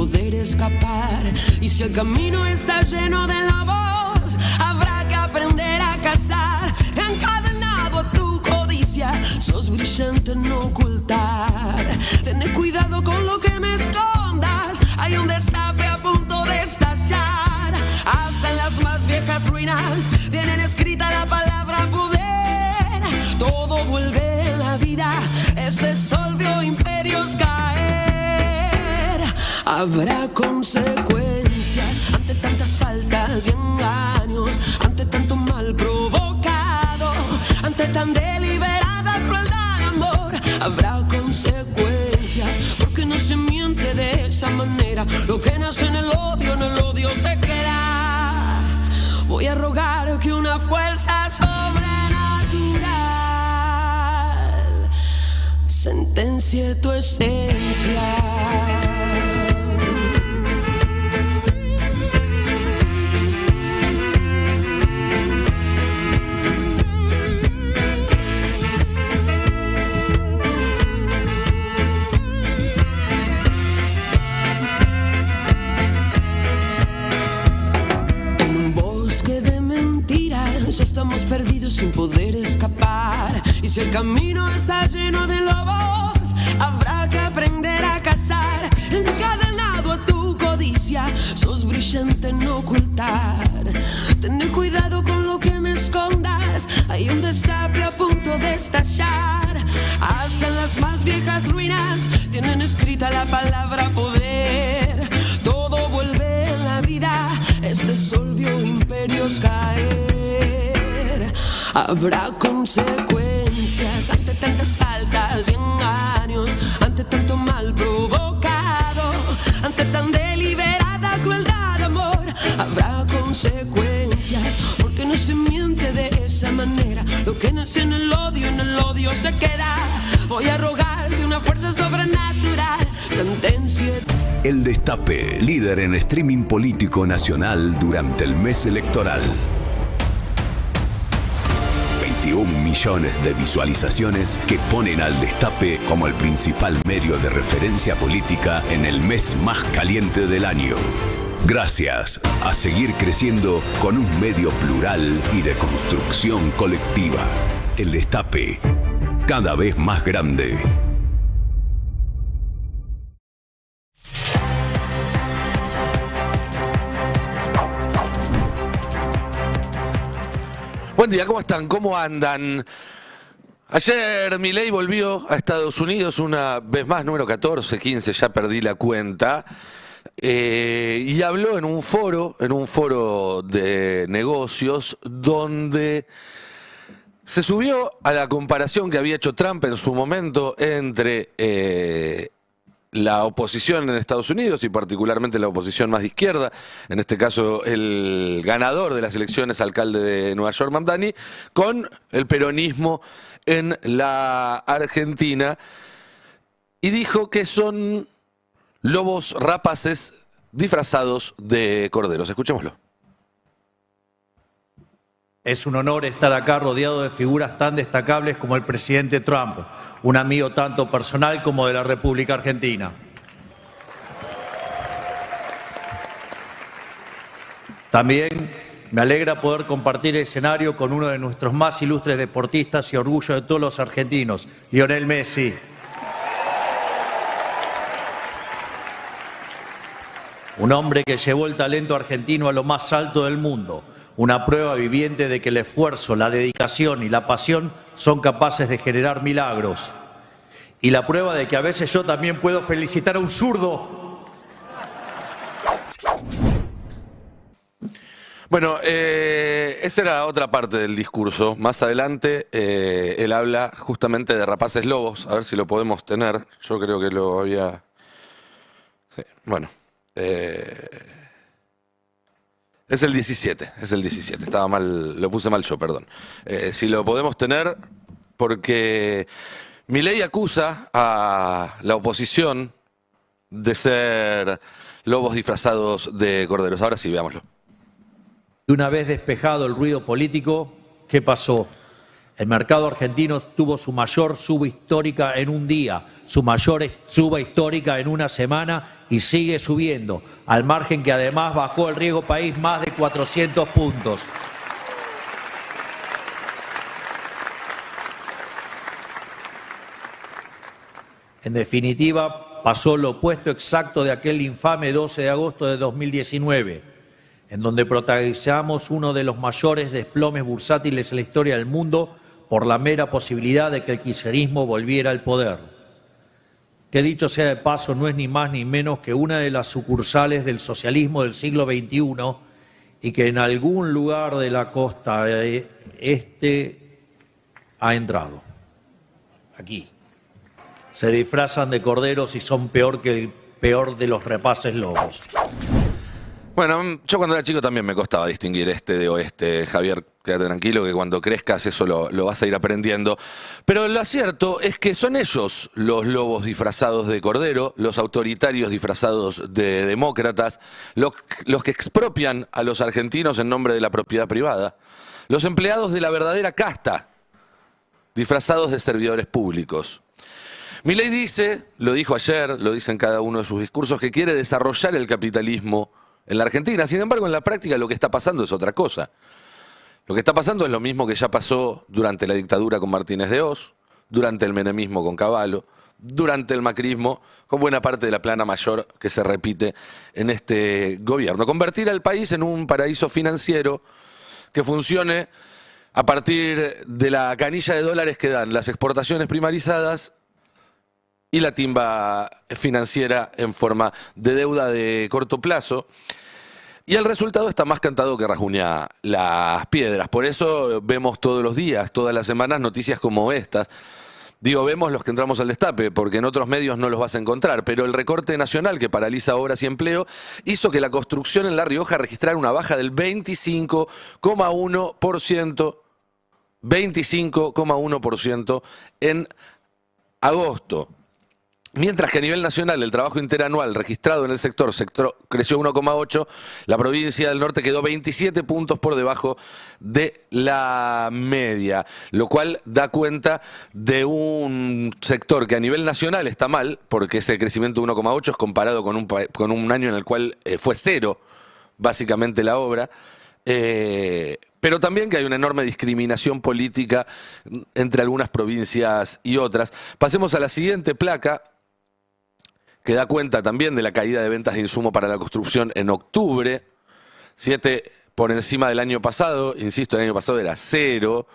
poder escapar. Y si el camino está lleno de lobos, habrá que aprender a cazar. Encadenado a tu codicia, sos brillante en ocultar. Ten cuidado con lo que me escondas, hay un destape a punto de estallar. Hasta en las más viejas ruinas tienen escrita la palabra poder. Todo vuelve en la vida, este sol vio imperios caer. Habrá consecuencias ante tantas faltas y engaños, ante tanto mal provocado, ante tan deliberada crueldad, amor. Habrá consecuencias porque no se miente de esa manera. Lo que nace en el odio se queda. Voy a rogar que una fuerza sobrenatural sentencie tu esencia. Estamos perdidos sin poder escapar. Y si el camino está lleno de lobos, habrá que aprender a cazar. Encadenado a tu codicia, sos brillante en ocultar. Ten cuidado con lo que me escondas, hay un destape a punto de estallar. Hasta en las más viejas ruinas tienen escrita la palabra poder. Todo vuelve en la vida, este sol vio imperios caer. Habrá consecuencias ante tantas faltas y engaños, ante tanto mal provocado, ante tan deliberada crueldad, amor. Habrá consecuencias porque no se miente de esa manera. Lo que nace en el odio se queda. Voy a rogar que una fuerza sobrenatural sentencie. El Destape, líder en streaming político nacional durante el mes electoral. 21 millones de visualizaciones que ponen al Destape como el principal medio de referencia política en el mes más caliente del año. Gracias a seguir creciendo con un medio plural y de construcción colectiva. El Destape, cada vez más grande. Buen día, ¿cómo están? ¿Cómo andan? Ayer Milei volvió a Estados Unidos una vez más, número 14, 15, ya perdí la cuenta, y habló en un foro de negocios, donde se subió a la comparación que había hecho Trump en su momento entre la oposición en Estados Unidos y particularmente la oposición más de izquierda, en este caso el ganador de las elecciones, alcalde de Nueva York, Mamdani, con el peronismo en la Argentina, y dijo que son lobos rapaces disfrazados de corderos. Escuchémoslo. Es un honor estar acá rodeado de figuras tan destacables como el presidente Trump, un amigo tanto personal como de la República Argentina. También me alegra poder compartir el escenario con uno de nuestros más ilustres deportistas y orgullo de todos los argentinos, Lionel Messi. Un hombre que llevó el talento argentino a lo más alto del mundo. Una prueba viviente de que el esfuerzo, la dedicación y la pasión son capaces de generar milagros. Y la prueba de que a veces yo también puedo felicitar a un zurdo. Bueno, esa era otra parte del discurso. Más adelante él habla justamente de rapaces lobos. A ver si lo podemos tener. Yo creo que lo había... Sí, bueno. Es el 17, estaba mal, lo puse mal yo, perdón. Si lo podemos tener, porque Milei acusa a la oposición de ser lobos disfrazados de corderos. Ahora sí, veámoslo. Y una vez despejado el ruido político, ¿qué pasó? El mercado argentino tuvo su mayor suba histórica en un día, su mayor suba histórica en una semana y sigue subiendo, al margen que además bajó el riesgo país más de 400 puntos. En definitiva, pasó lo opuesto exacto de aquel infame 12 de agosto de 2019, en donde protagonizamos uno de los mayores desplomes bursátiles en la historia del mundo por la mera posibilidad de que el kirchnerismo volviera al poder. Que dicho sea de paso, no es ni más ni menos que una de las sucursales del socialismo del siglo XXI y que en algún lugar de la costa este ha entrado. Aquí. Se disfrazan de corderos y son peor que el peor de los rapaces lobos. Bueno, yo cuando era chico también me costaba distinguir este de oeste, Javier. Quédate tranquilo que cuando crezcas eso lo vas a ir aprendiendo. Pero lo cierto es que son ellos los lobos disfrazados de cordero, los autoritarios disfrazados de demócratas, los que expropian a los argentinos en nombre de la propiedad privada, los empleados de la verdadera casta, disfrazados de servidores públicos. Milei dice, lo dijo ayer, lo dice en cada uno de sus discursos, que quiere desarrollar el capitalismo en la Argentina. Sin embargo, en la práctica lo que está pasando es otra cosa. Lo que está pasando es lo mismo que ya pasó durante la dictadura con Martínez de Hoz, durante el menemismo con Cavallo, durante el macrismo con buena parte de la plana mayor que se repite en este gobierno. Convertir al país en un paraíso financiero que funcione a partir de la canilla de dólares que dan las exportaciones primarizadas y la timba financiera en forma de deuda de corto plazo. Y el resultado está más cantado que rajuña las piedras. Por eso vemos todos los días, todas las semanas, noticias como estas. Digo, vemos los que entramos al destape, porque en otros medios no los vas a encontrar. Pero el recorte nacional que paraliza obras y empleo hizo que la construcción en La Rioja registrara una baja del 25,1%. 25,1% en agosto. Mientras que a nivel nacional el trabajo interanual registrado en el sector creció 1,8, la provincia del norte quedó 27 puntos por debajo de la media, lo cual da cuenta de un sector que a nivel nacional está mal, porque ese crecimiento de 1,8 es comparado con un año en el cual fue cero básicamente la obra, pero también que hay una enorme discriminación política entre algunas provincias y otras. Pasemos a la siguiente placa, que da cuenta también de la caída de ventas de insumo para la construcción en octubre, 7 por encima del año pasado, insisto, el año pasado era 0,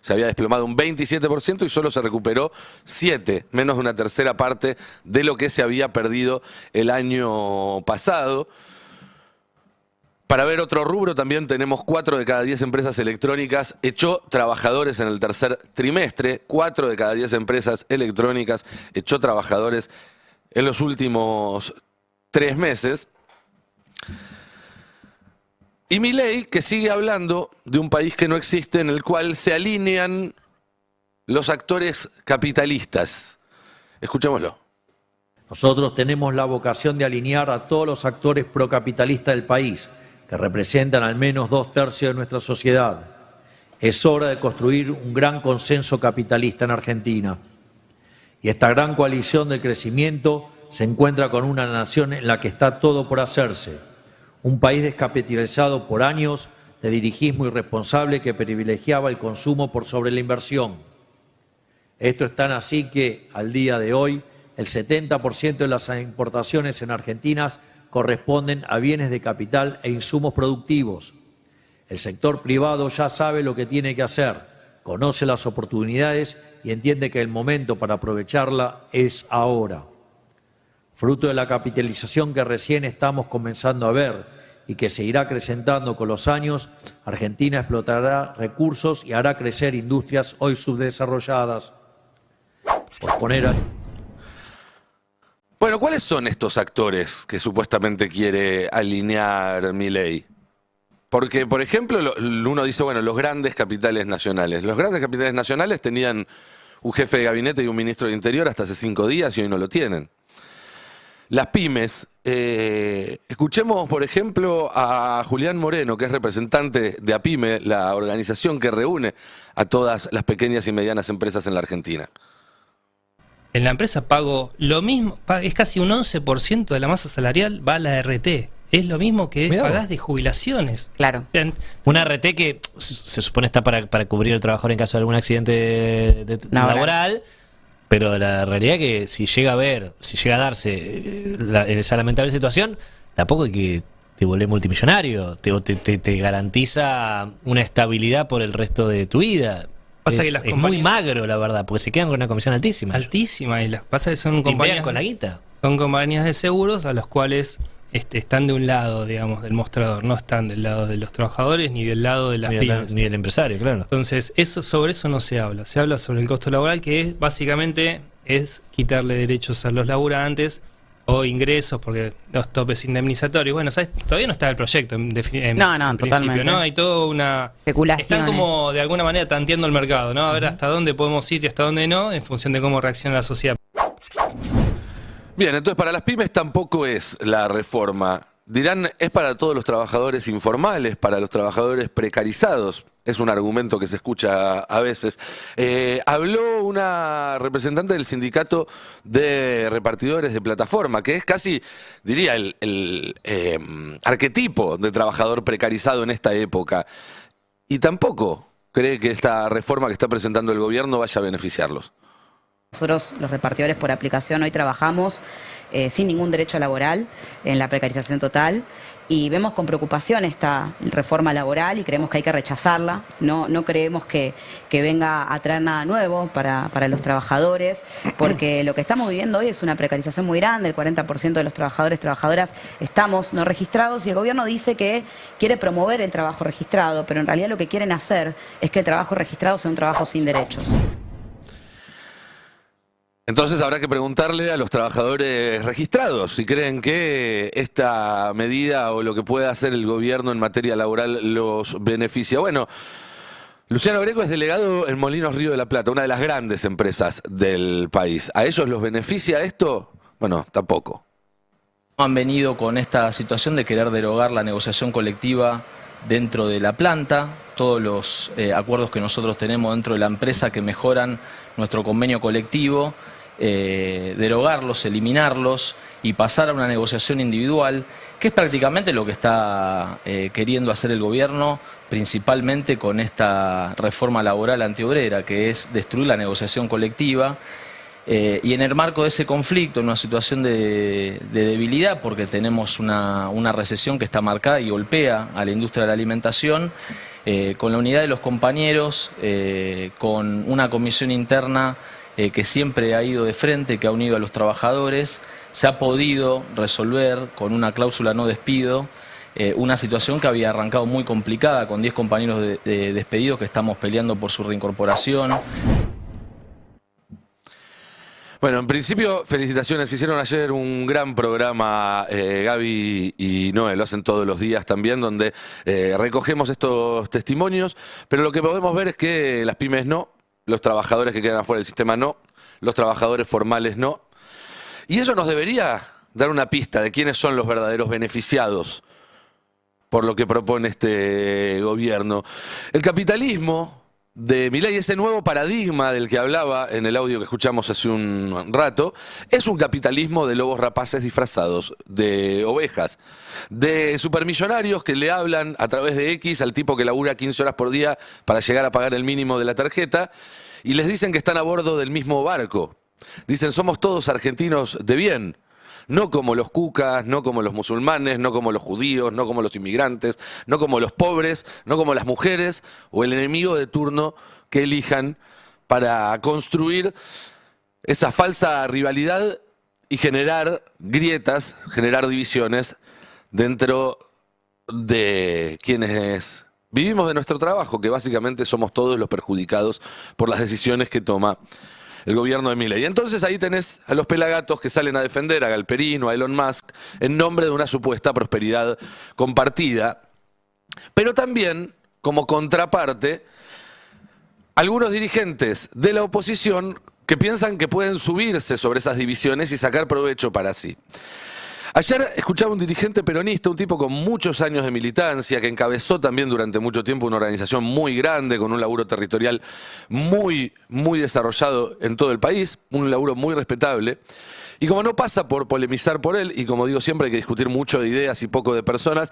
se había desplomado un 27% y solo se recuperó 7, menos de una tercera parte de lo que se había perdido el año pasado. Para ver otro rubro, también tenemos 4 de cada 10 empresas electrónicas echó trabajadores en el tercer trimestre, 4 de cada 10 empresas electrónicas echó trabajadores en los últimos 3 meses. Y Milei, que sigue hablando de un país que no existe, en el cual se alinean los actores capitalistas. Escuchémoslo. Nosotros tenemos la vocación de alinear a todos los actores procapitalistas del país, que representan al menos 2/3 de nuestra sociedad. Es hora de construir un gran consenso capitalista en Argentina. Y esta gran coalición del crecimiento se encuentra con una nación en la que está todo por hacerse. Un país descapitalizado por años de dirigismo irresponsable que privilegiaba el consumo por sobre la inversión. Esto es tan así que, al día de hoy, el 70% de las importaciones en Argentina corresponden a bienes de capital e insumos productivos. El sector privado ya sabe lo que tiene que hacer, conoce las oportunidades y entiende que el momento para aprovecharla es ahora. Fruto de la capitalización que recién estamos comenzando a ver y que se irá acrecentando con los años, Argentina explotará recursos y hará crecer industrias hoy subdesarrolladas. Por poner a... Bueno, ¿cuáles son estos actores que supuestamente quiere alinear Milei? Porque, por ejemplo, uno dice, bueno, los grandes capitales nacionales. Los grandes capitales nacionales tenían un jefe de gabinete y un ministro de Interior hasta hace 5 días y hoy no lo tienen. Las pymes, Escuchemos, por ejemplo, a Julián Moreno, que es representante de APYME, la organización que reúne a todas las pequeñas y medianas empresas en la Argentina. En la empresa pago lo mismo, es casi un 11% de la masa salarial va a la RT. Es lo mismo que pagás de jubilaciones. Claro. O sea, Una RT que se supone está para cubrir al trabajador en caso de algún accidente laboral, pero la realidad es que si llega a darse esa lamentable situación, tampoco hay que te volver multimillonario, te garantiza una estabilidad por el resto de tu vida. Pasa Es, que las es compañías- muy magro, la verdad, porque se quedan con una comisión altísima. altísima, y las pasa que son Timbean compañías con la guita. son compañías de seguros a los cuales están de un lado, digamos, del mostrador, no están del lado de los trabajadores ni del lado de las pymes. Ni el empresario, claro. Entonces, sobre eso no se habla. Se habla sobre el costo laboral, que es básicamente quitarle derechos a los laburantes o ingresos, porque los topes indemnizatorios. Bueno, ¿sabes? Todavía no está el proyecto en principio, totalmente. ¿no? Hay toda una... Especulaciones. Están como de alguna manera tanteando el mercado, ¿no? A ver hasta dónde podemos ir y hasta dónde no, en función de cómo reacciona la sociedad. Bien, entonces para las pymes tampoco es la reforma. Dirán, es para todos los trabajadores informales, para los trabajadores precarizados. Es un argumento que se escucha a veces. Habló una representante del sindicato de repartidores de plataforma, que es casi, diría, el arquetipo de trabajador precarizado en esta época. Y tampoco cree que esta reforma que está presentando el gobierno vaya a beneficiarlos. Nosotros, los repartidores por aplicación, hoy trabajamos sin ningún derecho laboral, en la precarización total, y vemos con preocupación esta reforma laboral y creemos que hay que rechazarla. No creemos que venga a traer nada nuevo para los trabajadores, porque lo que estamos viviendo hoy es una precarización muy grande. El 40% de los trabajadores, trabajadoras estamos no registrados, y el gobierno dice que quiere promover el trabajo registrado, pero en realidad lo que quieren hacer es que el trabajo registrado sea un trabajo sin derechos. Entonces habrá que preguntarle a los trabajadores registrados si creen que esta medida o lo que pueda hacer el gobierno en materia laboral los beneficia. Bueno, Luciano Greco es delegado en Molinos Río de la Plata, una de las grandes empresas del país. ¿A ellos los beneficia esto? Bueno, tampoco. Han venido con esta situación de querer derogar la negociación colectiva dentro de la planta, todos los acuerdos que nosotros tenemos dentro de la empresa que mejoran nuestro convenio colectivo, derogarlos, eliminarlos y pasar a una negociación individual, que es prácticamente lo que está queriendo hacer el gobierno, principalmente con esta reforma laboral antiobrera, que es destruir la negociación colectiva. Y en el marco de ese conflicto, en una situación de debilidad, porque tenemos una recesión que está marcada y golpea a la industria de la alimentación, con la unidad de los compañeros, con una comisión interna que siempre ha ido de frente, que ha unido a los trabajadores, se ha podido resolver con una cláusula no despido, una situación que había arrancado muy complicada, con 10 compañeros despedidos que estamos peleando por su reincorporación. Bueno, en principio, felicitaciones. Hicieron ayer un gran programa, Gaby y Noé, lo hacen todos los días también, donde recogemos estos testimonios, pero lo que podemos ver es que las pymes no, los trabajadores que quedan afuera del sistema no, los trabajadores formales no. Y eso nos debería dar una pista de quiénes son los verdaderos beneficiados por lo que propone este gobierno. El capitalismo de Milei, ese nuevo paradigma del que hablaba en el audio que escuchamos hace un rato, es un capitalismo de lobos rapaces disfrazados, de ovejas, de supermillonarios que le hablan a través de X al tipo que labura 15 horas por día para llegar a pagar el mínimo de la tarjeta y les dicen que están a bordo del mismo barco. Dicen, somos todos argentinos de bien. No como los cucas, no como los musulmanes, no como los judíos, no como los inmigrantes, no como los pobres, no como las mujeres o el enemigo de turno que elijan para construir esa falsa rivalidad y generar grietas, generar divisiones dentro de quienes vivimos de nuestro trabajo, que básicamente somos todos los perjudicados por las decisiones que toma el gobierno de Milei. Y entonces ahí tenés a los pelagatos que salen a defender a Galperino, a Elon Musk, en nombre de una supuesta prosperidad compartida. Pero también, como contraparte, algunos dirigentes de la oposición que piensan que pueden subirse sobre esas divisiones y sacar provecho para sí. Ayer escuchaba un dirigente peronista, un tipo con muchos años de militancia, que encabezó también durante mucho tiempo una organización muy grande, con un laburo territorial muy, muy desarrollado en todo el país, un laburo muy respetable. Y como no pasa por polemizar por él, y como digo siempre hay que discutir mucho de ideas y poco de personas,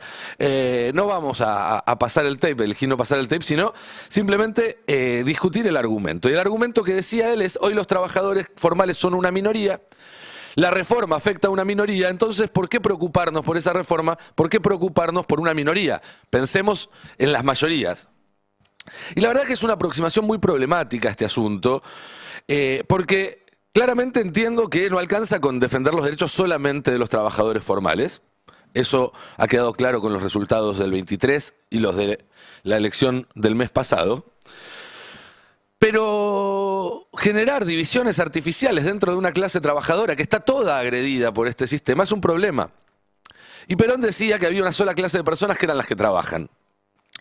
no vamos a pasar el tape, elegir no pasar el tape, sino simplemente discutir el argumento. Y el argumento que decía él es, hoy los trabajadores formales son una minoría, la reforma afecta a una minoría, entonces ¿por qué preocuparnos por esa reforma? ¿Por qué preocuparnos por una minoría? Pensemos en las mayorías. Y la verdad que es una aproximación muy problemática este asunto, porque claramente entiendo que no alcanza con defender los derechos solamente de los trabajadores formales. Eso ha quedado claro con los resultados del 23 y los de la elección del mes pasado. Pero generar divisiones artificiales dentro de una clase trabajadora que está toda agredida por este sistema es un problema. Y Perón decía que había una sola clase de personas que eran las que trabajan.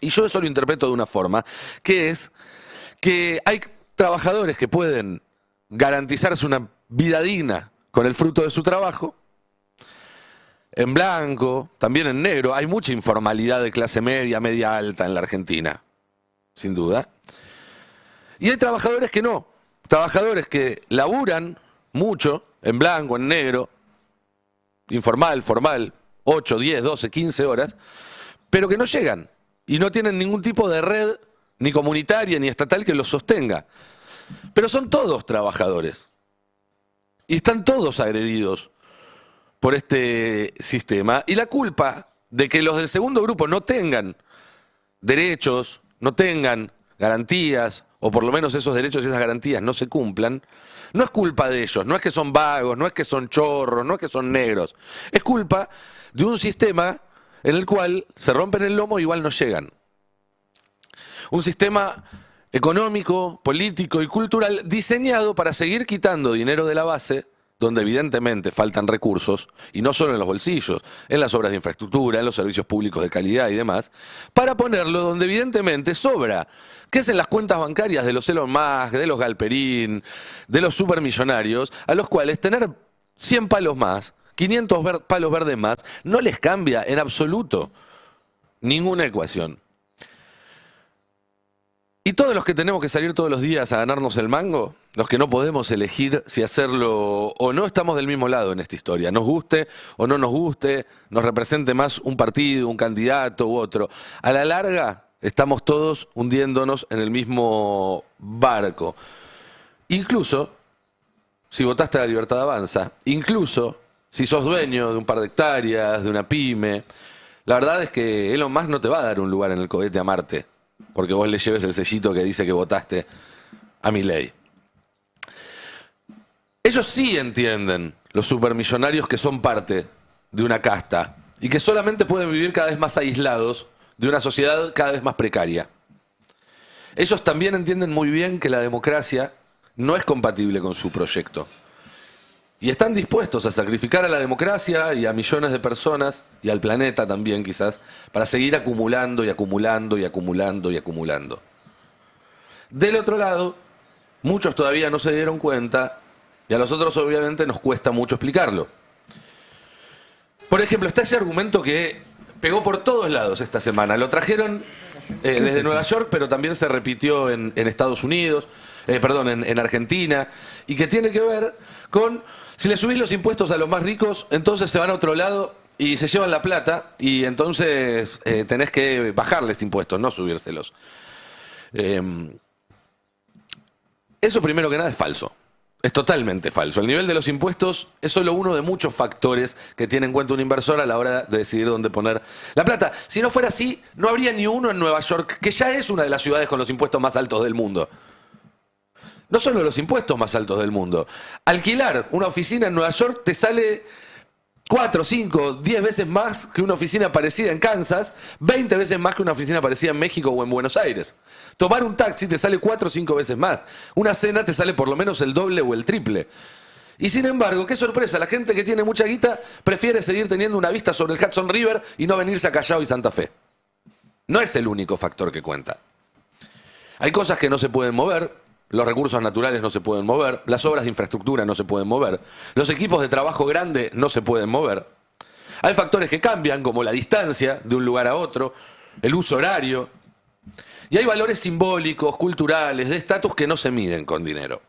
Y yo eso lo interpreto de una forma, que es que hay trabajadores que pueden garantizarse una vida digna con el fruto de su trabajo, en blanco, también en negro. Hay mucha informalidad de clase media, media alta en la Argentina, sin duda. Y hay trabajadores que no, trabajadores que laburan mucho, en blanco, en negro, informal, formal, 8, 10, 12, 15 horas, pero que no llegan y no tienen ningún tipo de red, ni comunitaria, ni estatal, que los sostenga. Pero son todos trabajadores y están todos agredidos por este sistema. Y la culpa de que los del segundo grupo no tengan derechos, no tengan garantías, o por lo menos esos derechos y esas garantías no se cumplan, no es culpa de ellos, no es que son vagos, no es que son chorros, no es que son negros. Es culpa de un sistema en el cual se rompen el lomo y igual no llegan. Un sistema económico, político y cultural diseñado para seguir quitando dinero de la base, donde evidentemente faltan recursos, y no solo en los bolsillos, en las obras de infraestructura, en los servicios públicos de calidad y demás, para ponerlo donde evidentemente sobra, que es en las cuentas bancarias de los Elon Musk, de los Galperín, de los supermillonarios, a los cuales tener 100 palos más, 500 palos verdes más, no les cambia en absoluto ninguna ecuación. Y todos los que tenemos que salir todos los días a ganarnos el mango, los que no podemos elegir si hacerlo o no, estamos del mismo lado en esta historia. Nos guste o no nos guste, nos represente más un partido, un candidato u otro. A la larga estamos todos hundiéndonos en el mismo barco. Incluso si votaste a La Libertad Avanza, incluso si sos dueño de un par de hectáreas, de una pyme, la verdad es que Elon Musk no te va a dar un lugar en el cohete a Marte, porque vos le lleves el sellito que dice que votaste a Milei. Ellos sí entienden, los supermillonarios, que son parte de una casta y que solamente pueden vivir cada vez más aislados de una sociedad cada vez más precaria. Ellos también entienden muy bien que la democracia no es compatible con su proyecto. Y están dispuestos a sacrificar a la democracia y a millones de personas, y al planeta también quizás, para seguir acumulando y acumulando y acumulando y acumulando. Del otro lado, muchos todavía no se dieron cuenta, y a los otros obviamente nos cuesta mucho explicarlo. Por ejemplo, está ese argumento que pegó por todos lados esta semana. Lo trajeron desde Nueva York, pero también se repitió en Estados Unidos, en Argentina, y que tiene que ver con: si le subís los impuestos a los más ricos, entonces se van a otro lado y se llevan la plata, y entonces tenés que bajarles impuestos, no subírselos. Eso, primero que nada, es falso. Es totalmente falso. El nivel de los impuestos es solo uno de muchos factores que tiene en cuenta un inversor a la hora de decidir dónde poner la plata. Si no fuera así, no habría ni uno en Nueva York, que ya es una de las ciudades con los impuestos más altos del mundo. No solo los impuestos más altos del mundo. Alquilar una oficina en Nueva York te sale 4, 5, 10 veces más que una oficina parecida en Kansas, 20 veces más que una oficina parecida en México o en Buenos Aires. Tomar un taxi te sale 4 o 5 veces más. Una cena te sale por lo menos el doble o el triple. Y sin embargo, qué sorpresa, la gente que tiene mucha guita prefiere seguir teniendo una vista sobre el Hudson River y no venirse a Callao y Santa Fe. No es el único factor que cuenta. Hay cosas que no se pueden mover. Los recursos naturales no se pueden mover, las obras de infraestructura no se pueden mover, los equipos de trabajo grande no se pueden mover. Hay factores que cambian, como la distancia de un lugar a otro, el uso horario. Y hay valores simbólicos, culturales, de estatus que no se miden con dinero.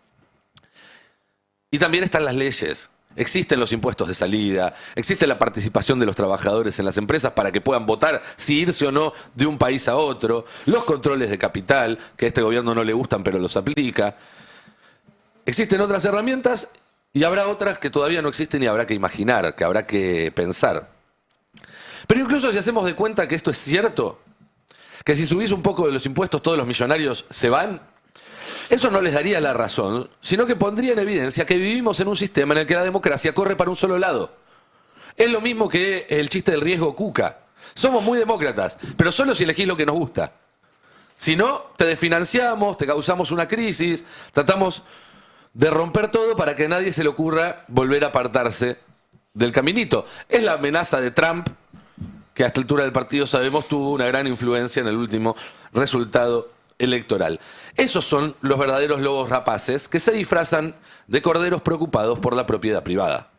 Y también están las leyes. Existen los impuestos de salida, existe la participación de los trabajadores en las empresas para que puedan votar si irse o no de un país a otro, los controles de capital, que a este gobierno no le gustan pero los aplica. Existen otras herramientas y habrá otras que todavía no existen y habrá que imaginar, que habrá que pensar. Pero incluso si hacemos de cuenta que esto es cierto, que si subís un poco de los impuestos todos los millonarios se van, eso no les daría la razón, sino que pondría en evidencia que vivimos en un sistema en el que la democracia corre para un solo lado. Es lo mismo que el chiste del riesgo Cuca. Somos muy demócratas, pero solo si elegís lo que nos gusta. Si no, te desfinanciamos, te causamos una crisis, tratamos de romper todo para que a nadie se le ocurra volver a apartarse del caminito. Es la amenaza de Trump, que a esta altura del partido sabemos tuvo una gran influencia en el último resultado electoral. Esos son los verdaderos lobos rapaces que se disfrazan de corderos preocupados por la propiedad privada.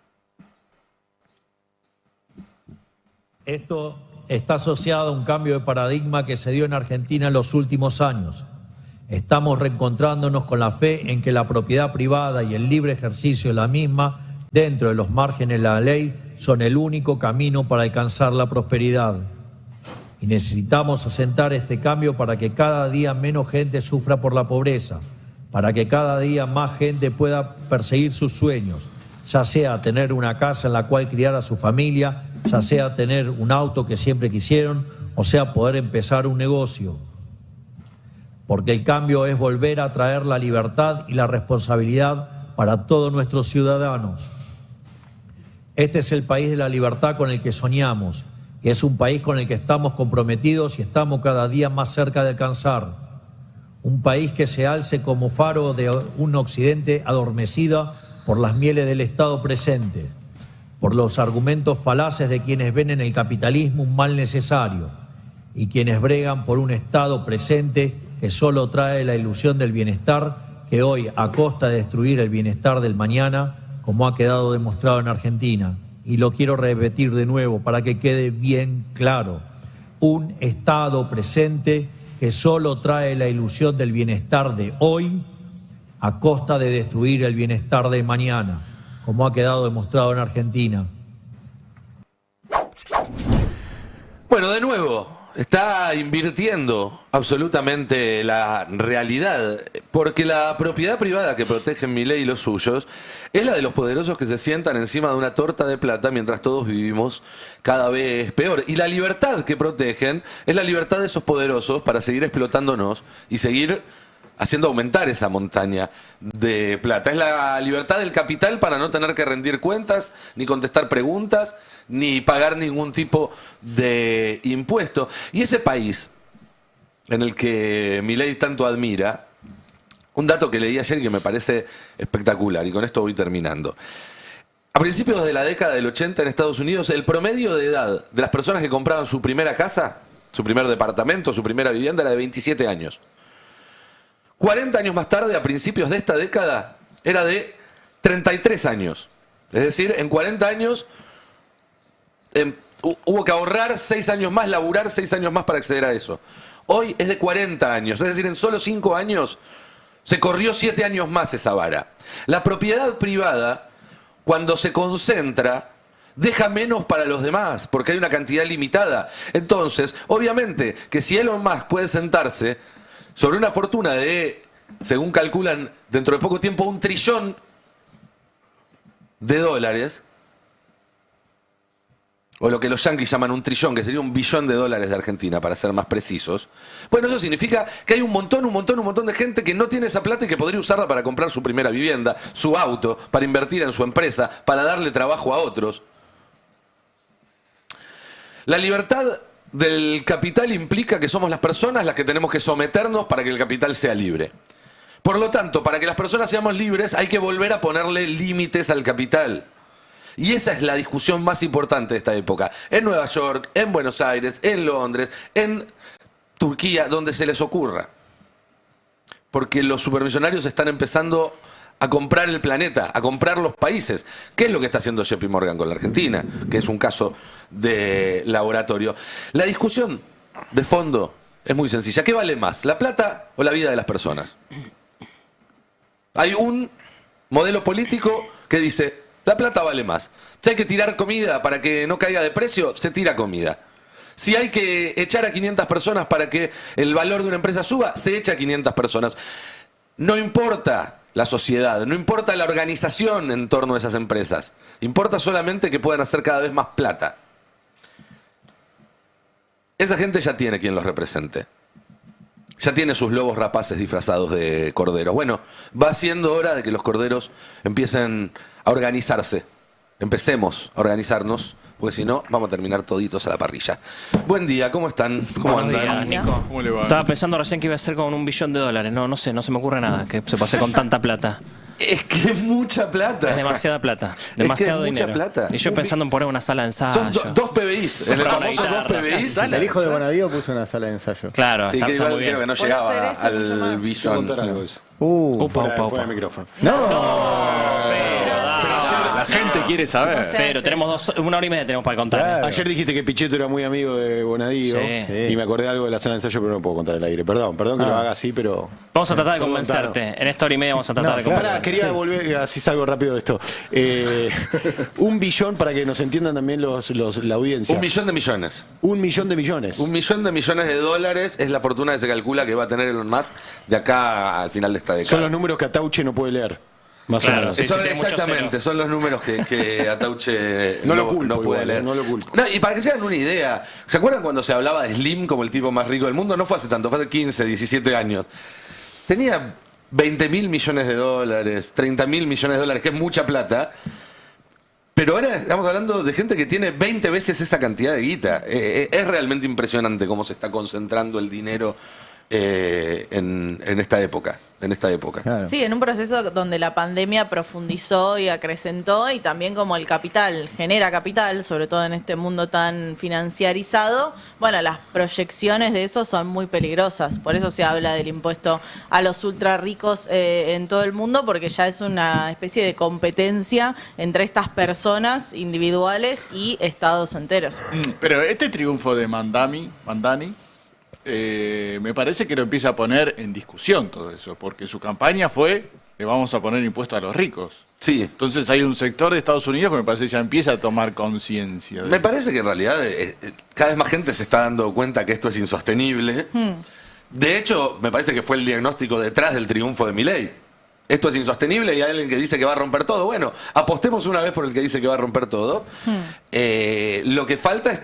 Esto está asociado a un cambio de paradigma que se dio en Argentina en los últimos años. Estamos reencontrándonos con la fe en que la propiedad privada y el libre ejercicio de la misma, dentro de los márgenes de la ley, son el único camino para alcanzar la prosperidad. Y necesitamos asentar este cambio para que cada día menos gente sufra por la pobreza, para que cada día más gente pueda perseguir sus sueños, ya sea tener una casa en la cual criar a su familia, ya sea tener un auto que siempre quisieron, o sea poder empezar un negocio. Porque el cambio es volver a traer la libertad y la responsabilidad para todos nuestros ciudadanos. Este es el país de la libertad con el que soñamos, y es un país con el que estamos comprometidos y estamos cada día más cerca de alcanzar. Un país que se alce como faro de un occidente adormecido por las mieles del Estado presente, por los argumentos falaces de quienes ven en el capitalismo un mal necesario y quienes bregan por un Estado presente que solo trae la ilusión del bienestar, que hoy, a costa de destruir el bienestar del mañana, como ha quedado demostrado en Argentina. Y lo quiero repetir de nuevo para que quede bien claro. Un Estado presente que solo trae la ilusión del bienestar de hoy a costa de destruir el bienestar de mañana, como ha quedado demostrado en Argentina. Bueno, de nuevo, está invirtiendo absolutamente la realidad, porque la propiedad privada que protegen Milei y los suyos es la de los poderosos que se sientan encima de una torta de plata mientras todos vivimos cada vez peor. Y la libertad que protegen es la libertad de esos poderosos para seguir explotándonos y seguir haciendo aumentar esa montaña de plata. Es la libertad del capital para no tener que rendir cuentas, ni contestar preguntas, ni pagar ningún tipo de impuesto. Y ese país en el que Milei tanto admira, un dato que leí ayer y que me parece espectacular, y con esto voy terminando. A principios de la década del 80 en Estados Unidos, el promedio de edad de las personas que compraban su primera casa, su primer departamento, su primera vivienda era de 27 años. 40 años más tarde, a principios de esta década, era de 33 años. Es decir, en 40 años hubo que ahorrar 6 años más, laburar 6 años más para acceder a eso. Hoy es de 40 años, es decir, en solo 5 años se corrió 7 años más esa vara. La propiedad privada, cuando se concentra, deja menos para los demás, porque hay una cantidad limitada. Entonces, obviamente, que si Elon Musk puede sentarse sobre una fortuna de, según calculan, dentro de poco tiempo, $1 trillón, o lo que los yanquis llaman $1 trillón, que sería $1 billón de Argentina, para ser más precisos. Bueno, eso significa que hay un montón de gente que no tiene esa plata y que podría usarla para comprar su primera vivienda, su auto, para invertir en su empresa, para darle trabajo a otros. La libertad del capital implica que somos las personas las que tenemos que someternos para que el capital sea libre. Por lo tanto, para que las personas seamos libres hay que volver a ponerle límites al capital. Y esa es la discusión más importante de esta época. En Nueva York, en Buenos Aires, en Londres, en Turquía, donde se les ocurra. Porque los supermillonarios están empezando a comprar el planeta, a comprar los países. ¿Qué es lo que está haciendo JP Morgan con la Argentina? Que es un caso de laboratorio. La discusión de fondo es muy sencilla. ¿Qué vale más, la plata o la vida de las personas? Hay un modelo político que dice, la plata vale más. Si hay que tirar comida para que no caiga de precio, se tira comida. Si hay que echar a 500 personas para que el valor de una empresa suba, se echa a 500 personas. No importa la sociedad, no importa la organización en torno a esas empresas. Importa solamente que puedan hacer cada vez más plata. Esa gente ya tiene quien los represente. Ya tiene sus lobos rapaces disfrazados de corderos. Bueno, va siendo hora de que los corderos empiecen a organizarse. Empecemos a organizarnos, porque si no, vamos a terminar toditos a la parrilla. Buen día, ¿cómo están? ¿Cómo andan? Buenos días, Nico. ¿Cómo le va? Estaba pensando recién que iba a ser con $1 billón. No sé, no se me ocurre nada que se pase con tanta plata. Es que es mucha plata. Es demasiada plata, demasiado es mucha dinero. plata. Y yo pensando en poner una sala de ensayo. Son dos PBIs, en el famoso 2 PBIs. El hijo de Bonadío puso una sala de ensayo. Claro, Sí, está, que está igual muy bien. creo que no ¿Podés hacer llegaba eso mucho al más? Quiero billón. contar algo de eso. Upa. Fuera de micrófono. La gente quiere saber. Pero tenemos 1 hora y media tenemos para contar. Claro. Ayer dijiste que Pichetto era muy amigo de Bonadío Sí. y me acordé algo de la sala de ensayo, pero no puedo contar al aire. Perdón que lo haga así, pero... Vamos a tratar de Perdón, convencerte. Tano. En esta hora y media vamos a tratar de Pará, convencerte. quería volver, así salgo rápido de esto. $1 billón, para que nos entiendan también la audiencia. 1 millón de millones. $1 millón de millones. 1 millón de millones de dólares es la fortuna que se calcula que va a tener Elon Musk de acá al final de esta década. Son los números que Atauche no puede leer. Más Claro, o menos. sí, Son tiene muchos exactamente, ceros. son los números que Atauche No lo culpo puede igual, leer. no lo culpo. No, y para que se hagan una idea, ¿se acuerdan cuando se hablaba de Slim como el tipo más rico del mundo? No fue hace tanto, fue hace 15, 17 años. Tenía 20.000 millones de dólares, 30.000 millones de dólares, que es mucha plata. Pero ahora estamos hablando de gente que tiene 20 veces esa cantidad de guita. Es realmente impresionante cómo se está concentrando el dinero en esta época. Claro. Sí, en un proceso donde la pandemia profundizó y acrecentó, y también como el capital genera capital, sobre todo en este mundo tan financiarizado, bueno, las proyecciones de eso son muy peligrosas. Por eso se habla del impuesto a los ultra ricos en todo el mundo, porque ya es una especie de competencia entre estas personas individuales y estados enteros. Pero este triunfo de Mandani me parece que lo empieza a poner en discusión todo eso, porque su campaña fue, le vamos a poner impuestos a los ricos. Sí. Entonces hay un sector de Estados Unidos que me parece ya empieza a tomar conciencia. Me parece que en realidad cada vez más gente se está dando cuenta que esto es insostenible. De hecho, me parece que fue el diagnóstico detrás del triunfo de Milei. Esto es insostenible y hay alguien que dice que va a romper todo. Bueno, apostemos una vez por el que dice que va a romper todo. Lo que falta es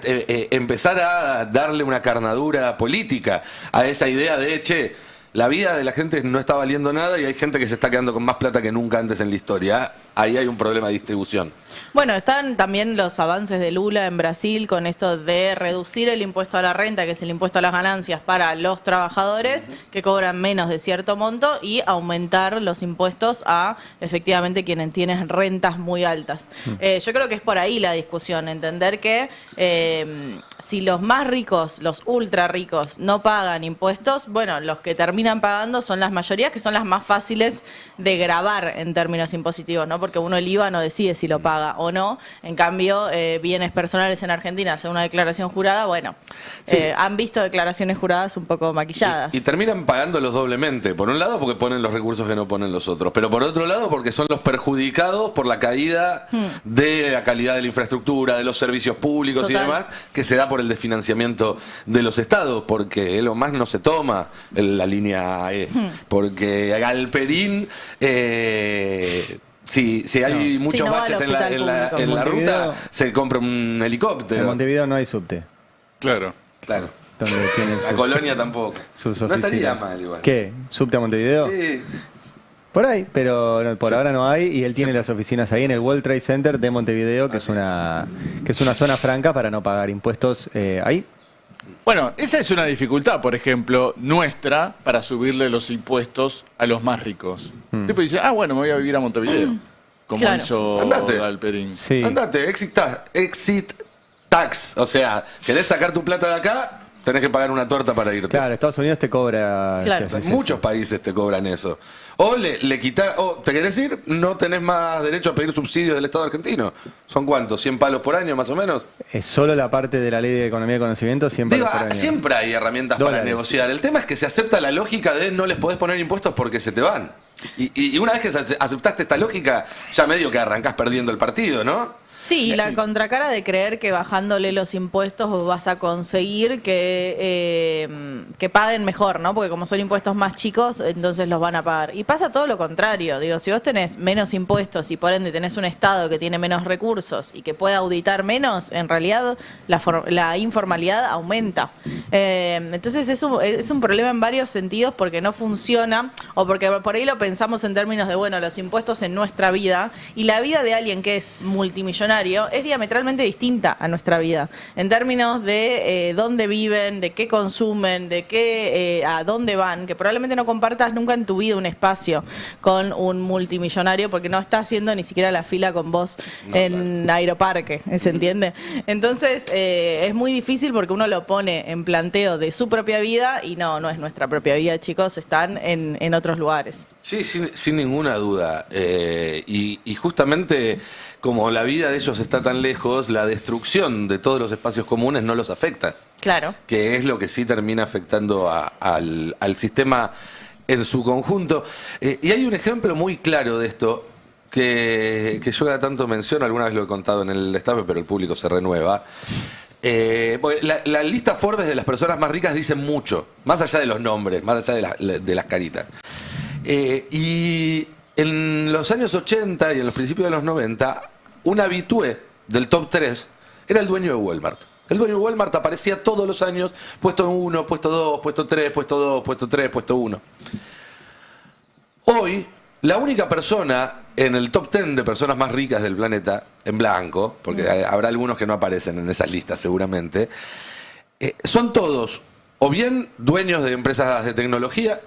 empezar a darle una carnadura política a esa idea de, che, la vida de la gente no está valiendo nada y hay gente que se está quedando con más plata que nunca antes en la historia. Ahí hay un problema de distribución. Bueno, están también los avances de Lula en Brasil con esto de reducir el impuesto a la renta, que es el impuesto a las ganancias para los trabajadores que cobran menos de cierto monto, y aumentar los impuestos a efectivamente quienes tienen rentas muy altas. Yo creo que es por ahí la discusión, entender que si los más ricos, los ultra ricos, no pagan impuestos, bueno, los que terminan pagando son las mayorías, que son las más fáciles de gravar en términos impositivos, ¿no? Porque uno el IVA no decide si lo paga o no. En cambio, bienes personales en Argentina, según una declaración jurada, bueno, Sí. Han visto declaraciones juradas un poco maquilladas. Y terminan pagándolos doblemente. Por un lado porque ponen los recursos que no ponen los otros, pero por otro lado porque son los perjudicados por la caída de la calidad de la infraestructura, de los servicios públicos Total. y demás, que se da por el desfinanciamiento de los estados, porque Elon Musk no se toma la línea E, porque Galperín... Si hay muchos Sí, no va al baches en la hospital público. ruta, Montevideo- se compra un helicóptero. En Montevideo no hay subte. Claro. Claro. Donde tienen La sus- colonia tampoco. sus No estaría oficinas. mal igual. ¿Qué? ¿Subte a Montevideo? Sí. Por ahí, pero por Sí. ahora no hay, y él tiene las oficinas ahí en el World Trade Center de Montevideo, que es una zona franca para no pagar impuestos ahí. Bueno, esa es una dificultad, por ejemplo, nuestra para subirle los impuestos a los más ricos. El tipo dice, bueno, me voy a vivir a Montevideo, como Claro. hizo Andate. Galperín. Sí. Andate, exit tax. O sea, querés sacar tu plata de acá, tenés que pagar una torta para irte. Claro, Estados Unidos te cobra... Claro. si haces Muchos eso. países te cobran eso. O le quitás, o te querés ir, no tenés más derecho a pedir subsidios del Estado argentino. ¿Son cuántos? ¿100 palos por año más o menos? Es solo la parte de la ley de economía y conocimiento, 100 palos por año. Siempre hay herramientas para negociar. El tema es que se acepta la lógica de no les podés poner impuestos porque se te van. Y una vez que aceptaste esta lógica, ya medio que arrancás perdiendo el partido, ¿no? Sí, y la contracara de creer que bajándole los impuestos vas a conseguir que paguen mejor, ¿no? Porque como son impuestos más chicos, entonces los van a pagar. Y pasa todo lo contrario. Digo, si vos tenés menos impuestos y por ende tenés un Estado que tiene menos recursos y que puede auditar menos, en realidad la informalidad aumenta. Entonces es un problema en varios sentidos porque no funciona o porque por ahí lo pensamos en términos de, bueno, los impuestos en nuestra vida y la vida de alguien que es multimillonario es diametralmente distinta a nuestra vida, en términos de dónde viven, de qué consumen, de qué a dónde van, que probablemente no compartas nunca en tu vida un espacio con un multimillonario porque no está haciendo ni siquiera la fila con vos en Aeroparque, ¿se entiende? Entonces es muy difícil porque uno lo pone en planteo de su propia vida y no es nuestra propia vida, chicos, están en otros lugares. Sí, sin ninguna duda. Y justamente como la vida de ellos está tan lejos, la destrucción de todos los espacios comunes no los afecta. Claro. Que es lo que sí termina afectando al sistema en su conjunto. Y hay un ejemplo muy claro de esto que yo cada tanto menciono, alguna vez lo he contado en el destape, pero el público se renueva. La lista Forbes de las personas más ricas dice mucho, más allá de los nombres, más allá de las caritas. Y en los años 80 y en los principios de los 90, un habitué del top 3 era el dueño de Walmart. El dueño de Walmart aparecía todos los años, puesto 1, puesto 2, puesto 3, puesto 2, puesto 3, puesto 1. Hoy, la única persona en el top 10 de personas más ricas del planeta, en blanco, porque habrá algunos que no aparecen en esas listas seguramente, son todos o bien dueños de empresas de tecnología,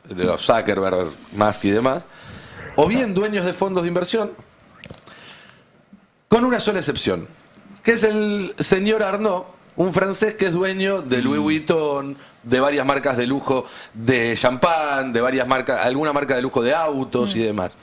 de los Zuckerberg, Musk y demás, o bien dueños de fondos de inversión, con una sola excepción, que es el señor Arnault, un francés que es dueño de Louis Vuitton, de varias marcas de lujo de champán, de varias marcas, alguna marca de lujo de autos y demás.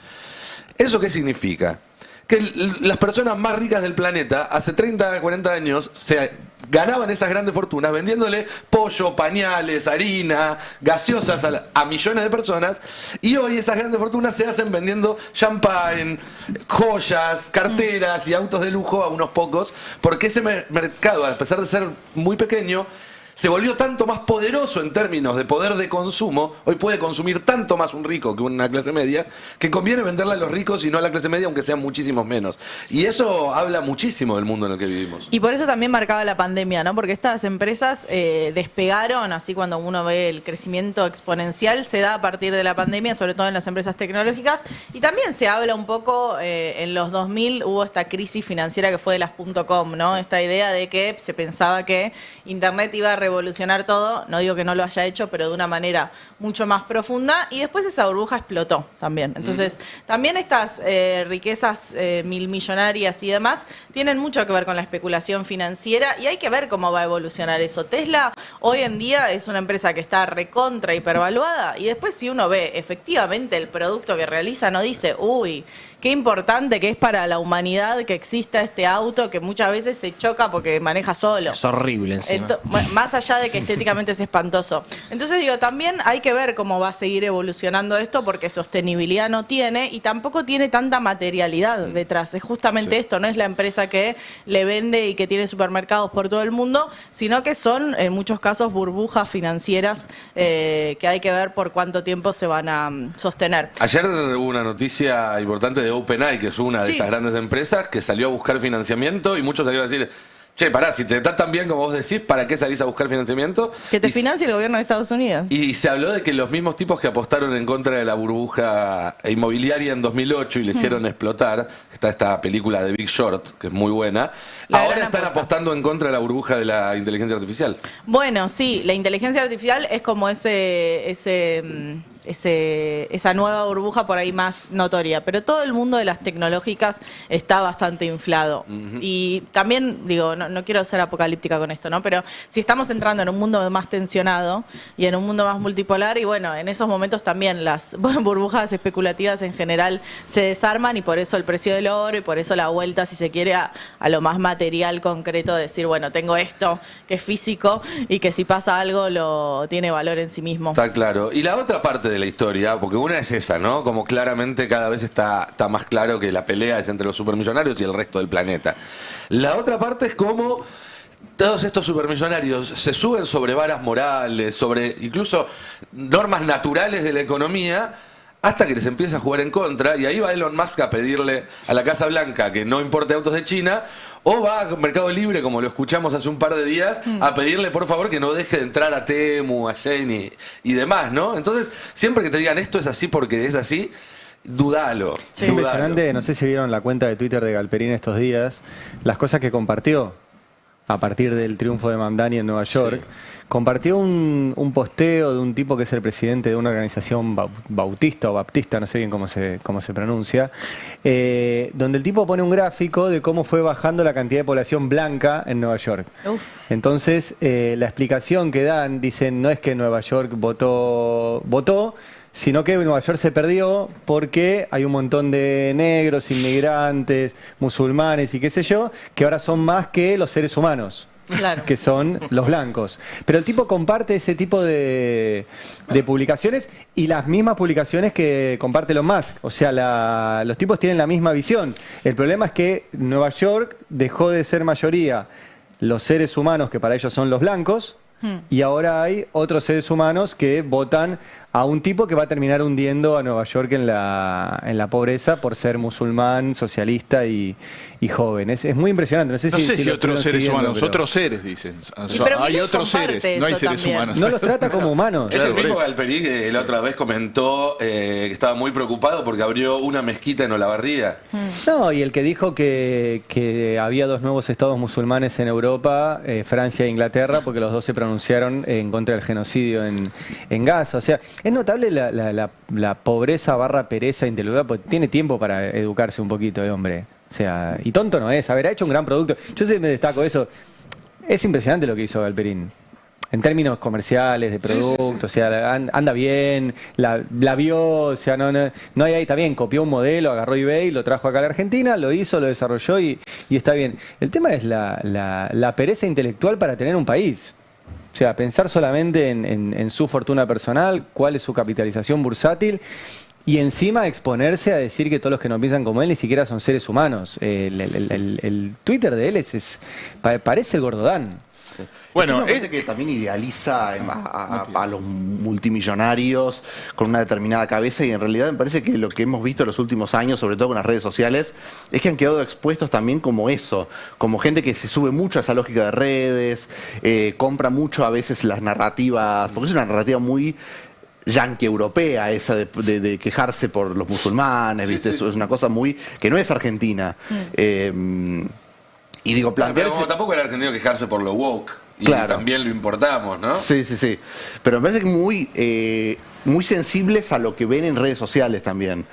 ¿Eso qué significa? Que las personas más ricas del planeta hace 30, 40 años se ganaban esas grandes fortunas vendiéndole pollo, pañales, harina, gaseosas a millones de personas, y hoy esas grandes fortunas se hacen vendiendo champán, joyas, carteras y autos de lujo a unos pocos, porque ese mercado, a pesar de ser muy pequeño, se volvió tanto más poderoso en términos de poder de consumo. Hoy puede consumir tanto más un rico que una clase media, que conviene venderle a los ricos y no a la clase media, aunque sean muchísimos menos. Y eso habla muchísimo del mundo en el que vivimos. Y por eso también marcaba la pandemia, ¿no? Porque estas empresas despegaron, así cuando uno ve el crecimiento exponencial, se da a partir de la pandemia, sobre todo en las empresas tecnológicas. Y también se habla un poco, en los 2000 hubo esta crisis financiera que fue de las .com, ¿no? Esta idea de que se pensaba que Internet iba a revolucionar todo, no digo que no lo haya hecho, pero de una manera mucho más profunda, y después esa burbuja explotó también. Entonces, también estas riquezas milmillonarias y demás tienen mucho que ver con la especulación financiera y hay que ver cómo va a evolucionar eso. Tesla hoy en día es una empresa que está recontra hipervaluada y después si uno ve efectivamente el producto que realiza, no dice, uy, qué importante que es para la humanidad que exista este auto que muchas veces se choca porque maneja solo. Es horrible encima. Más allá de que estéticamente es espantoso. Entonces digo, también hay que ver cómo va a seguir evolucionando esto porque sostenibilidad no tiene y tampoco tiene tanta materialidad detrás. Es justamente esto, no es la empresa que le vende y que tiene supermercados por todo el mundo, sino que son en muchos casos burbujas financieras que hay que ver por cuánto tiempo se van a sostener. Ayer hubo una noticia importante de OpenAI, que es una de estas grandes empresas, que salió a buscar financiamiento y muchos salieron a decir, che, pará, si te está tan bien como vos decís, ¿para qué salís a buscar financiamiento? Que te financie el gobierno de Estados Unidos. Y se habló de que los mismos tipos que apostaron en contra de la burbuja inmobiliaria en 2008 y le hicieron explotar, está esta película de Big Short, que es muy buena, ahora están apostando en contra de la burbuja de la inteligencia artificial. Bueno, sí, la inteligencia artificial es como esa nueva burbuja por ahí más notoria, pero todo el mundo de las tecnológicas está bastante inflado. Y también, digo, no quiero ser apocalíptica con esto, ¿no? Pero si estamos entrando en un mundo más tensionado y en un mundo más multipolar, y bueno, en esos momentos también las burbujas especulativas en general se desarman, y por eso el precio del oro, y por eso la vuelta, si se quiere, a lo más material, concreto, de decir, bueno, tengo esto que es físico y que si pasa algo lo tiene valor en sí mismo. Está claro. Y la otra parte de la historia, porque una es esa, ¿no? Como claramente cada vez está más claro que la pelea es entre los supermillonarios y el resto del planeta. La otra parte es cómo todos estos supermillonarios se suben sobre varas morales, sobre incluso normas naturales de la economía, hasta que les empieza a jugar en contra, y ahí va Elon Musk a pedirle a la Casa Blanca que no importe autos de China, o va a Mercado Libre, como lo escuchamos hace un par de días, a pedirle por favor que no deje de entrar a Temu, a Shein y demás, ¿no? Entonces, siempre que te digan esto es así porque es así, dudalo. Sí. Es impresionante, no sé si vieron la cuenta de Twitter de Galperín estos días, las cosas que compartió a partir del triunfo de Mamdani en Nueva York. Sí. Compartió un posteo de un tipo que es el presidente de una organización bautista o baptista, no sé bien cómo se pronuncia, donde el tipo pone un gráfico de cómo fue bajando la cantidad de población blanca en Nueva York. Uf. Entonces, la explicación que dan, dicen, no es que Nueva York votó, sino que Nueva York se perdió porque hay un montón de negros, inmigrantes, musulmanes y qué sé yo, que ahora son más que los seres humanos. Claro. Que son los blancos. Pero el tipo comparte ese tipo de publicaciones y las mismas publicaciones que comparte Elon Musk. O sea, los tipos tienen la misma visión. El problema es que Nueva York dejó de ser mayoría los seres humanos, que para ellos son los blancos, y ahora hay otros seres humanos que votan a un tipo que va a terminar hundiendo a Nueva York en la pobreza por ser musulmán, socialista y joven. Es muy impresionante. No sé si otros seres humanos, pero otros seres dicen. Hay otros seres, no hay seres humanos. No los trata como humanos. Es el mismo Galperín que la otra vez comentó que estaba muy preocupado porque abrió una mezquita en Olavarría. No, y el que dijo que había dos nuevos estados musulmanes en Europa, Francia e Inglaterra, porque los dos se pronunciaron en contra del genocidio en Gaza. O sea, es notable la pobreza / pereza intelectual, porque tiene tiempo para educarse un poquito, hombre. O sea, y tonto no es, ha hecho un gran producto. Yo sí me destaco eso. Es impresionante lo que hizo Galperín. En términos comerciales, de producto, sí. O sea, anda bien, la vio, o sea, no hay ahí, está bien, copió un modelo, agarró eBay, lo trajo acá a la Argentina, lo hizo, lo desarrolló y está bien. El tema es la pereza intelectual para tener un país. O sea, pensar solamente en su fortuna personal, cuál es su capitalización bursátil y encima exponerse a decir que todos los que no piensan como él ni siquiera son seres humanos. El Twitter de él parece el Gordodán. Bueno, me parece que también idealiza a los multimillonarios con una determinada cabeza y en realidad me parece que lo que hemos visto en los últimos años, sobre todo con las redes sociales, es que han quedado expuestos también como eso, como gente que se sube mucho a esa lógica de redes, compra mucho a veces las narrativas, porque es una narrativa muy yanqui europea esa de quejarse por los musulmanes, ¿viste? Eso es una cosa muy que no es argentina. Y digo, plantearse... Pero tampoco era argentino quejarse por lo woke. Y claro, también lo importamos, ¿no? Sí. Pero me parece que muy sensibles a lo que ven en redes sociales también.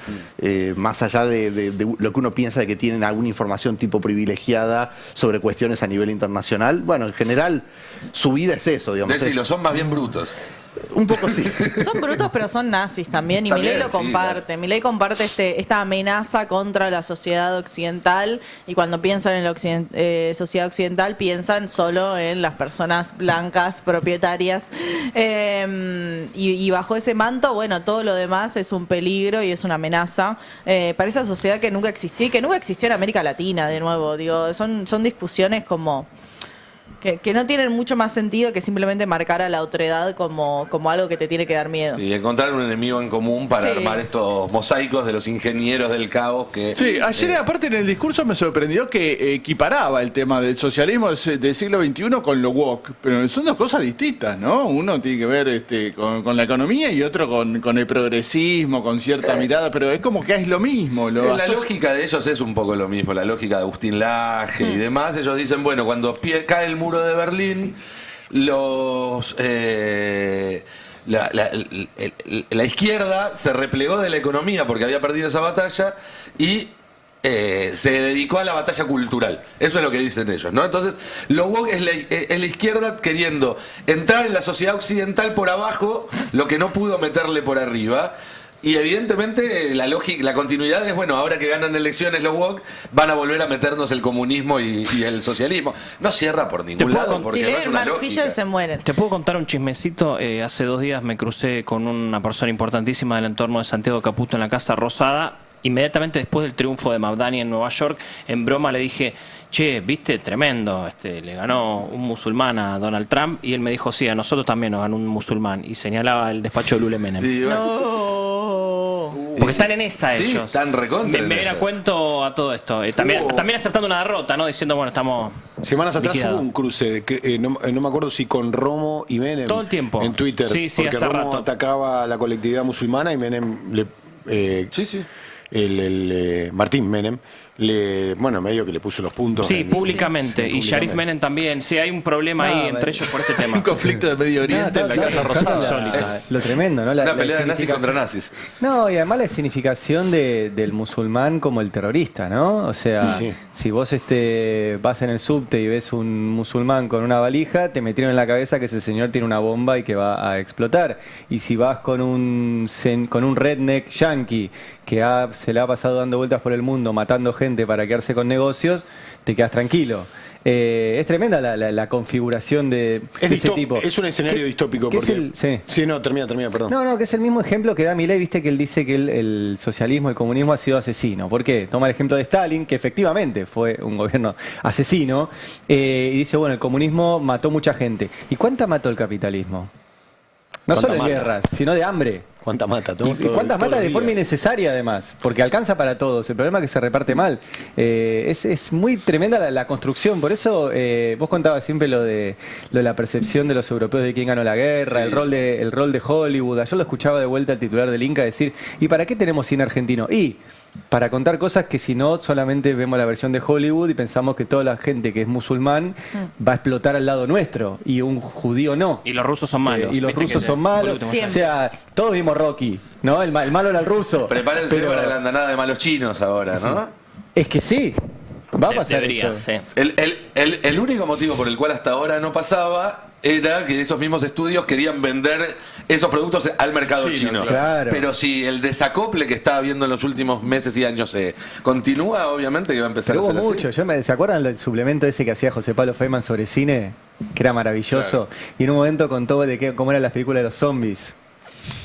Más allá de lo que uno piensa de que tienen alguna información tipo privilegiada sobre cuestiones a nivel internacional. Bueno, en general, su vida es eso, digamos. Decilo, son más bien brutos. Un poco sí. Son brutos, pero son nazis también, y Milei lo comparte. Claro. Milei comparte esta amenaza contra la sociedad occidental, y cuando piensan en la sociedad occidental piensan solo en las personas blancas propietarias. Y bajo ese manto, bueno, todo lo demás es un peligro y es una amenaza para esa sociedad que nunca existió y que nunca existió en América Latina, de nuevo. Digo, son discusiones como... Que no tienen mucho más sentido que simplemente marcar a la otredad como algo que te tiene que dar miedo. Y encontrar un enemigo en común para armar estos mosaicos de los ingenieros del caos que... Sí, ayer aparte en el discurso me sorprendió que equiparaba el tema del socialismo del siglo XXI con lo woke, pero son dos cosas distintas, ¿no? Uno tiene que ver con la economía y otro con el progresismo, con cierta mirada, pero es como que es lo mismo. La lógica de ellos es un poco lo mismo, la lógica de Agustín Laje y demás. Ellos dicen, bueno, cuando cae el muro de Berlín, la izquierda se replegó de la economía porque había perdido esa batalla y se dedicó a la batalla cultural. Eso es lo que dicen ellos, ¿no? Entonces, lo woke es la izquierda queriendo entrar en la sociedad occidental por abajo, lo que no pudo meterle por arriba. Y evidentemente la lógica, la continuidad es, bueno, ahora que ganan elecciones los woke, van a volver a meternos el comunismo y el socialismo. No cierra por ningún lado, porque no es una lógica. Se mueren. ¿Te puedo contar un chismecito? Hace 2 días me crucé con una persona importantísima del entorno de Santiago Caputo en la Casa Rosada. Inmediatamente después del triunfo de Mamdani en Nueva York, en broma le dije, che, viste, tremendo, le ganó un musulmán a Donald Trump, y él me dijo, sí, a nosotros también nos ganó un musulmán, y señalaba el despacho de Lule Menem. Sí, bueno. No. Porque están en esa Sí, ellos. están recontra en Me viene esa. a cuento a todo esto. También aceptando una derrota, ¿no? Diciendo, bueno, estamos Semanas atrás liquidados. hubo un cruce, no me acuerdo si con Romo y Menem. Todo el tiempo. En Twitter. Sí, sí, porque hace Romo rato. atacaba a la colectividad musulmana y Menem Martín Menem medio que le puso los puntos. Sí, públicamente. Y Sharif Menem también. Sí, hay un problema ahí entre ellos por este tema. Un conflicto de Medio Oriente en la Casa Rosada. Lo tremendo, ¿no? Una pelea de nazis contra nazis. No, y además la escenificación del musulmán como el terrorista, ¿no? O sea, Sí. si vos vas en el subte y ves un musulmán con una valija, te metieron en la cabeza que ese señor tiene una bomba y que va a explotar. Y si vas con un redneck yankee que se le ha pasado dando vueltas por el mundo, matando gente para quedarse con negocios, te quedas tranquilo. Es tremenda la configuración de ese tipo. Es un escenario distópico. Porque, termina, perdón. No, que es el mismo ejemplo que da Milei, viste que él dice que el socialismo, el comunismo ha sido asesino. ¿Por qué? Toma el ejemplo de Stalin, que efectivamente fue un gobierno asesino, y dice, bueno, el comunismo mató mucha gente. ¿Y cuánta mató el capitalismo? No solo de guerras, sino de hambre. ¿Cuántas mata? ¿Y cuántas mata de forma innecesaria además? Porque alcanza para todos. El problema es que se reparte mal. Es muy tremenda la construcción. Por eso vos contabas siempre lo de la percepción de los europeos de quién ganó la guerra, el rol de Hollywood. Yo lo escuchaba de vuelta al titular del Inca decir, ¿y para qué tenemos cine argentino? Y para contar cosas que si no solamente vemos la versión de Hollywood y pensamos que toda la gente que es musulmán va a explotar al lado nuestro y un judío no. Y los rusos son malos. Y los rusos son malos. O sea, todos vimos Rocky, ¿no? El malo era el ruso. Prepárense para la andanada de malos chinos ahora, ¿no? Es que sí. Va a pasar Debería, eso. sí. El único motivo por el cual hasta ahora no pasaba era que esos mismos estudios querían vender esos productos al mercado chino. Claro. Pero si el desacople que está habiendo en los últimos meses y años continúa, obviamente que va a empezar Pero a hubo ser así. mucho. ¿Se acuerdan del suplemento ese que hacía José Pablo Feynman sobre cine? Que era maravilloso. Claro. Y en un momento contó de cómo eran las películas de los zombies.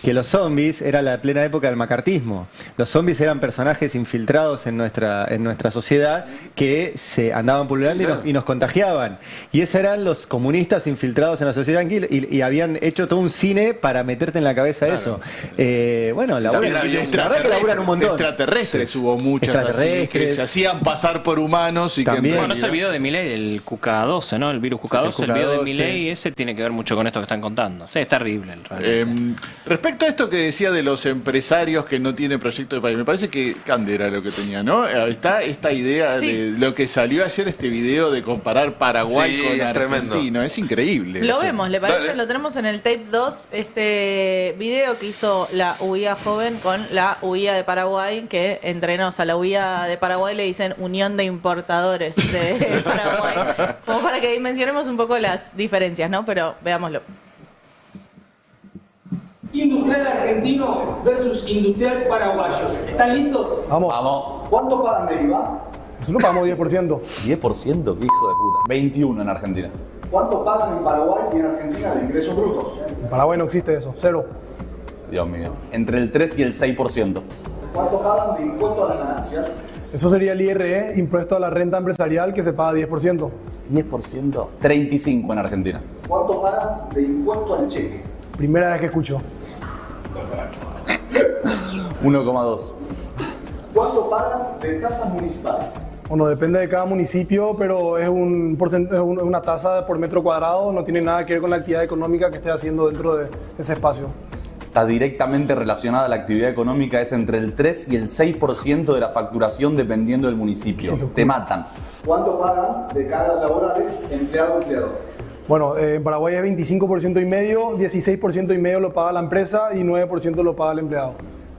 Que los zombies era la plena época del macartismo. Los zombies eran personajes infiltrados en nuestra sociedad que se andaban pululando y nos contagiaban. Y esos eran los comunistas infiltrados en la sociedad y habían hecho todo un cine para meterte en la cabeza eso. Bueno, la verdad que laburan un montón. Extraterrestres hubo muchas así, que se hacían pasar por humanos y También. Bueno, es el video de Milei del QK12, ¿no? El virus QK12, el video de Milei, ese tiene que ver mucho con esto que están contando. Sí, es terrible. Respecto a esto que decía de los empresarios que no tienen proyecto de país, me parece que Cande era lo que tenía, ¿no? Está esta idea de lo que salió ayer, este video de comparar Paraguay con Argentina. Es increíble. Lo eso. vemos, ¿le parece? Dale. Lo tenemos en el tape 2, este video que hizo la UIA joven con la UIA de Paraguay, que entre nos a la UIA de Paraguay le dicen Unión de Importadores de Paraguay, como para que dimensionemos un poco las diferencias, ¿no? Pero veámoslo. Industrial argentino versus industrial paraguayo. ¿Están listos? Vamos. ¿Cuánto pagan de IVA? Nosotros pagamos 10%. ¿10%? ¿Qué hijo de puta? 21 en Argentina. ¿Cuánto pagan en Paraguay y en Argentina de ingresos brutos? En Paraguay no existe eso, cero. Dios mío. Entre el 3 y el 6%. ¿Cuánto pagan de impuesto a las ganancias? Eso sería el IRE, impuesto a la renta empresarial, que se paga 10%. ¿10%? 35 en Argentina. ¿Cuánto pagan de impuesto al cheque? Primera vez que escucho. 1,2. ¿Cuánto pagan de tasas municipales? Bueno, depende de cada municipio, pero es una tasa por metro cuadrado, no tiene nada que ver con la actividad económica que esté haciendo dentro de ese espacio. Está directamente relacionada a la actividad económica, es entre el 3 y el 6% de la facturación dependiendo del municipio. Te matan. ¿Cuánto pagan de cargas laborales empleado-empleador? Bueno, en Paraguay es 25% y medio, 16% y medio lo paga la empresa y 9% lo paga el empleado.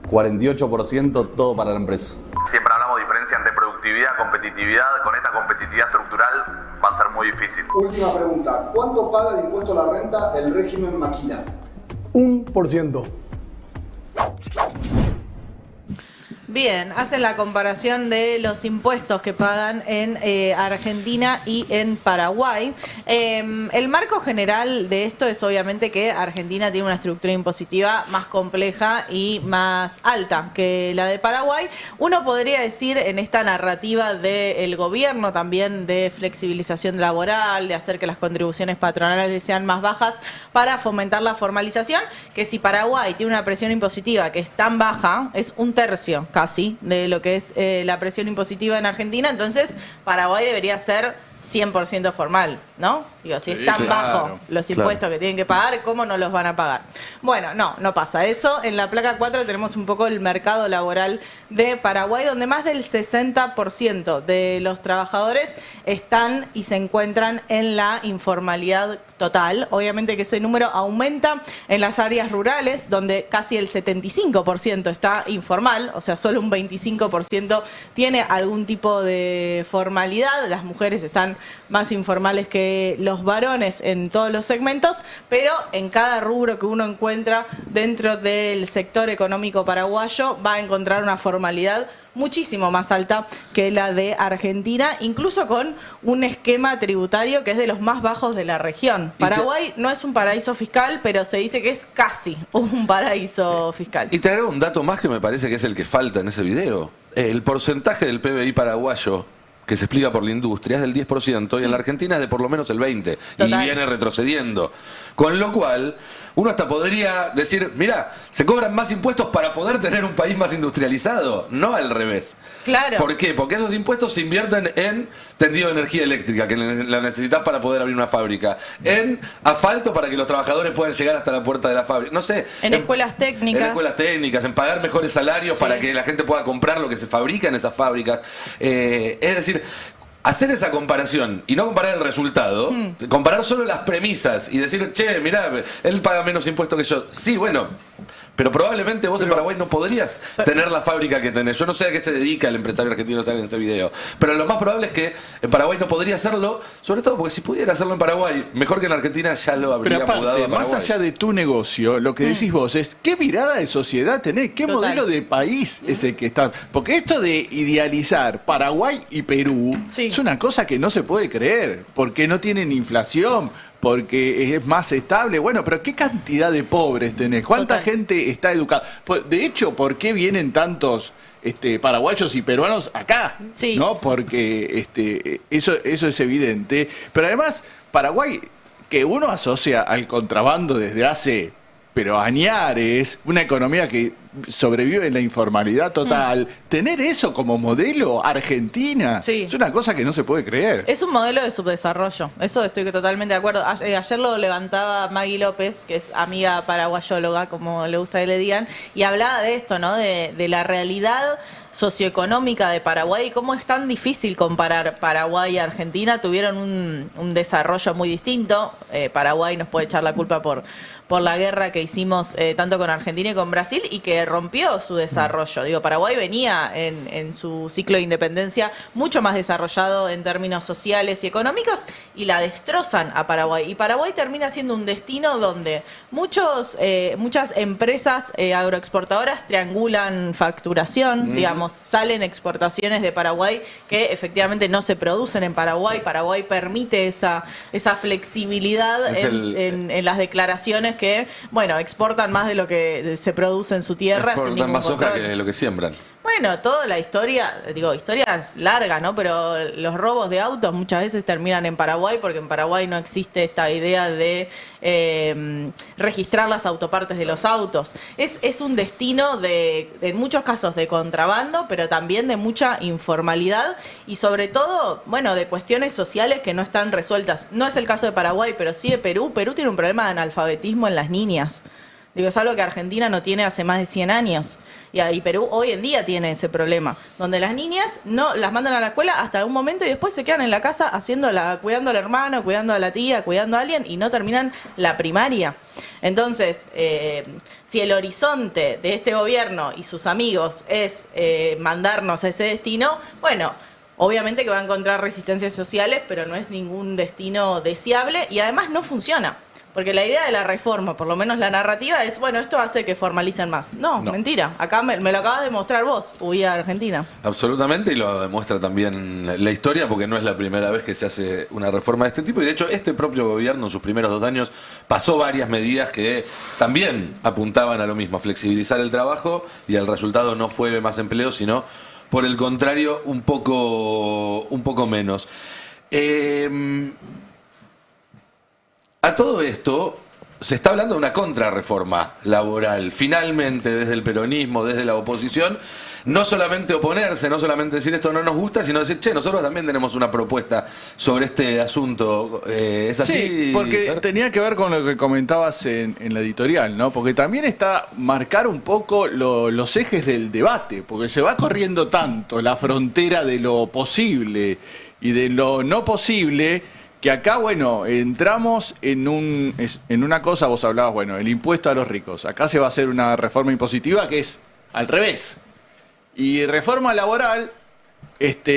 48% todo para la empresa. Siempre hablamos diferente diferencia entre productividad y competitividad, con esta competitividad estructural va a ser muy difícil. Última pregunta. ¿Cuánto paga de impuesto a la renta el régimen Maquila? 1%. Bien, hacen la comparación de los impuestos que pagan en Argentina y en Paraguay. El marco general de esto es obviamente que Argentina tiene una estructura impositiva más compleja y más alta que la de Paraguay. Uno podría decir en esta narrativa del gobierno también de flexibilización laboral, de hacer que las contribuciones patronales sean más bajas para fomentar la formalización, que si Paraguay tiene una presión impositiva que es tan baja, es 1/3 casi de lo que es la presión impositiva en Argentina, entonces Paraguay debería ser 100% formal, ¿no? Digo, si es tan bajo los impuestos que tienen que pagar, ¿cómo no los van a pagar? Bueno, no pasa eso. En la placa 4 tenemos un poco el mercado laboral de Paraguay, donde más del 60% de los trabajadores están y se encuentran en la informalidad total. Obviamente que ese número aumenta en las áreas rurales, donde casi el 75% está informal, o sea, solo un 25% tiene algún tipo de formalidad. Las mujeres están más informales que los varones en todos los segmentos, pero en cada rubro que uno encuentra dentro del sector económico paraguayo va a encontrar una formalidad muchísimo más alta que la de Argentina, incluso con un esquema tributario que es de los más bajos de la región. Paraguay no es un paraíso fiscal, pero se dice que es casi un paraíso fiscal. Y te agrego un dato más que me parece que es el que falta en ese video. El porcentaje del PBI paraguayo que se explica por la industria es del 10% y en la Argentina es de por lo menos el 20% y viene retrocediendo. Con lo cual, uno hasta podría decir, mirá, se cobran más impuestos para poder tener un país más industrializado, no al revés. Claro. ¿Por qué? Porque esos impuestos se invierten en tendido de energía eléctrica, que la necesitas para poder abrir una fábrica, en asfalto para que los trabajadores puedan llegar hasta la puerta de la fábrica, no sé. En escuelas técnicas. En escuelas técnicas, en pagar mejores salarios para que la gente pueda comprar lo que se fabrica en esas fábricas. Es decir, hacer esa comparación y no comparar el resultado, comparar solo las premisas y decir, che, mirá, él paga menos impuestos que yo. Sí, bueno, pero probablemente vos en Paraguay no podrías tener la fábrica que tenés. Yo no sé a qué se dedica el empresario argentino que sale en ese video, pero lo más probable es que en Paraguay no podría hacerlo, sobre todo porque si pudiera hacerlo en Paraguay, mejor que en Argentina, ya lo habría pero aparte, mudado a Paraguay. más allá de tu negocio, lo que decís vos es qué mirada de sociedad tenés, qué modelo de país es el que está. Porque esto de idealizar Paraguay y Perú es una cosa que no se puede creer, porque no tienen inflación, porque es más estable. Bueno, pero ¿qué cantidad de pobres tenés? ¿Cuánta gente está educada? De hecho, ¿por qué vienen tantos paraguayos y peruanos acá? ¿No? Porque eso es evidente. Pero además, Paraguay, que uno asocia al contrabando desde hace añares, una economía que sobrevive en la informalidad total, tener eso como modelo Argentina es una cosa que no se puede creer. Es un modelo de subdesarrollo, eso estoy totalmente de acuerdo. Ayer lo levantaba Maggie López, que es amiga paraguayóloga, como le gusta que le digan, y hablaba de esto, ¿no? De la realidad socioeconómica de Paraguay y cómo es tan difícil comparar Paraguay y Argentina. Tuvieron un desarrollo muy distinto. Paraguay nos puede echar la culpa por la guerra que hicimos tanto con Argentina y con Brasil y que rompió su desarrollo. Digo, Paraguay venía en su ciclo de independencia mucho más desarrollado en términos sociales y económicos y la destrozan a Paraguay. Y Paraguay termina siendo un destino donde muchas empresas agroexportadoras triangulan facturación, digamos, salen exportaciones de Paraguay que efectivamente no se producen en Paraguay. Paraguay permite esa flexibilidad en las declaraciones que, bueno, exportan más de lo que se produce en su tierra. Exportan más soja que lo que siembran. Bueno, toda la historia, historia es larga, ¿no? Pero los robos de autos muchas veces terminan en Paraguay porque en Paraguay no existe esta idea de registrar las autopartes de los autos. Es un destino en muchos casos de contrabando, pero también de mucha informalidad y sobre todo, bueno, de cuestiones sociales que no están resueltas. No es el caso de Paraguay, pero sí de Perú. Perú tiene un problema de analfabetismo en las niñas. Digo, es algo que Argentina no tiene hace más de 100 años. Y Perú hoy en día tiene ese problema, donde las niñas no las mandan a la escuela hasta un momento y después se quedan en la casa cuidando al hermano, cuidando a la tía, cuidando a alguien y no terminan la primaria. Entonces, si el horizonte de este gobierno y sus amigos es mandarnos a ese destino, bueno, obviamente que va a encontrar resistencias sociales, pero no es ningún destino deseable y además no funciona. Porque la idea de la reforma, por lo menos la narrativa, es, bueno, esto hace que formalicen más. No, mentira. Acá me lo acabas de mostrar vos, huí a Argentina. Absolutamente, y lo demuestra también la historia, porque no es la primera vez que se hace una reforma de este tipo. Y de hecho, este propio gobierno, en sus primeros 2 años, pasó varias medidas que también apuntaban a lo mismo, a flexibilizar el trabajo, y el resultado no fue más empleo, sino, por el contrario, un poco menos. A todo esto, se está hablando de una contrarreforma laboral. Finalmente, desde el peronismo, desde la oposición, no solamente oponerse, no solamente decir esto no nos gusta, sino decir, che, nosotros también tenemos una propuesta sobre este asunto. ¿Es así? Sí, porque tenía que ver con lo que comentabas en la editorial, ¿no? Porque también está marcar un poco los ejes del debate, porque se va corriendo tanto la frontera de lo posible y de lo no posible, que acá, bueno, entramos en una cosa, vos hablabas, bueno, el impuesto a los ricos. Acá se va a hacer una reforma impositiva que es al revés. Y reforma laboral,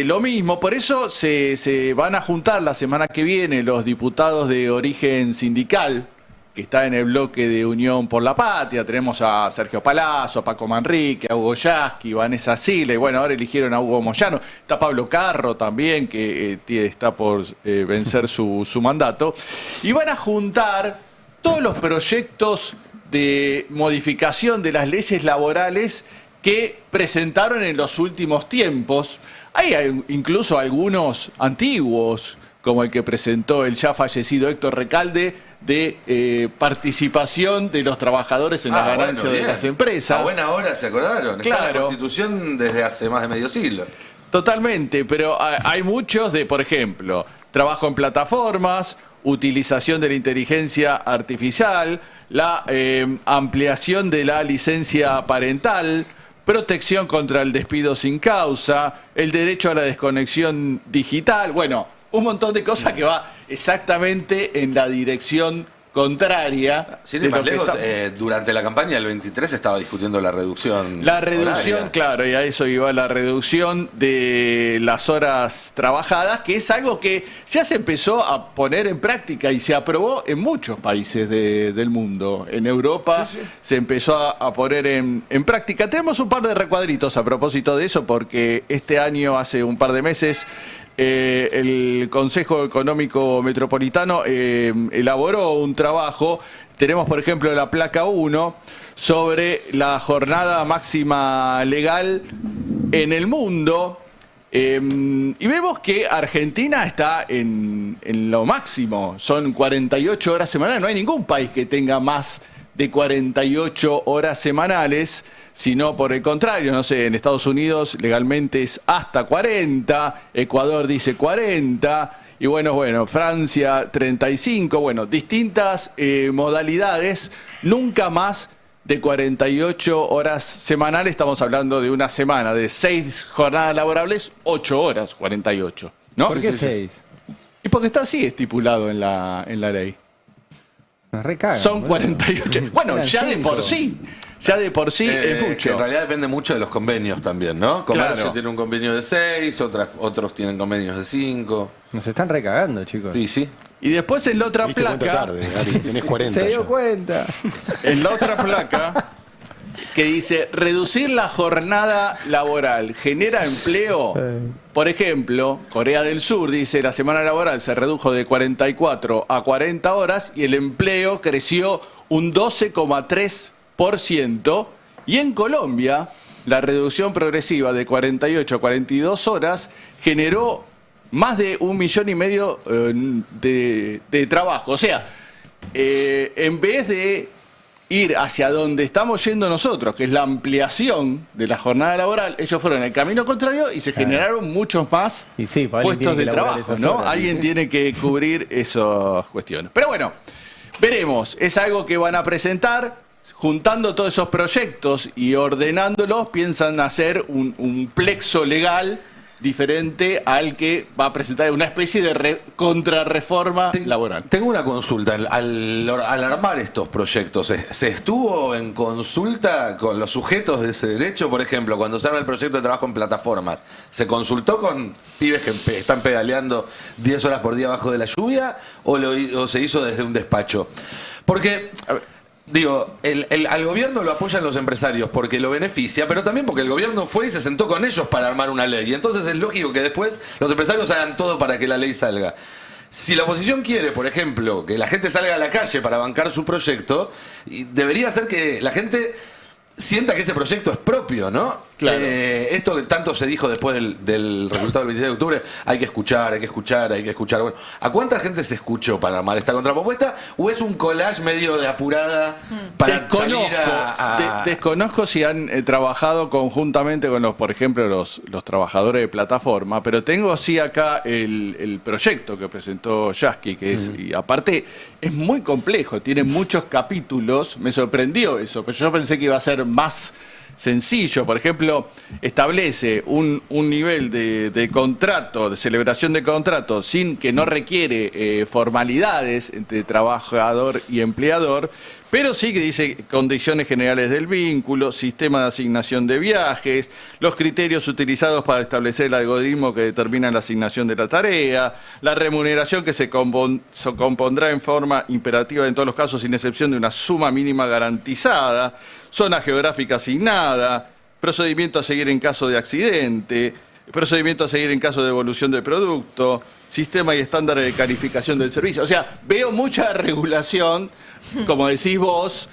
lo mismo. Por eso se van a juntar la semana que viene los diputados de origen sindical, que está en el bloque de Unión por la Patria. Tenemos a Sergio Palazzo, a Paco Manrique, a Hugo Yasky, Vanessa Sila, y bueno, ahora eligieron a Hugo Moyano. Está Pablo Carro también, que está por vencer su mandato. Y van a juntar todos los proyectos de modificación de las leyes laborales que presentaron en los últimos tiempos. Hay incluso algunos antiguos, como el que presentó el ya fallecido Héctor Recalde, de participación de los trabajadores en las ganancias de las empresas. A buena hora se acordaron. Claro. Está en la Constitución desde hace más de medio siglo. Totalmente, pero hay muchos de, por ejemplo, trabajo en plataformas, utilización de la inteligencia artificial, la ampliación de la licencia parental, protección contra el despido sin causa, el derecho a la desconexión digital, bueno, un montón de cosas que va exactamente en la dirección contraria. Sin ir más lejos, durante la campaña del 23 se estaba discutiendo la reducción. La reducción, horaria. claro, y a eso iba la reducción de las horas trabajadas, que es algo que ya se empezó a poner en práctica y se aprobó en muchos países del mundo. En Europa se empezó a poner en práctica. Tenemos un par de recuadritos a propósito de eso, porque este año, hace un par de meses, el Consejo Económico Metropolitano elaboró un trabajo. Tenemos, por ejemplo, la placa 1 sobre la jornada máxima legal en el mundo. Y vemos que Argentina está en lo máximo. Son 48 horas semanales. No hay ningún país que tenga más de 48 horas semanales, sino por el contrario, no sé, en Estados Unidos legalmente es hasta 40, Ecuador dice 40, y bueno, Francia 35, bueno, distintas modalidades, nunca más de 48 horas semanales. Estamos hablando de una semana, de 6 jornadas laborables, 8 horas, 48, ¿no? ¿Por qué 6? Y porque está así estipulado en la ley. Nos recagan. Son 48. Bueno, ya de por sí. Ya de por sí es mucho. En realidad depende mucho de los convenios también, ¿no? Comercio Claro. tiene un convenio de 6, otros tienen convenios de 5. Nos están recagando, chicos. Sí, sí. Y después en la otra Viste cuánto placa. tarde, Gary, tenés 40 Se dio ya. cuenta. En la otra placa que dice reducir la jornada laboral genera empleo. Por ejemplo, Corea del Sur dice la semana laboral se redujo de 44 a 40 horas y el empleo creció un 12,3%. Y en Colombia, la reducción progresiva de 48 a 42 horas generó más de 1,5 millones de trabajo. O sea, en vez de ir hacia donde estamos yendo nosotros, que es la ampliación de la jornada laboral, ellos fueron en el camino contrario y se generaron muchos más puestos de trabajo, ¿no? Alguien tiene que cubrir esas cuestiones. Pero bueno, veremos. Es algo que van a presentar, juntando todos esos proyectos y ordenándolos, piensan hacer un plexo legal diferente al que va a presentar una especie de contrarreforma laboral. Tengo una consulta. Al armar estos proyectos, ¿se estuvo en consulta con los sujetos de ese derecho? Por ejemplo, cuando se arma el proyecto de trabajo en plataformas, ¿se consultó con pibes que están pedaleando 10 horas por día bajo de la lluvia o se hizo desde un despacho? Porque... Digo, al gobierno lo apoyan los empresarios porque lo beneficia, pero también porque el gobierno fue y se sentó con ellos para armar una ley. Y entonces es lógico que después los empresarios hagan todo para que la ley salga. Si la oposición quiere, por ejemplo, que la gente salga a la calle para bancar su proyecto, debería ser que la gente sienta que ese proyecto es propio, ¿no? Claro. Esto que tanto se dijo después del resultado del 26 de octubre, hay que escuchar, hay que escuchar, hay que escuchar. Bueno, ¿a cuánta gente se escuchó para armar esta contrapropuesta? ¿O es un collage medio de apurada para salir a... Desconozco si han trabajado conjuntamente con por ejemplo, los trabajadores de plataforma, pero tengo sí acá el proyecto que presentó Yasky, que es, y aparte es muy complejo, tiene muchos capítulos, me sorprendió eso, pero yo pensé que iba a ser más sencillo. Por ejemplo, establece un nivel de contrato, de celebración de contrato, sin que no requiere formalidades entre trabajador y empleador, pero sí que dice condiciones generales del vínculo, sistema de asignación de viajes, los criterios utilizados para establecer el algoritmo que determina la asignación de la tarea, la remuneración que se compondrá en forma imperativa en todos los casos, sin excepción de una suma mínima garantizada, zona geográfica asignada, procedimiento a seguir en caso de accidente, procedimiento a seguir en caso de devolución de producto, sistema y estándares de calificación del servicio. O sea, veo mucha regulación, como decís vos,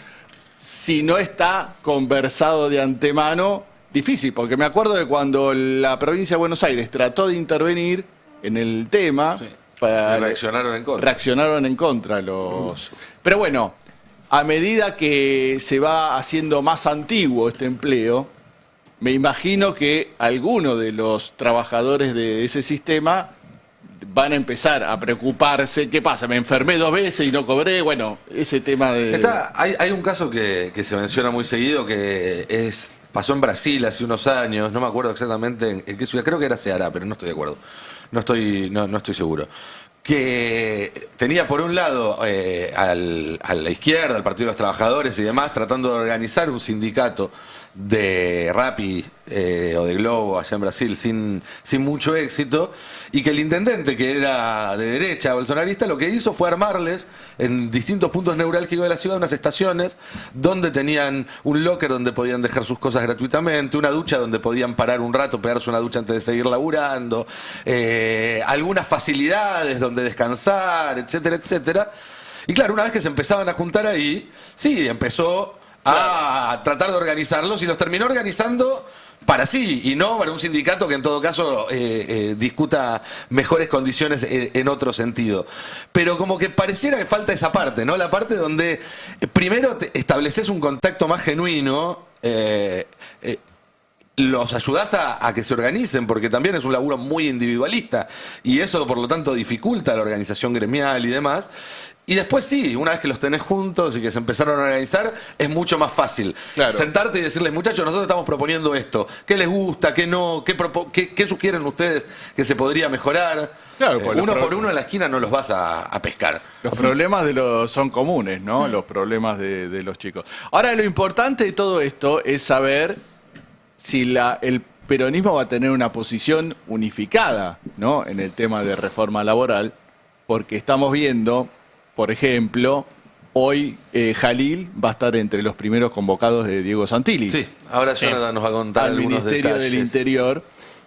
si no está conversado de antemano, difícil, porque me acuerdo de cuando la provincia de Buenos Aires trató de intervenir en el tema, reaccionaron en contra. Reaccionaron en contra los... Pero bueno, a medida que se va haciendo más antiguo este empleo, me imagino que algunos de los trabajadores de ese sistema van a empezar a preocuparse. ¿Qué pasa? Me enfermé 2 veces y no cobré. Bueno, ese tema de... Hay un caso que se menciona muy seguido que pasó en Brasil hace unos años, no me acuerdo exactamente en qué ciudad, creo que era Ceará, pero no estoy de acuerdo. No estoy seguro. Que tenía por un lado a la izquierda, al Partido de los Trabajadores y demás, tratando de organizar un sindicato de Rappi o de Globo allá en Brasil sin mucho éxito, y que el intendente, que era de derecha, bolsonarista, lo que hizo fue armarles en distintos puntos neurálgicos de la ciudad unas estaciones donde tenían un locker donde podían dejar sus cosas gratuitamente, una ducha donde podían parar un rato, pegarse una ducha antes de seguir laburando, algunas facilidades donde descansar, etcétera, etcétera. Y claro, una vez que se empezaban a juntar ahí, sí, empezó a tratar de organizarlos y los terminó organizando para sí y no para un sindicato que en todo caso discuta mejores condiciones en otro sentido. Pero como que pareciera que falta esa parte, ¿no? La parte donde primero estableces un contacto más genuino, los ayudás a que se organicen, porque también es un laburo muy individualista y eso por lo tanto dificulta la organización gremial y demás. Y después sí, una vez que los tenés juntos y que se empezaron a organizar, es mucho más fácil sentarte y decirles, muchachos, nosotros estamos proponiendo esto, ¿qué les gusta, qué no, qué sugieren ustedes que se podría mejorar? Claro, uno por uno en la esquina no los vas a pescar. Los problemas son comunes, ¿no? Los problemas de los chicos. Ahora, lo importante de todo esto es saber si el peronismo va a tener una posición unificada, ¿no? En el tema de reforma laboral, porque estamos viendo... Por ejemplo, hoy Jalil va a estar entre los primeros convocados de Diego Santilli. Sí, ahora Jonathan nos va a contar al algunos Ministerio del Interior.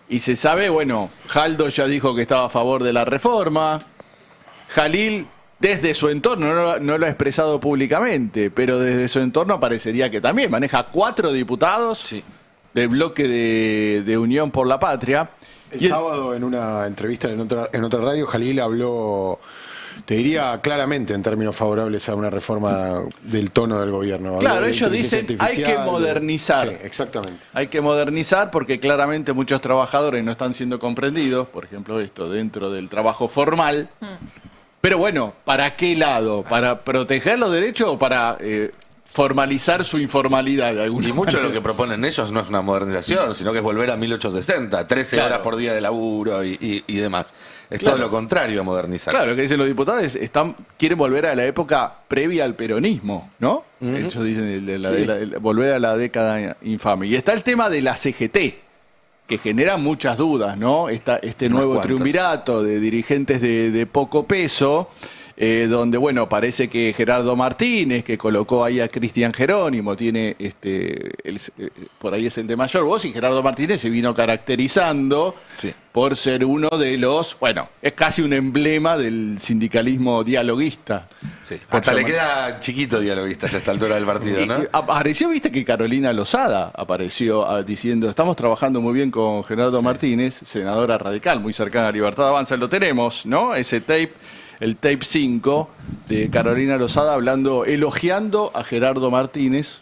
Y se sabe, bueno, Jaldo ya dijo que estaba a favor de la reforma. Jalil, desde su entorno, no lo ha expresado públicamente, pero desde su entorno parecería que también maneja 4 diputados del bloque de Unión por la Patria. El sábado, en una entrevista en otra radio, Jalil habló... Te diría claramente en términos favorables a una reforma del tono del gobierno. Claro, ellos dicen hay que modernizar. Sí, exactamente. Hay que modernizar porque claramente muchos trabajadores no están siendo comprendidos, por ejemplo esto, dentro del trabajo formal. Pero bueno, ¿para qué lado? ¿Para proteger los derechos o para formalizar su informalidad de alguna Y mucho de manera. lo que proponen ellos no es una modernización, sino que es volver a 1860, 13 Claro. horas por día de laburo y demás. Es Claro. todo lo contrario a modernizar. Claro, lo que dicen los diputados quieren volver a la época previa al peronismo, ¿no? Ellos dicen volver a la década infame. Y está el tema de la CGT, que genera muchas dudas, ¿no? Este nuevo cuantas. triunvirato de dirigentes de poco peso, donde, bueno, parece que Gerardo Martínez, que colocó ahí a Cristian Jerónimo, tiene, por ahí es el de mayor voz, y Gerardo Martínez se vino caracterizando por ser uno de los, bueno, es casi un emblema del sindicalismo dialoguista. Hasta le queda chiquito dialoguista a esta altura del partido, ¿no? Apareció, viste que Carolina Lozada apareció diciendo, estamos trabajando muy bien con Gerardo Martínez, senadora radical, muy cercana a Libertad Avanza, lo tenemos, ¿no? Ese tape, el tape 5 de Carolina Lozada elogiando a Gerardo Martínez,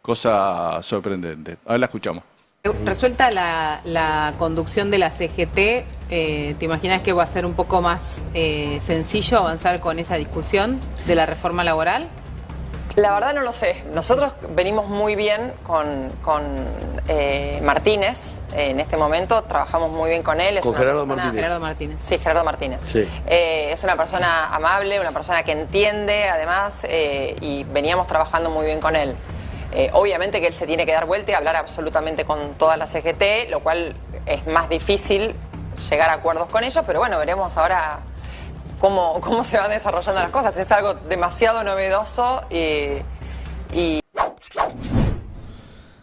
cosa sorprendente. A ver, la escuchamos. Resuelta la conducción de la CGT, ¿te imaginas que va a ser un poco más sencillo avanzar con esa discusión de la reforma laboral? La verdad no lo sé. Nosotros venimos muy bien con Martínez en este momento, trabajamos muy bien con él. Con Gerardo Martínez. Sí, Gerardo Martínez. Sí. Es una persona amable, una persona que entiende además y veníamos trabajando muy bien con él. Obviamente que él se tiene que dar vuelta y hablar absolutamente con toda la CGT, lo cual es más difícil llegar a acuerdos con ellos, pero bueno, veremos ahora cómo se van desarrollando las cosas. Es algo demasiado novedoso y...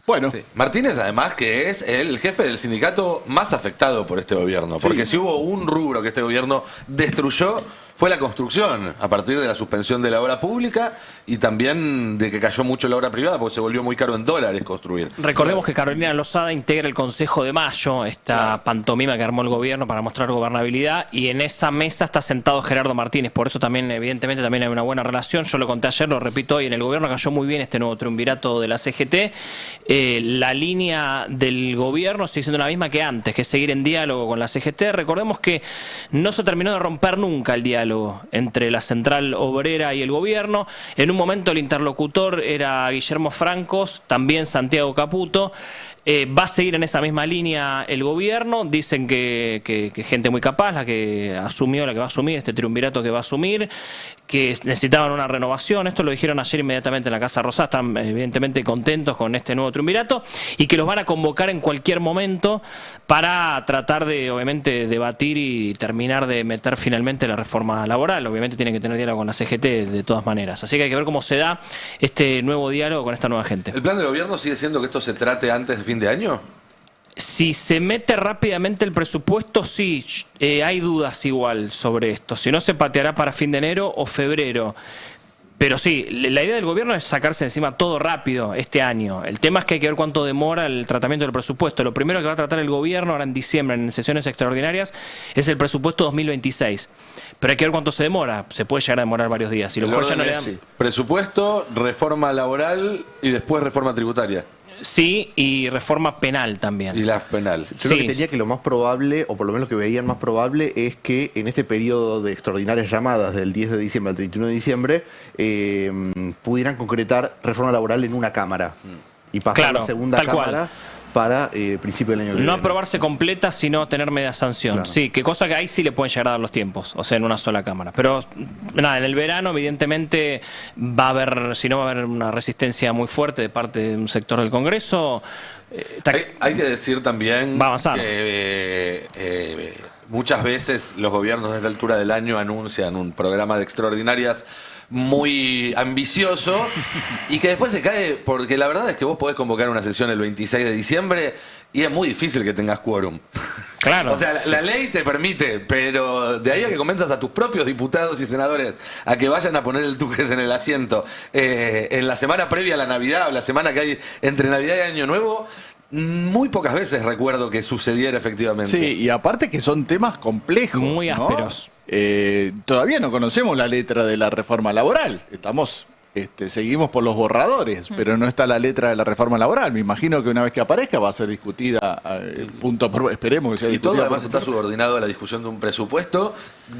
Bueno. Sí. Martínez, además, que es el jefe del sindicato más afectado por este gobierno. Porque si hubo un rubro que este gobierno destruyó, fue la construcción, a partir de la suspensión de la obra pública y también de que cayó mucho la obra privada, porque se volvió muy caro en dólares construir. Recordemos que Carolina Lozada integra el Consejo de Mayo, esta pantomima que armó el gobierno para mostrar gobernabilidad, y en esa mesa está sentado Gerardo Martínez. Por eso también, evidentemente, también hay una buena relación. Yo lo conté ayer, lo repito hoy, en el gobierno cayó muy bien este nuevo triunvirato de la CGT. La línea del gobierno sigue siendo la misma que antes, que es seguir en diálogo con la CGT. Recordemos que no se terminó de romper nunca el diálogo entre la central obrera y el gobierno. En un momento el interlocutor era Guillermo Francos, también Santiago Caputo. Va a seguir en esa misma línea el gobierno. Dicen que gente muy capaz, la que va a asumir este triunvirato que va a asumir, que necesitaban una renovación. Esto lo dijeron ayer inmediatamente en la Casa Rosada. Están evidentemente contentos con este nuevo triunvirato y que los van a convocar en cualquier momento para tratar de, obviamente, debatir y terminar de meter finalmente la reforma laboral. Obviamente tienen que tener diálogo con la CGT de todas maneras. Así que hay que ver cómo se da este nuevo diálogo con esta nueva gente. ¿El plan del gobierno sigue siendo que esto se trate antes de fin de año? Si se mete rápidamente el presupuesto, sí, hay dudas igual sobre esto. Si no, se pateará para fin de enero o febrero. Pero sí, la idea del gobierno es sacarse encima todo rápido este año. El tema es que hay que ver cuánto demora el tratamiento del presupuesto. Lo primero que va a tratar el gobierno ahora en diciembre, en sesiones extraordinarias, es el presupuesto 2026. Pero hay que ver cuánto se demora. Se puede llegar a demorar varios días. Si lo mejor ya no le dan... Presupuesto, reforma laboral y después reforma tributaria. Sí, y reforma penal también. Y la penal. Yo creo que tenía que lo más probable, o por lo menos lo que veían más probable, es que en este periodo de extraordinarias llamadas del 10 de diciembre al 31 de diciembre pudieran concretar reforma laboral en una cámara y pasar a la segunda cámara para principio del año que viene. No aprobarse completa, sino tener media sanción. Claro. Sí, que cosa que ahí sí le pueden llegar a dar los tiempos, o sea, en una sola cámara. Pero nada, en el verano evidentemente va a haber, si no va a haber una resistencia muy fuerte de parte de un sector del Congreso. Hay que decir también va a avanzar. Que muchas veces los gobiernos a esta altura del año anuncian un programa de extraordinarias muy ambicioso y que después se cae, porque la verdad es que vos podés convocar una sesión el 26 de diciembre y es muy difícil que tengas quórum. Claro. O sea, la ley te permite, pero de ahí a que convenzas a tus propios diputados y senadores a que vayan a poner el tujes en el asiento en la semana previa a la Navidad o la semana que hay entre Navidad y Año Nuevo, muy pocas veces recuerdo que sucediera efectivamente. Sí, y aparte que son temas complejos. Muy ¿no? ásperos. Todavía no conocemos la letra de la reforma laboral. Seguimos por los borradores, pero no está la letra de la reforma laboral. Me imagino que una vez que aparezca va a ser discutida, punto por, esperemos que sea Y discutida. todo además está subordinado a la discusión de un presupuesto,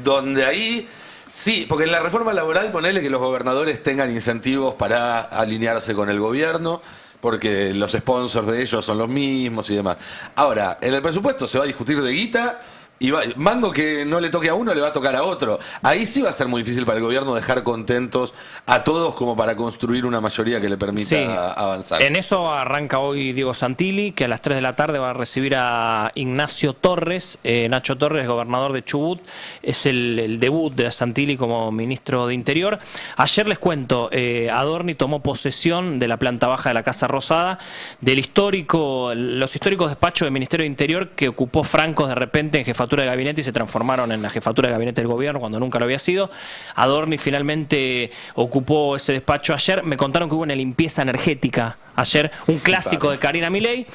donde ahí Sí, porque en la reforma laboral ponele que los gobernadores tengan incentivos para alinearse con el gobierno, porque los sponsors de ellos son los mismos y demás. Ahora, en el presupuesto se va a discutir de guita y mango que no le toque a uno le va a tocar a otro. Ahí sí va a ser muy difícil para el gobierno dejar contentos a todos como para construir una mayoría que le permita avanzar. En eso arranca hoy Diego Santilli, que a las 3 de la tarde va a recibir a Ignacio Torres. Nacho Torres, gobernador de Chubut, es el debut de Santilli como ministro de Interior. Ayer les cuento, Adorni tomó posesión de la planta baja de la Casa Rosada, los históricos despachos del Ministerio de Interior que ocupó Francos de repente en jefatura de gabinete y se transformaron en la jefatura de gabinete del gobierno cuando nunca lo había sido. Adorni finalmente ocupó ese despacho ayer. Me contaron que hubo una limpieza energética ayer, un clásico de Karina Milei.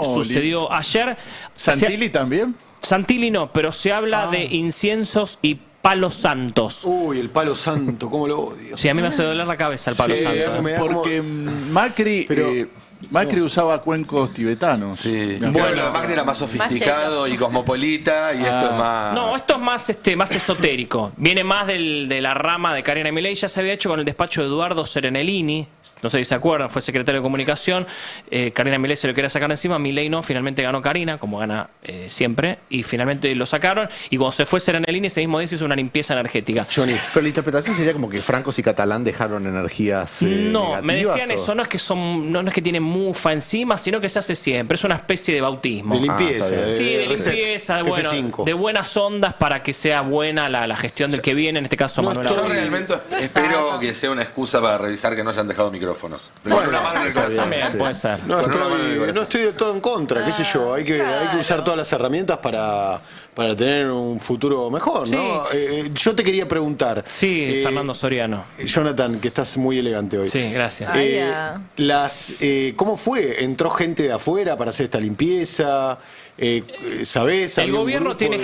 Sucedió ayer. ¿Santilli también? Santilli no, pero se habla de inciensos y palos santos. Uy, el palo santo, cómo lo odio. Sí, a mí me hace doler la cabeza el palo santo. Porque Macri usaba cuencos tibetanos. Sí. Bueno, Macri era más sofisticado y cosmopolita y esto es más... No, esto es más esotérico. Viene más de la rama de Karina Milei. Ya se había hecho con el despacho de Eduardo Serenellini. No sé si se acuerdan, fue secretario de Comunicación. Karina Milei se lo quería sacar encima, Milei no, finalmente ganó Karina, como gana siempre, y finalmente lo sacaron. Y cuando se fue Serenellini, ese mismo día se hizo una limpieza energética. Johnny, pero la interpretación sería como que Francos y Catalán dejaron energías no, me decían ¿o? eso, no es que tienen mufa encima, sino que se hace siempre, es una especie de bautismo. De limpieza. De limpieza, de buenas ondas para que sea buena la gestión del que viene, en este caso Manuel Yo Adorni. realmente espero que sea una excusa para revisar que no hayan dejado micrófonos. Con una mano en el corazón. También puede ser. No estoy del todo en contra, qué sé yo, hay que usar todas las herramientas para tener un futuro mejor, ¿no? Yo te quería preguntar. Sí, Fernando Soriano. Jonathan, que estás muy elegante hoy. Sí, gracias. ¿Cómo fue? ¿Entró gente de afuera para hacer esta limpieza? ¿Sabés? El gobierno tiene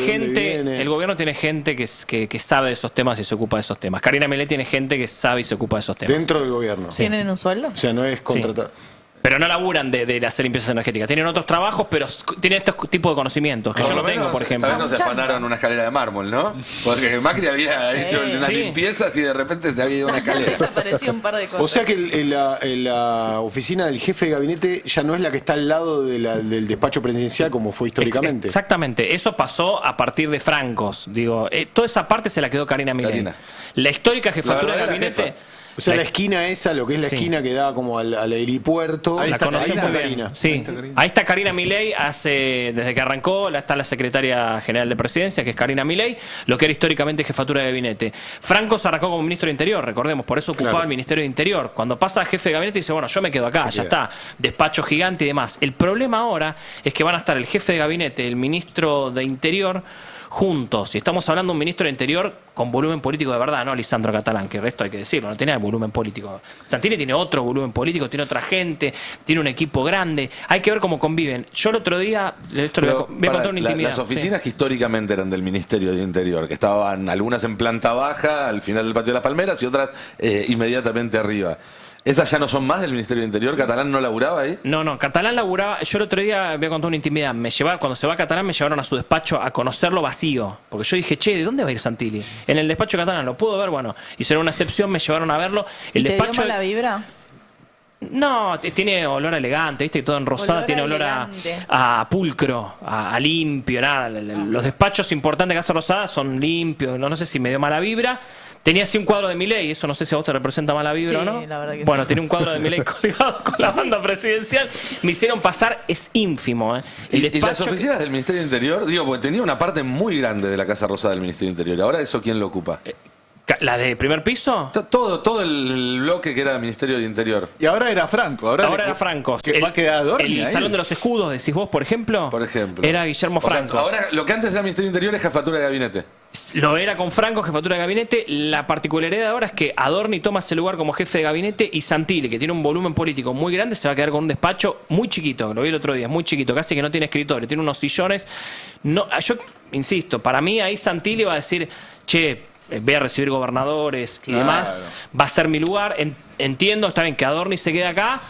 gente que sabe de esos temas y se ocupa de esos temas. Karina Milei tiene gente que sabe y se ocupa de esos temas. ¿Dentro del gobierno? ¿Tienen un sueldo? O sea, no es contratado. Pero no laburan de hacer limpiezas energéticas. Tienen otros trabajos, pero tienen este tipo de conocimientos que yo no tengo, por ejemplo. Esta vez no se afanaron una escalera de mármol, ¿no? Porque Macri había hecho unas limpiezas y de repente se había ido una escalera. Desapareció un par de cosas. O sea que la oficina del jefe de gabinete ya no es la que está al lado del despacho presidencial como fue históricamente. Exactamente. Eso pasó a partir de Francos. Digo, toda esa parte se la quedó Karina Milei. La histórica jefatura de gabinete... O sea, la esquina esa, lo que es la esquina que da como al helipuerto. Ahí está Karina. Sí. Ahí está Karina Milei, desde que arrancó, está la secretaria general de presidencia, que es Karina Milei, lo que era históricamente jefatura de gabinete. Francos arrancó como ministro de Interior, recordemos, por eso ocupaba el Ministerio de Interior. Cuando pasa a jefe de gabinete dice, bueno, yo me quedo acá, ya está, despacho gigante y demás. El problema ahora es que van a estar el jefe de gabinete, el ministro de Interior, juntos. Y estamos hablando de un ministro de Interior con volumen político de verdad, no Lisandro Catalán, que el resto hay que decirlo, no tiene volumen político. Santilli tiene otro volumen político, tiene otra gente, tiene un equipo grande. Hay que ver cómo conviven. Yo el otro día, esto voy a contar una intimidad. Las oficinas que históricamente eran del Ministerio de Interior, que estaban algunas en planta baja, al final del Patio de las Palmeras, y otras inmediatamente arriba. ¿Esas ya no son más del Ministerio de Interior? ¿Catalán no laburaba ahí? No, Catalán laburaba. Yo el otro día voy a contar una intimidad. Cuando se va Catalán me llevaron a su despacho a conocerlo vacío. Porque yo dije, che, ¿de dónde va a ir Santilli? En el despacho de Catalán, ¿lo puedo ver? Bueno, hicieron una excepción, me llevaron a verlo. ¿Y te dio mala vibra? No, tiene olor elegante, ¿viste? Todo en rosado, tiene olor a pulcro, a limpio, nada. Los despachos importantes de Casa Rosada son limpios. No sé si me dio mala vibra. Tenía así un cuadro de Milei, eso no sé si a vos te representa mala vibra o no. La verdad que bueno, tiene un cuadro de Milei colgado con la banda presidencial. Me hicieron pasar, es ínfimo. ¿Y las oficinas del Ministerio de Interior? Digo, porque tenía una parte muy grande de la Casa Rosada del Ministerio de Interior. ¿Ahora eso quién lo ocupa? ¿La de primer piso? Todo el bloque que era el Ministerio de Interior. Y ahora era Franco. Ahora era Franco. ¿Va a quedar Adorni el ahí? Salón de los Escudos, decís vos, por ejemplo. Era Guillermo Franco. O sea, ahora lo que antes era el Ministerio de Interior es jefatura de gabinete. Lo era con Franco, jefatura de gabinete. La particularidad de ahora es que Adorni toma ese lugar como jefe de gabinete y Santilli, que tiene un volumen político muy grande, se va a quedar con un despacho muy chiquito. Lo vi el otro día, muy chiquito, casi que no tiene escritorio, tiene unos sillones. No, yo insisto, para mí ahí Santilli va a decir, che, voy a recibir gobernadores y demás, va a ser mi lugar. Entiendo, está bien, que Adorni se quede acá.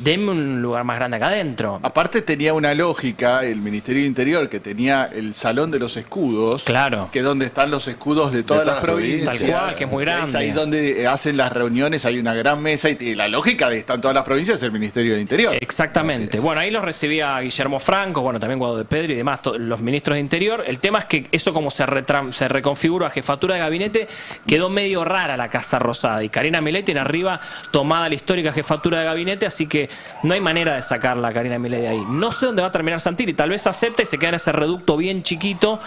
denme un lugar más grande acá adentro. Aparte tenía una lógica el Ministerio de Interior que tenía el Salón de los Escudos, claro, que es donde están los escudos de todas las provincias. Tal cual, que es muy grande. Es ahí donde hacen las reuniones, hay una gran mesa y la lógica de están todas las provincias es el Ministerio de Interior. Exactamente. Bueno, ahí lo recibía Guillermo Franco, bueno, también Guado de Pedro y demás, los ministros de Interior. El tema es que eso como se reconfiguró a jefatura de gabinete, quedó medio rara la Casa Rosada y Karina Milei tiene arriba tomada la histórica jefatura de gabinete, así que no hay manera de sacarla a Karina Milei de ahí. No sé dónde va a terminar Santilli, tal vez acepte y se queda en ese reducto bien chiquito,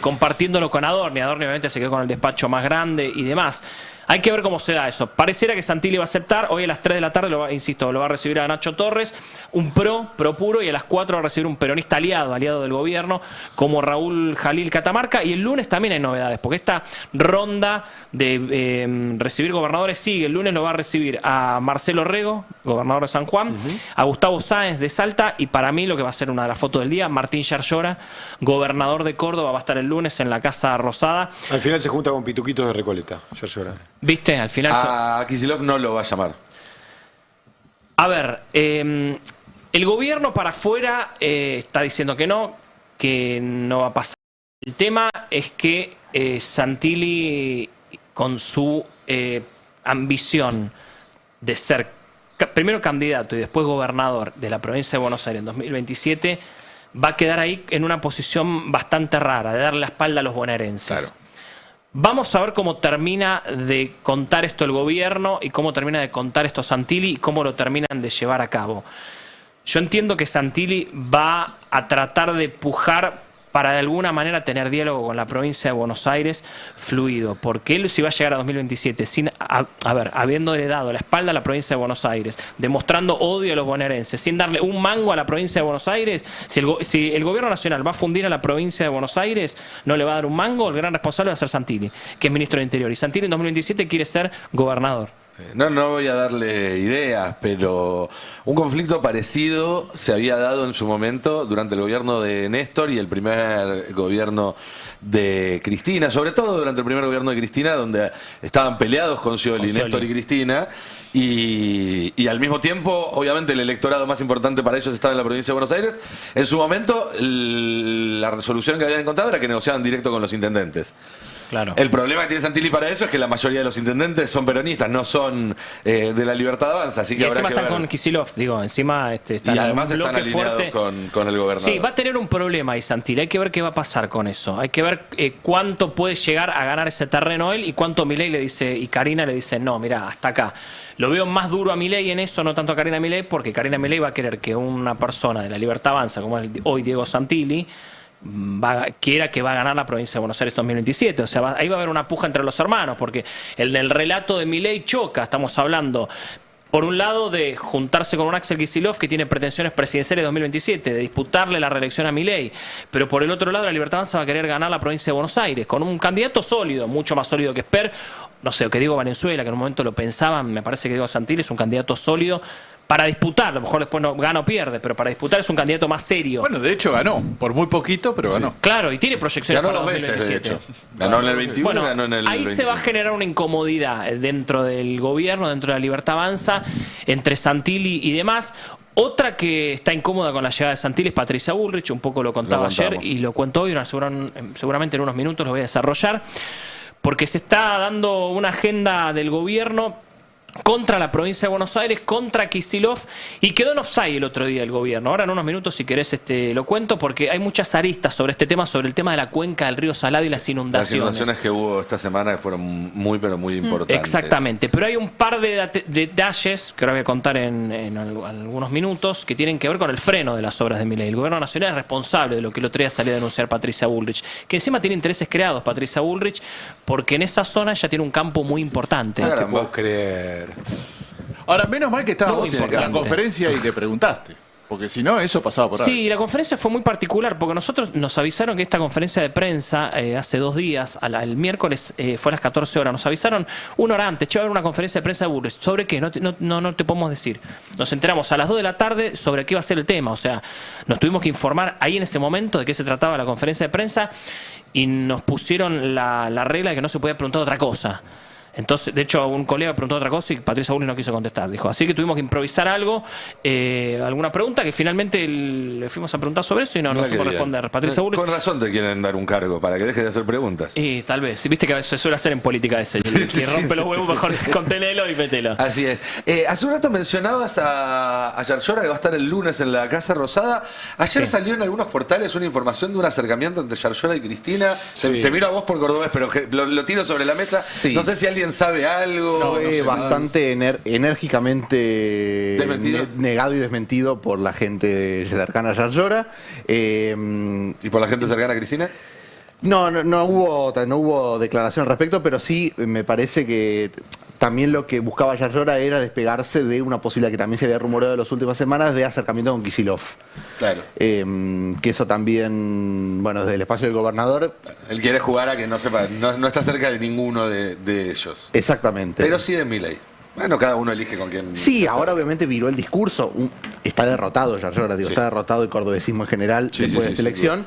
compartiéndolo con Adorni. Adorni obviamente se quedó con el despacho más grande y demás. Hay que ver cómo se da eso. Pareciera que Santilli va a aceptar. Hoy a las 3 de la tarde, lo va a recibir a Nacho Torres, un pro puro, y a las 4 va a recibir un peronista aliado del gobierno, como Raúl Jalil Catamarca. Y el lunes también hay novedades, porque esta ronda de recibir gobernadores sigue. El lunes lo va a recibir a Marcelo Rego, gobernador de San Juan, a Gustavo Sáenz de Salta, y para mí lo que va a ser una de las fotos del día, Martín Yarlora, gobernador de Córdoba, va a estar el lunes en la Casa Rosada. Al final se junta con Pituquitos de Recoleta, Yarlora. ¿Viste? Al final... A Kicillof no lo va a llamar. A ver, el gobierno para afuera está diciendo que no va a pasar. El tema es que Santilli, con su ambición de ser primero candidato y después gobernador de la provincia de Buenos Aires en 2027, va a quedar ahí en una posición bastante rara, de darle la espalda a los bonaerenses. Claro. Vamos a ver cómo termina de contar esto el gobierno y cómo termina de contar esto Santilli y cómo lo terminan de llevar a cabo. Yo entiendo que Santilli va a tratar de pujar para de alguna manera tener diálogo con la provincia de Buenos Aires fluido, porque él si va a llegar a 2027 sin, habiéndole dado la espalda a la provincia de Buenos Aires, demostrando odio a los bonaerenses, sin darle un mango a la provincia de Buenos Aires, si el gobierno nacional va a fundir a la provincia de Buenos Aires, no le va a dar un mango, el gran responsable va a ser Santilli, que es ministro de Interior, y Santilli en 2027 quiere ser gobernador. No voy a darle ideas, pero un conflicto parecido se había dado en su momento durante el gobierno de Néstor y el primer gobierno de Cristina, sobre todo durante el primer gobierno de Cristina, donde estaban peleados con Scioli, Néstor y Cristina, y al mismo tiempo, obviamente, el electorado más importante para ellos estaba en la provincia de Buenos Aires. En su momento, la resolución que habían encontrado era que negociaban directo con los intendentes. Claro. El problema que tiene Santilli para eso es que la mayoría de los intendentes son peronistas, no son de la Libertad Avanza, así que y habrá encima que están ver. con Kicillof, encima están y además en un están bloque alineados fuerte con el gobernador. Sí, va a tener un problema ahí Santilli, hay que ver qué va a pasar con eso, hay que ver cuánto puede llegar a ganar ese terreno él y cuánto Milei le dice, y Karina le dice, no, mira, hasta acá. Lo veo más duro a Milei en eso, no tanto a Karina Milei, porque Karina Milei va a querer que una persona de la Libertad Avanza, como es hoy Diego Santilli, quiera que va a ganar la provincia de Buenos Aires 2027, o sea, ahí va a haber una puja entre los hermanos, porque el relato de Milei choca, estamos hablando por un lado de juntarse con un Axel Kicillof que tiene pretensiones presidenciales de 2027, de disputarle la reelección a Milei, pero por el otro lado la Libertad Avanza va a querer ganar la provincia de Buenos Aires, con un candidato sólido, mucho más sólido que Esper, no sé, o que Diego Valenzuela, que en un momento lo pensaban, me parece que Diego Santilli es un candidato sólido, para disputar, a lo mejor después no gana o pierde, pero para disputar es un candidato más serio. Bueno, de hecho ganó, por muy poquito, pero ganó. Claro, y tiene proyecciones ganó para 2 veces, 2027. de hecho. Ganó en el 21 bueno, y ganó en el ahí 25. se va a generar una incomodidad dentro del gobierno, dentro de la Libertad Avanza, entre Santilli y demás. Otra que está incómoda con la llegada de Santilli es Patricia Bullrich, un poco lo contaba ayer y lo cuento hoy, seguramente en unos minutos lo voy a desarrollar, porque se está dando una agenda del gobierno contra la provincia de Buenos Aires, contra Kicillof, y quedó en offside el otro día el gobierno. Ahora en unos minutos, si querés, lo cuento, porque hay muchas aristas sobre este tema, sobre el tema de la cuenca del río Salado y las inundaciones. Las inundaciones que hubo esta semana que fueron muy, pero muy importantes. Exactamente, pero hay un par de detalles que ahora voy a contar en algunos minutos que tienen que ver con el freno de las obras de Milei. El gobierno nacional es responsable de lo que el otro día salió a denunciar Patricia Bullrich, que encima tiene intereses creados Patricia Bullrich, porque en esa zona ella tiene un campo muy importante. No te puedo creer. Ahora, menos mal que estábamos en la importante. conferencia y le preguntaste. Porque si no, eso pasaba por ahí. Sí, la conferencia fue muy particular porque nosotros nos avisaron que esta conferencia de prensa hace 2 días, el miércoles fue a las 14 horas, nos avisaron 1 hora antes, che, va a haber una conferencia de prensa de Bullrich. ¿Sobre qué? No te podemos decir. Nos enteramos a las 2 de la tarde sobre qué iba a ser el tema, o sea, nos tuvimos que informar ahí en ese momento de qué se trataba la conferencia de prensa y nos pusieron la regla de que no se podía preguntar otra cosa. Entonces, de hecho, un colega preguntó otra cosa y Patricia Bullrich no quiso contestar. Dijo, así que tuvimos que improvisar algo, alguna pregunta que finalmente le fuimos a preguntar sobre eso y no supo responder. Patricia Bullrich. Con razón te quieren dar un cargo, para que dejes de hacer preguntas. Y tal vez, si viste que se suele hacer en política ese. Si rompe los huevos, mejor contenelo y mételo. Así es. Hace un rato mencionabas a Yarlora, que va a estar el lunes en la Casa Rosada. Ayer salió en algunos portales una información de un acercamiento entre Yarlora y Cristina. Te miro a vos por cordobés, pero lo tiro sobre la mesa. Sí. No sé si alguien sabe algo. Fue bastante enérgicamente negado y desmentido por la gente cercana a Yarlora. ¿Y por la gente cercana a Cristina? No hubo declaración al respecto, pero sí me parece que también lo que buscaba Yarlora era despegarse de una posibilidad que también se había rumoreado en las últimas semanas de acercamiento con Kicillof. Claro. Que eso también, bueno, desde el espacio del gobernador. Él quiere jugar a que no sepa, no está cerca de ninguno de ellos. Exactamente. Pero sí de Milei. Bueno, cada uno elige con quién. Sí, ahora obviamente viró el discurso. Está derrotado Yarlora, está derrotado el cordobesismo en general después de esta elección.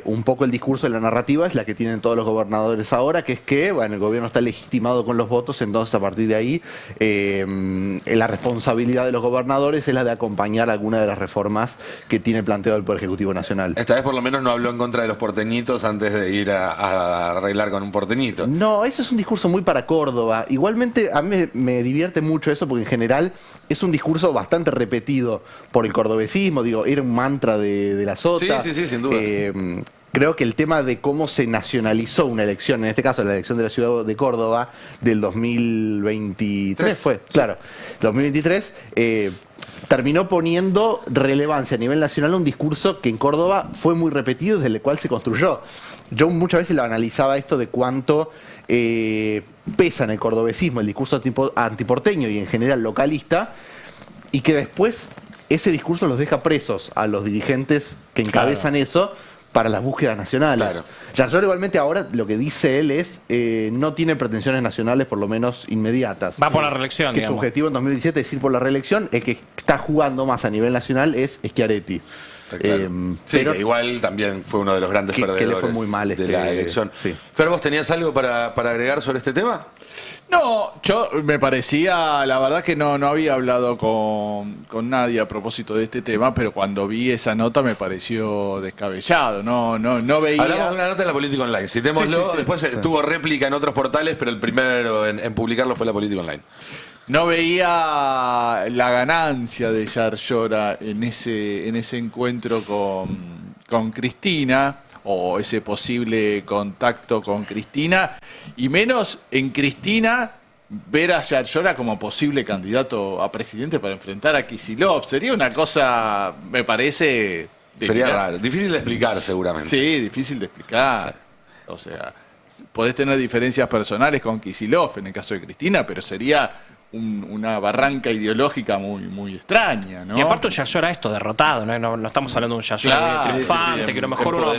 Un poco el discurso de la narrativa es la que tienen todos los gobernadores ahora, que es que bueno, el gobierno está legitimado con los votos, entonces a partir de ahí la responsabilidad de los gobernadores es la de acompañar alguna de las reformas que tiene planteado el Poder Ejecutivo Nacional. Esta vez por lo menos no habló en contra de los porteñitos antes de ir a arreglar con un porteñito. No, eso es un discurso muy para Córdoba. Igualmente a mí me divierte mucho eso porque en general es un discurso bastante repetido por el cordobesismo, digo, era un mantra de la Sota. Sí, sin duda. Creo que el tema de cómo se nacionalizó una elección, en este caso la elección de la ciudad de Córdoba del 2023 fue, claro, 2023, terminó poniendo relevancia a nivel nacional a un discurso que en Córdoba fue muy repetido, desde el cual se construyó. Yo muchas veces lo analizaba esto de cuánto pesa en el cordobesismo el discurso antiporteño y en general localista, y que después ese discurso los deja presos a los dirigentes que encabezan eso para las búsquedas nacionales. Yarlora igualmente ahora lo que dice él es no tiene pretensiones nacionales, por lo menos inmediatas. Va por la reelección, que digamos. su objetivo en 2017 es ir por la reelección. El que está jugando más a nivel nacional es Schiaretti. Pero que igual también fue uno de los grandes perdedores que le fue muy mal de la elección. Fer, ¿vos tenías algo para agregar sobre este tema? No, yo me parecía, la verdad que no había hablado con nadie a propósito de este tema, pero cuando vi esa nota me pareció descabellado, no veía... Hablamos de una nota en la Política Online, citémoslo, después tuvo réplica en otros portales, pero el primero en publicarlo fue la Política Online. No veía la ganancia de Yarlora en ese encuentro con Cristina, o ese posible contacto con Cristina, y menos en Cristina ver a Yarlora como posible candidato a presidente para enfrentar a Kicillof. Sería una cosa, me parece... Sería raro, difícil de explicar seguramente. Sí, difícil de explicar. O sea, podés tener diferencias personales con Kicillof en el caso de Cristina, pero sería... una barranca ideológica muy extraña, ¿no? Y aparte un Yarlora esto derrotado, no estamos hablando de un Yarlora triunfante, que a lo mejor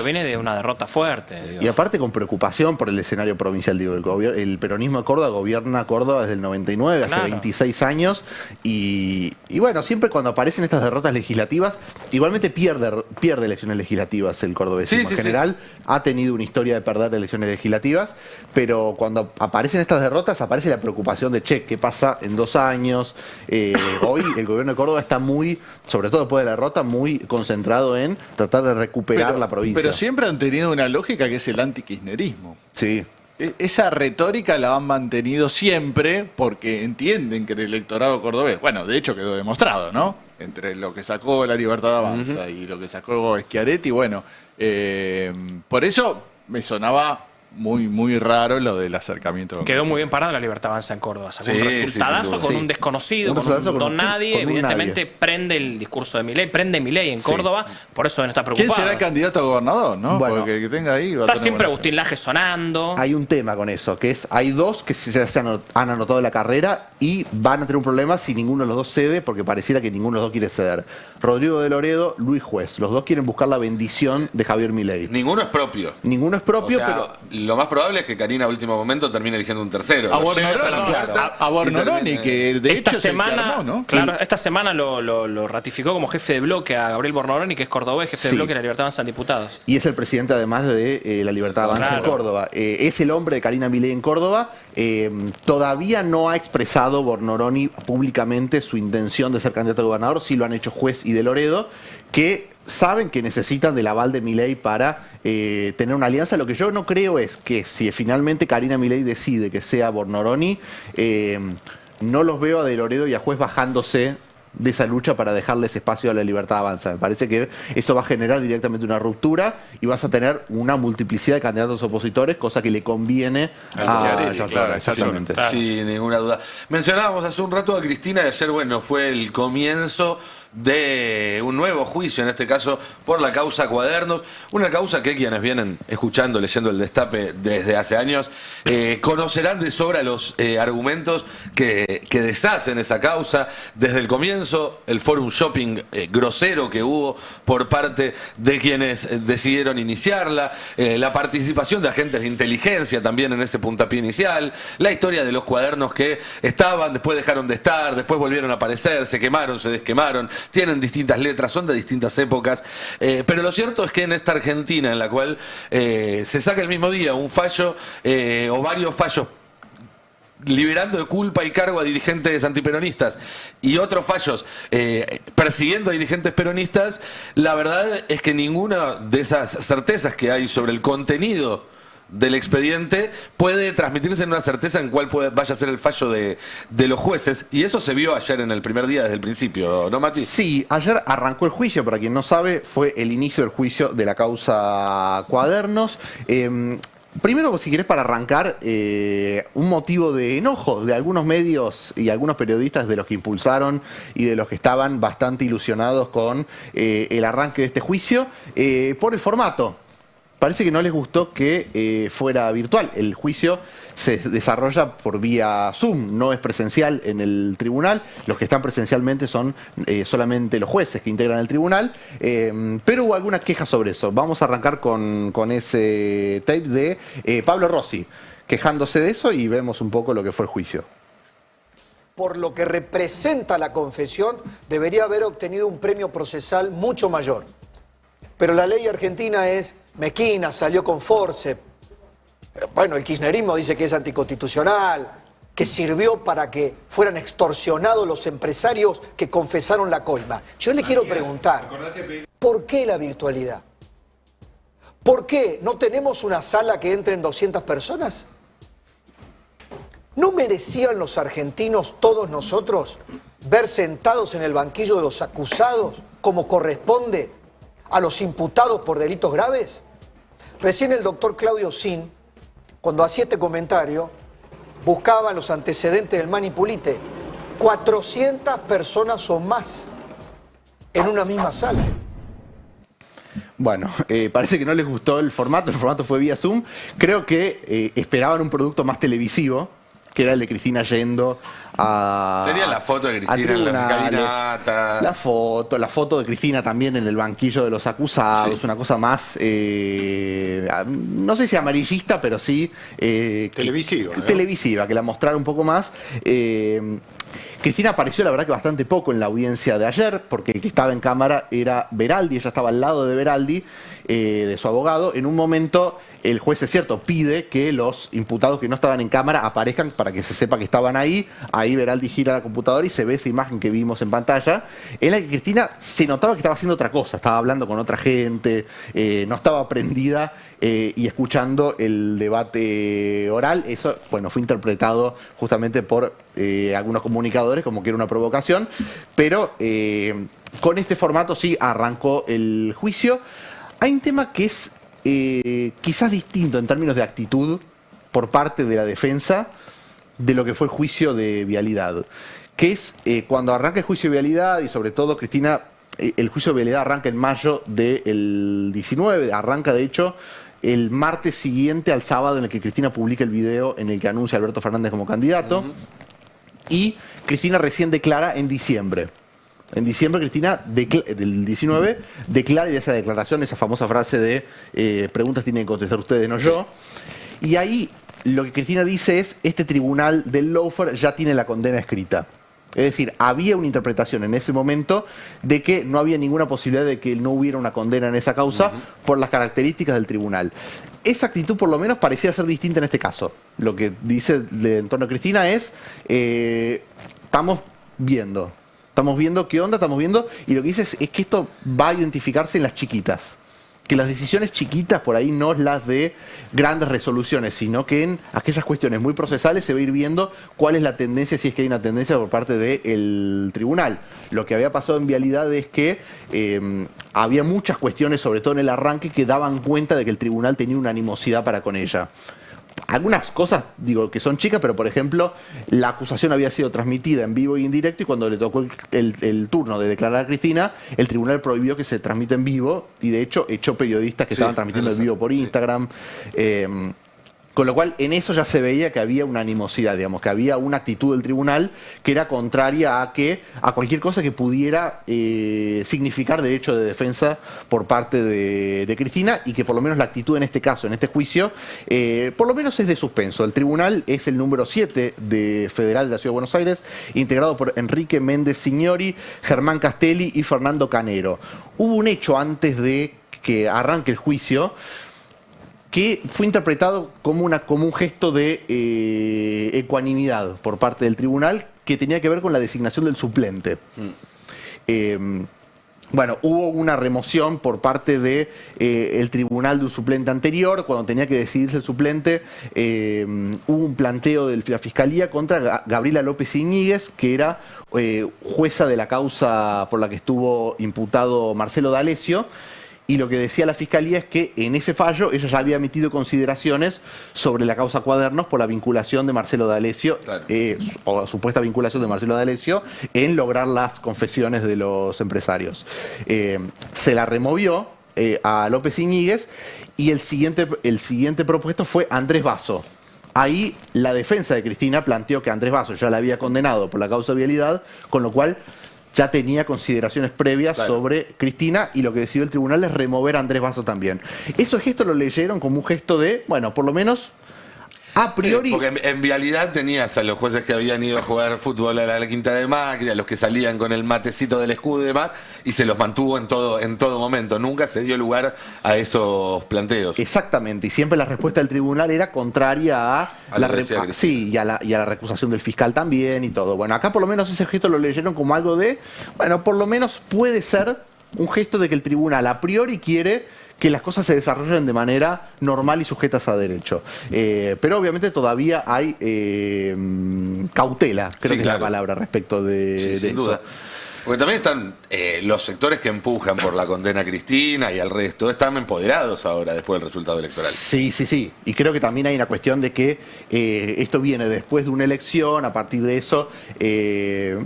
viene de una derrota fuerte. Digo. Y aparte con preocupación por el escenario provincial, digo, el peronismo de Córdoba gobierna Córdoba desde el 99, hace 26 años, y bueno, siempre cuando aparecen estas derrotas legislativas, igualmente pierde elecciones legislativas el cordobesismo. En general ha tenido una historia de perder elecciones legislativas, pero cuando aparecen estas derrotas aparece la preocupación de ¿qué pasa en 2 años? Hoy el gobierno de Córdoba está muy, sobre todo después de la derrota, muy concentrado en tratar de recuperar la provincia. Pero siempre han tenido una lógica que es el antikirchnerismo. Sí. Esa retórica la han mantenido siempre porque entienden que el electorado cordobés, bueno, de hecho quedó demostrado, ¿no? Entre lo que sacó La Libertad Avanza y lo que sacó Schiaretti, bueno, por eso me sonaba muy raro lo del acercamiento. Quedó muy bien parada La Libertad Avanza en Córdoba. Sacó un resultadazo con un desconocido, con un don nadie. Evidentemente prende el discurso de Milei, prende Milei en Córdoba, por eso está preocupado. ¿Quién será el candidato a gobernador, no? Bueno, porque que tenga ahí está siempre Agustín Laje sonando. Hay un tema con eso, que es, hay dos que se han anotado en la carrera y van a tener un problema si ninguno de los dos cede, porque pareciera que ninguno de los dos quiere ceder. Rodrigo de Loredo, Luis Juez. Los dos quieren buscar la bendición de Javier Milei. Ninguno es propio. Ninguno es propio, o sea, pero lo más probable es que Karina a último momento termine eligiendo un tercero. A Bornoroni, que de esta hecho semana, es el que armó, ¿no? claro, esta semana lo ratificó como jefe de bloque a Gabriel Bornoroni, que es cordobés, jefe de bloque de la Libertad Avanza en Diputados. Y es el presidente además de la Libertad Avanza en Córdoba. Es el hombre de Karina Milei en Córdoba. Todavía no ha expresado Bornoroni públicamente su intención de ser candidato a gobernador. Sí lo han hecho Juez y de Loredo, que saben que necesitan del aval de Milei para tener una alianza. Lo que yo no creo es que si finalmente Karina Milei decide que sea Bornoroni, no los veo a de Loredo y a Juez bajándose de esa lucha para dejarles espacio a la Libertad Avanza. Me parece que eso va a generar directamente una ruptura y vas a tener una multiplicidad de candidatos opositores, cosa que le conviene a claro, exactamente. Sin ninguna duda. Mencionábamos hace un rato a Cristina y ayer, bueno, fue el comienzo de un nuevo juicio, en este caso por la causa Cuadernos, una causa que quienes vienen escuchando, leyendo el Destape desde hace años, conocerán de sobra los argumentos que deshacen esa causa. Desde el comienzo, el forum shopping grosero que hubo por parte de quienes decidieron iniciarla, la participación de agentes de inteligencia también en ese puntapié inicial, la historia de los cuadernos que estaban, después dejaron de estar, después volvieron a aparecer, se quemaron, se desquemaron, tienen distintas letras, son de distintas épocas, pero lo cierto es que en esta Argentina en la cual se saca el mismo día un fallo o varios fallos liberando de culpa y cargo a dirigentes antiperonistas y otros fallos persiguiendo a dirigentes peronistas, la verdad es que ninguna de esas certezas que hay sobre el contenido del expediente puede transmitirse en una certeza en cuál vaya a ser el fallo de los jueces, y eso se vio ayer en el primer día desde el principio, ¿no, Mati? Sí, ayer arrancó el juicio, para quien no sabe, fue el inicio del juicio de la causa Cuadernos. Primero, si querés, para arrancar, un motivo de enojo de algunos medios y algunos periodistas de los que impulsaron y de los que estaban bastante ilusionados con el arranque de este juicio, por el formato. Parece que no les gustó que fuera virtual. El juicio se desarrolla por vía Zoom, no es presencial en el tribunal. Los que están presencialmente son solamente los jueces que integran el tribunal. Pero hubo algunas quejas sobre eso. Vamos a arrancar con ese tape de Pablo Rossi, quejándose de eso, y vemos un poco lo que fue el juicio. Por lo que representa la confesión, debería haber obtenido un premio procesal mucho mayor. Pero la ley argentina es mezquina, salió con forceps. Bueno, el kirchnerismo dice que es anticonstitucional, que sirvió para que fueran extorsionados los empresarios que confesaron la coima. Yo le quiero preguntar, ¿por qué la virtualidad? ¿Por qué no tenemos una sala que entren 200 personas? ¿No merecían los argentinos, todos nosotros, ver sentados en el banquillo de los acusados como corresponde a los imputados por delitos graves? Recién el doctor Claudio Sin, cuando hacía este comentario, buscaba los antecedentes del Manipulite. 400 personas o más en una misma sala. Bueno, parece que no les gustó el formato fue vía Zoom. Creo que esperaban un producto más televisivo, que era el de Cristina yendo a... Sería la foto de Cristina en la caminata. La foto de Cristina también en el banquillo de los acusados, sí. Una cosa más, no sé si amarillista, pero sí... televisiva, ¿no? Televisiva, que la mostrara un poco más. Cristina apareció, la verdad, que bastante poco en la audiencia de ayer, porque el que estaba en cámara era Beraldi, ella estaba al lado de Beraldi, de su abogado. En un momento, el juez, es cierto, pide que los imputados que no estaban en cámara aparezcan para que se sepa que estaban ahí. Ahí Beraldi gira la computadora y se ve esa imagen que vimos en pantalla, en la que Cristina se notaba que estaba haciendo otra cosa, estaba hablando con otra gente, no estaba prendida y escuchando el debate oral. Eso, bueno, fue interpretado justamente por algunos comunicadores como que era una provocación, pero con este formato sí arrancó el juicio. Hay un tema que es quizás distinto en términos de actitud por parte de la defensa de lo que fue el juicio de vialidad, que es cuando arranca el juicio de vialidad, y sobre todo Cristina, el juicio de vialidad arranca en mayo del 19, arranca de hecho el martes siguiente al sábado en el que Cristina publica el video en el que anuncia a Alberto Fernández como candidato, y Cristina recién declara en diciembre. En diciembre Cristina, del 19, declara, y de esa declaración, esa famosa frase de preguntas tienen que contestar ustedes, no yo. Y ahí lo que Cristina dice es, este tribunal del lawfare ya tiene la condena escrita. Es decir, había una interpretación en ese momento de que no había ninguna posibilidad de que no hubiera una condena en esa causa por las características del tribunal. Esa actitud por lo menos parecía ser distinta en este caso. Lo que dice en torno a Cristina es, estamos viendo qué onda, estamos viendo, y lo que dice es que esto va a identificarse en las chiquitas. Que las decisiones chiquitas por ahí no es las de grandes resoluciones, sino que en aquellas cuestiones muy procesales se va a ir viendo cuál es la tendencia, si es que hay una tendencia por parte del tribunal. Lo que había pasado en Vialidad es que había muchas cuestiones, sobre todo en el arranque, que daban cuenta de que el tribunal tenía una animosidad para con ella. Algunas cosas, digo, que son chicas, pero por ejemplo, la acusación había sido transmitida en vivo y en directo, y cuando le tocó el turno de declarar a Cristina, el tribunal prohibió que se transmita en vivo, y de hecho echó periodistas que estaban transmitiendo en vivo por Instagram. Con lo cual, en eso ya se veía que había una animosidad, digamos, que había una actitud del tribunal que era contraria a cualquier cosa que pudiera significar derecho de defensa por parte de Cristina, y que por lo menos la actitud en este caso, en este juicio, por lo menos es de suspenso. El tribunal es el número 7 de Federal de la Ciudad de Buenos Aires, integrado por Enrique Méndez Signori, Germán Castelli y Fernando Canero. Hubo un hecho antes de que arranque el juicio que fue interpretado como un gesto de ecuanimidad por parte del tribunal, que tenía que ver con la designación del suplente. Bueno, hubo una remoción por parte del tribunal de un suplente anterior. Cuando tenía que decidirse el suplente, hubo un planteo de la Fiscalía contra Gabriela López Iñiguez, que era jueza de la causa por la que estuvo imputado Marcelo D'Alessio. Y lo que decía la Fiscalía es que en ese fallo ella ya había emitido consideraciones sobre la causa Cuadernos por la vinculación de Marcelo D'Alessio, o supuesta vinculación de Marcelo D'Alessio, en lograr las confesiones de los empresarios. Se la removió a López Iñiguez, y el siguiente propuesto fue Andrés Basso. Ahí la defensa de Cristina planteó que Andrés Basso ya la había condenado por la causa de Vialidad, con lo cual ya tenía consideraciones previas sobre Cristina, y lo que decidió el tribunal es remover a Andrés Basso también. Esos gestos lo leyeron como un gesto de, bueno, por lo menos a priori... porque en Vialidad tenías a los jueces que habían ido a jugar fútbol a la Quinta de Macri, a los que salían con el matecito del escudo y demás, y se los mantuvo en todo momento. Nunca se dio lugar a esos planteos. Exactamente, y siempre la respuesta del tribunal era contraria a la recusación del fiscal también y todo. Bueno, acá por lo menos ese gesto lo leyeron como algo de, bueno, por lo menos puede ser un gesto de que el tribunal a priori quiere que las cosas se desarrollen de manera normal y sujetas a derecho. Pero obviamente todavía hay cautela, creo que es la palabra, respecto de sin eso. duda. Porque también están los sectores que empujan por la condena a Cristina y al resto, están empoderados ahora después del resultado electoral. Sí. Y creo que también hay una cuestión de que esto viene después de una elección. A partir de eso,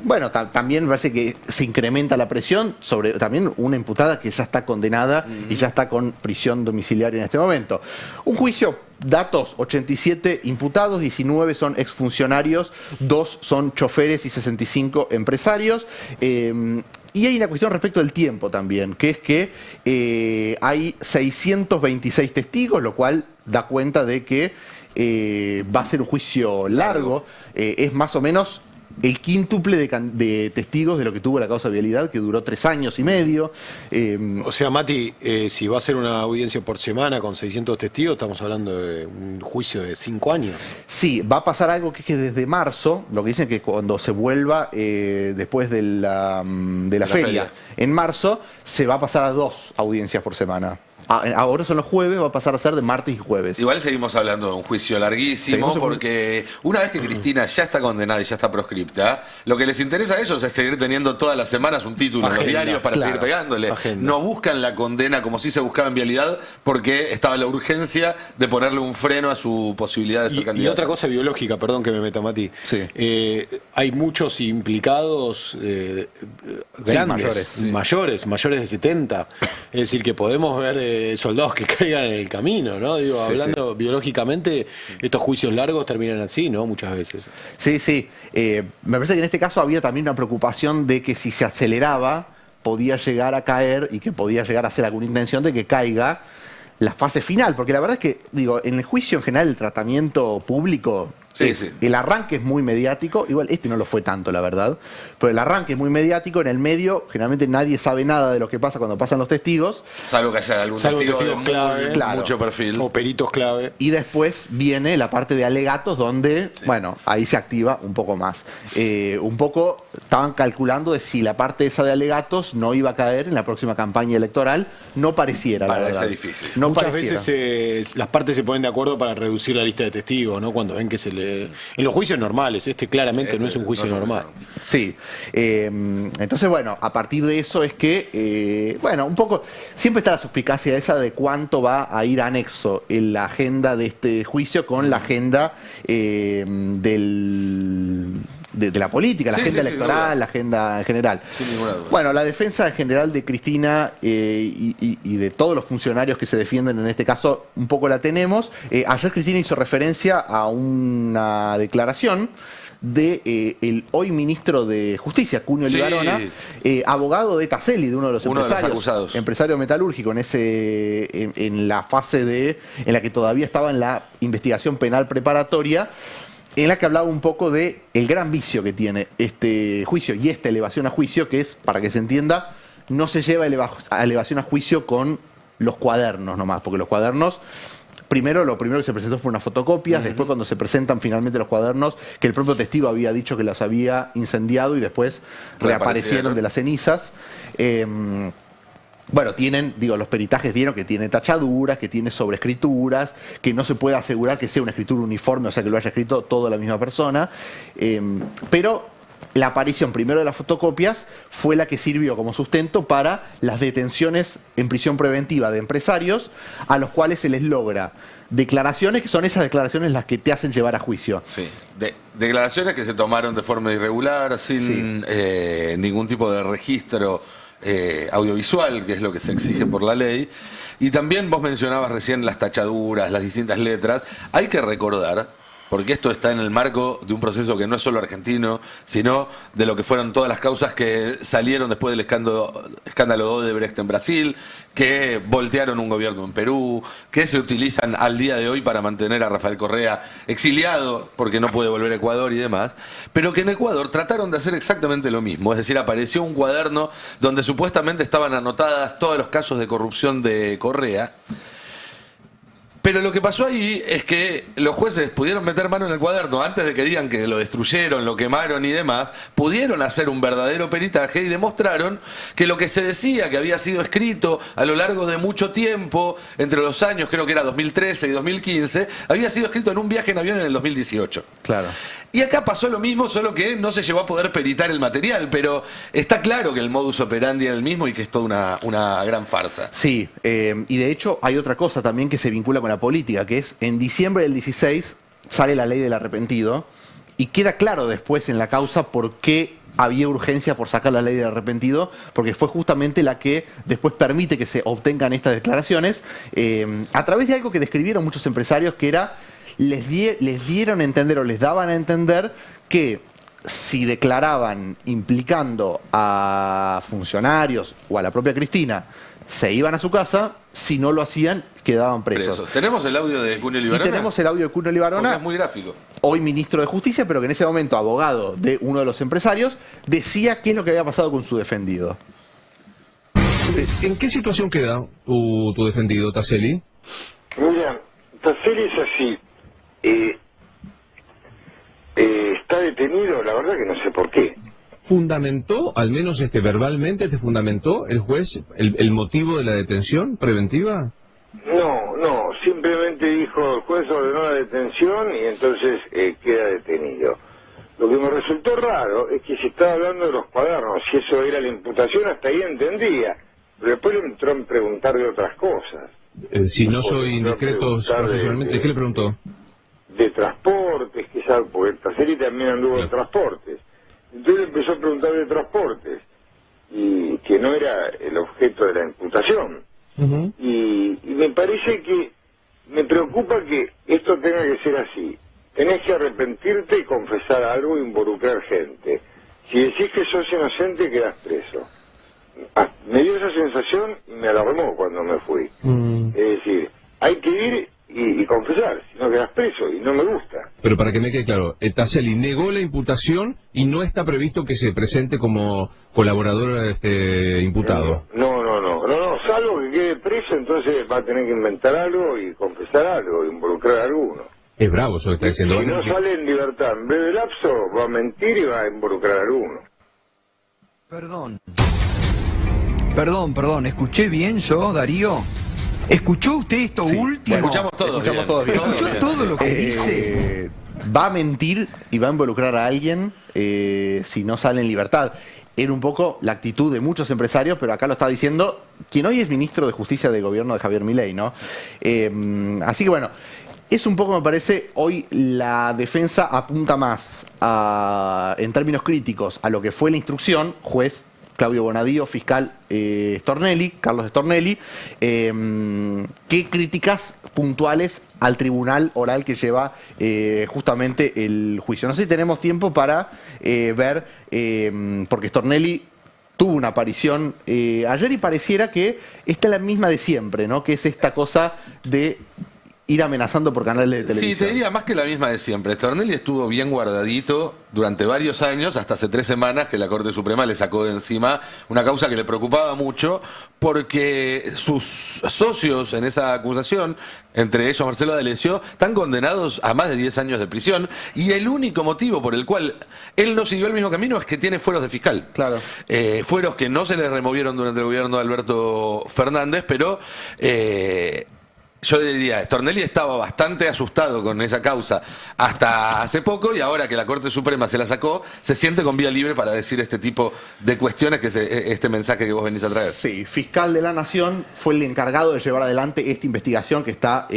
bueno, también parece que se incrementa la presión sobre también una imputada que ya está condenada y ya está con prisión domiciliaria en este momento. Un juicio, datos: 87 imputados, 19 son exfuncionarios, 2 son choferes y 65 empresarios. Y hay una cuestión respecto del tiempo también, que es que hay 626 testigos, lo cual da cuenta de que va a ser un juicio largo. Es más o menos el quíntuple de testigos de lo que tuvo la causa Vialidad, que duró 3 años y medio. O sea, Mati, si va a ser una audiencia por semana con 600 testigos, estamos hablando de un juicio de 5 años. Sí, va a pasar algo que es que desde marzo, lo que dicen que cuando se vuelva después de la feria, en marzo, se va a pasar a 2 audiencias por semana. Ahora son los jueves, va a pasar a ser de martes y jueves. Igual seguimos hablando de un juicio larguísimo, porque una vez que Cristina ya está condenada y ya está proscripta, lo que les interesa a ellos es seguir teniendo todas las semanas un título en los diarios para seguir pegándole. No buscan la condena como si se buscaba en Vialidad, porque estaba la urgencia de ponerle un freno a su posibilidad de ser candidato. Y otra cosa biológica, perdón que me meta, Mati. Hay muchos implicados grandes, mayores de 70. Es decir, que podemos ver soldados que caigan en el camino, ¿no? Digo, hablando biológicamente, estos juicios largos terminan así, ¿no? Muchas veces. Sí. Me parece que en este caso había también una preocupación de que si se aceleraba, podía llegar a caer y que podía llegar a ser alguna intención de que caiga la fase final, porque la verdad es que, digo, en el juicio en general el tratamiento público, el arranque es muy mediático, igual este no lo fue tanto, la verdad, pero el arranque es muy mediático, en el medio generalmente nadie sabe nada de lo que pasa cuando pasan los testigos. Salvo que haya algún testigo de clave, mucho perfil. O peritos clave. Y después viene la parte de alegatos donde, bueno, ahí se activa un poco más. Un poco estaban calculando de si la parte esa de alegatos no iba a caer en la próxima campaña electoral, no pareciera, la verdad. Difícil. No Muchas pareciera. veces las partes se ponen de acuerdo para reducir la lista de testigos, ¿no? Cuando ven que se le... En los juicios normales, claramente no es un juicio normal. Sí. Entonces, bueno, a partir de eso es que, bueno, un poco, siempre está la suspicacia esa de cuánto va a ir anexo en la agenda de este juicio con la agenda de la política, la agenda electoral, la agenda en general. Sin ninguna duda. Bueno, la defensa en general de Cristina y de todos los funcionarios que se defienden en este caso, un poco la tenemos. Ayer Cristina hizo referencia a una declaración de el hoy ministro de Justicia, Cunio Libarona, abogado de Taselli, de uno de los empresarios, empresario metalúrgico, en la fase en la que todavía estaba en la investigación penal preparatoria, en la que hablaba un poco de el gran vicio que tiene este juicio y esta elevación a juicio, que es, para que se entienda, no se lleva elevación a juicio con los cuadernos nomás, porque los cuadernos, lo primero que se presentó fue unas fotocopias, después cuando se presentan finalmente los cuadernos, que el propio testigo había dicho que los había incendiado y después reaparecieron de las cenizas. Bueno, los peritajes dieron que tiene tachaduras, que tiene sobreescrituras, que no se puede asegurar que sea una escritura uniforme, o sea, que lo haya escrito toda la misma persona. Pero la aparición primero de las fotocopias fue la que sirvió como sustento para las detenciones en prisión preventiva de empresarios a los cuales se les logra declaraciones, que son esas declaraciones las que te hacen llevar a juicio. Sí, declaraciones que se tomaron de forma irregular, sin ningún tipo de registro audiovisual, que es lo que se exige por la ley. Y también vos mencionabas recién las tachaduras, las distintas letras. Hay que recordar, porque esto está en el marco de un proceso que no es solo argentino, sino de lo que fueron todas las causas que salieron después del escándalo Odebrecht en Brasil, que voltearon un gobierno en Perú, que se utilizan al día de hoy para mantener a Rafael Correa exiliado porque no puede volver a Ecuador y demás, pero que en Ecuador trataron de hacer exactamente lo mismo, es decir, apareció un cuaderno donde supuestamente estaban anotadas todos los casos de corrupción de Correa. Pero lo que pasó ahí es que los jueces pudieron meter mano en el cuaderno antes de que digan que lo destruyeron, lo quemaron y demás, pudieron hacer un verdadero peritaje y demostraron que lo que se decía que había sido escrito a lo largo de mucho tiempo, entre los años, creo que era 2013 y 2015, había sido escrito en un viaje en avión en el 2018. Claro. Y acá pasó lo mismo, solo que no se llegó a poder peritar el material, pero está claro que el modus operandi era el mismo y que es toda una gran farsa. Sí, y de hecho hay otra cosa también que se vincula con la política, que es en diciembre del 16 sale la ley del arrepentido y queda claro después en la causa por qué había urgencia por sacar la ley del arrepentido, porque fue justamente la que después permite que se obtengan estas declaraciones a través de algo que describieron muchos empresarios, que era les dieron a entender o les daban a entender que si declaraban implicando a funcionarios o a la propia Cristina, se iban a su casa, si no lo hacían, quedaban presos. Tenemos el audio de Cunio Libarona. Y tenemos el audio de Cunio Libarona. Porque es muy gráfico. Hoy ministro de Justicia, pero que en ese momento abogado de uno de los empresarios, decía qué es lo que había pasado con su defendido. ¿En qué situación queda tu defendido, Taselli? Mira, Taselli es así. Está detenido, la verdad que no sé por qué. ¿Fundamentó, al menos verbalmente, te fundamentó el juez el motivo de la detención preventiva? No, simplemente dijo, el juez ordenó la detención y entonces queda detenido. Lo que me resultó raro es que se estaba hablando de los cuadernos, si eso era la imputación, hasta ahí entendía, pero después le entró a preguntar de otras cosas. Si no soy indiscreto profesionalmente, ¿qué le preguntó? De transportes, quizás, porque Taselli también anduvo en transportes. Entonces empezó a preguntar de transportes, y que no era el objeto de la imputación. Y me parece que, me preocupa que esto tenga que ser así. Tenés que arrepentirte y confesar algo e involucrar gente. Si decís que sos inocente, quedás preso. me dio esa sensación y me alarmó cuando me fui. Es decir, hay que ir y confesar, si no quedas preso, y no me gusta. Pero para que me quede claro, Taselli negó la imputación y no está previsto que se presente como colaborador imputado. No, salvo que quede preso, entonces va a tener que inventar algo y confesar algo, involucrar a alguno. Es bravo eso que está diciendo. Si no sale en libertad en breve lapso, va a mentir y va a involucrar a alguno. Perdón, ¿escuché bien yo, Darío? ¿Escuchó usted esto último? Escuchamos todos bien. ¿Escuchó todo lo que dice? Va a mentir y va a involucrar a alguien si no sale en libertad. Era un poco la actitud de muchos empresarios, pero acá lo está diciendo quien hoy es ministro de Justicia del gobierno de Javier Milei, ¿no? Así que bueno, es un poco, me parece, hoy la defensa apunta más en términos críticos a lo que fue la instrucción, juez Claudio Bonadío, fiscal Carlos Stornelli, qué críticas puntuales al tribunal oral que lleva justamente el juicio. No sé si tenemos tiempo para ver, porque Stornelli tuvo una aparición ayer y pareciera que esta es la misma de siempre, ¿no? Que es esta cosa de ir amenazando por canales de televisión. Sí, te diría más que la misma de siempre. Stornelli estuvo bien guardadito durante varios años, hasta hace 3 semanas que la Corte Suprema le sacó de encima una causa que le preocupaba mucho porque sus socios en esa acusación, entre ellos Marcelo D'Alessio, están condenados a más de 10 años de prisión y el único motivo por el cual él no siguió el mismo camino es que tiene fueros de fiscal. Claro. Fueros que no se le removieron durante el gobierno de Alberto Fernández, pero yo diría, Stornelli estaba bastante asustado con esa causa hasta hace poco y ahora que la Corte Suprema se la sacó, se siente con vía libre para decir este tipo de cuestiones, que es este mensaje que vos venís a traer. Sí, fiscal de la Nación fue el encargado de llevar adelante esta investigación que está,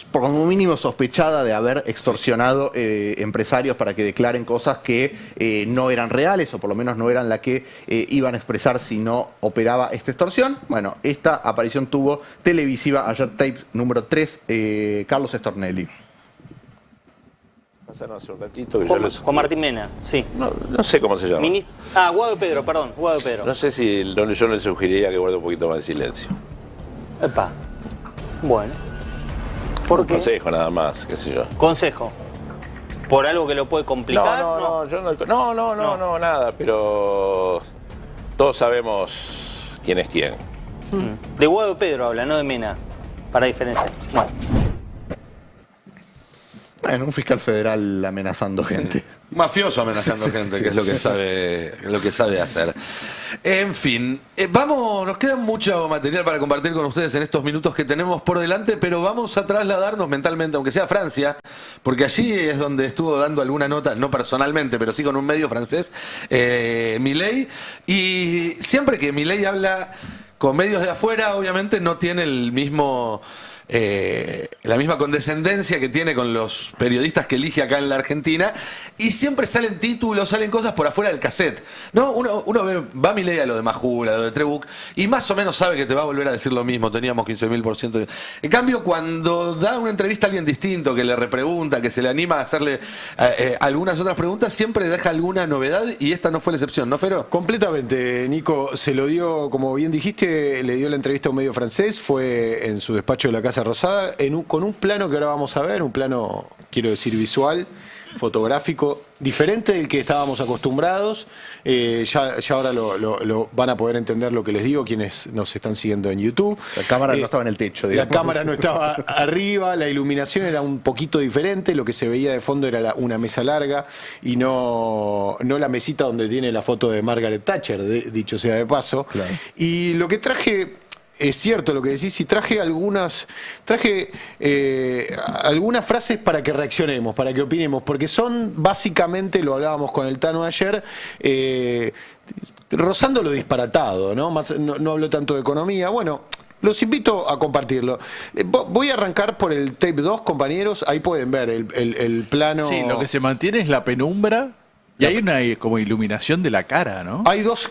por como mínimo, sospechada de haber extorsionado empresarios para que declaren cosas que no eran reales o por lo menos no eran la que iban a expresar si no operaba esta extorsión. Bueno, esta aparición tuvo televisiva ayer, tape número 3, Carlos Stornelli. Pasaron hace un ratito que Juan Martín Mena, sí. No sé cómo se llama. Guado Pedro, perdón, Guado Pedro. No sé si yo le sugeriría que guarde un poquito más de silencio. Epa. Bueno. ¿Por qué? Consejo nada más, qué sé yo. Consejo. ¿Por algo que lo puede complicar? No, nada, pero todos sabemos quién es quién. De Guado Pedro habla, no de Mena, para diferenciar. Bueno, un fiscal federal amenazando gente. Mafioso amenazando gente, que es lo que sabe hacer. En fin, nos queda mucho material para compartir con ustedes en estos minutos que tenemos por delante, pero vamos a trasladarnos mentalmente, aunque sea a Francia, porque allí es donde estuvo dando alguna nota, no personalmente, pero sí con un medio francés, Milei, y siempre que Milei habla con medios de afuera, obviamente no tiene el mismo la misma condescendencia que tiene con los periodistas que elige acá en la Argentina, y siempre salen títulos, salen cosas por afuera del cassette, ¿no? Uno va a Milei a lo de Majula, a lo de Trebuch, y más o menos sabe que te va a volver a decir lo mismo, teníamos 15.000%. En cambio, cuando da una entrevista a alguien distinto, que le repregunta, que se le anima a hacerle algunas otras preguntas, siempre deja alguna novedad, y esta no fue la excepción, ¿no, Fero? Completamente, Nico. Se lo dio, como bien dijiste, le dio la entrevista a un medio francés, fue en su despacho de la Casa Rosada, con un plano que ahora vamos a ver, un plano, quiero decir, visual, fotográfico, diferente del que estábamos acostumbrados. Ya ahora lo van a poder entender lo que les digo quienes nos están siguiendo en YouTube. La cámara no estaba en el techo, digamos. La cámara no estaba arriba, la iluminación era un poquito diferente, lo que se veía de fondo era una mesa larga y no la mesita donde tiene la foto de Margaret Thatcher, dicho sea de paso. Claro. Y lo que traje... Es cierto lo que decís, y traje algunas frases para que reaccionemos, para que opinemos, porque son básicamente, lo hablábamos con el Tano ayer, rozando lo disparatado, ¿no? No hablo tanto de economía. Bueno, los invito a compartirlo. Voy a arrancar por el tape 2, compañeros, ahí pueden ver el plano. Sí, lo que se mantiene es la penumbra. Y hay una como iluminación de la cara, ¿no? Hay dos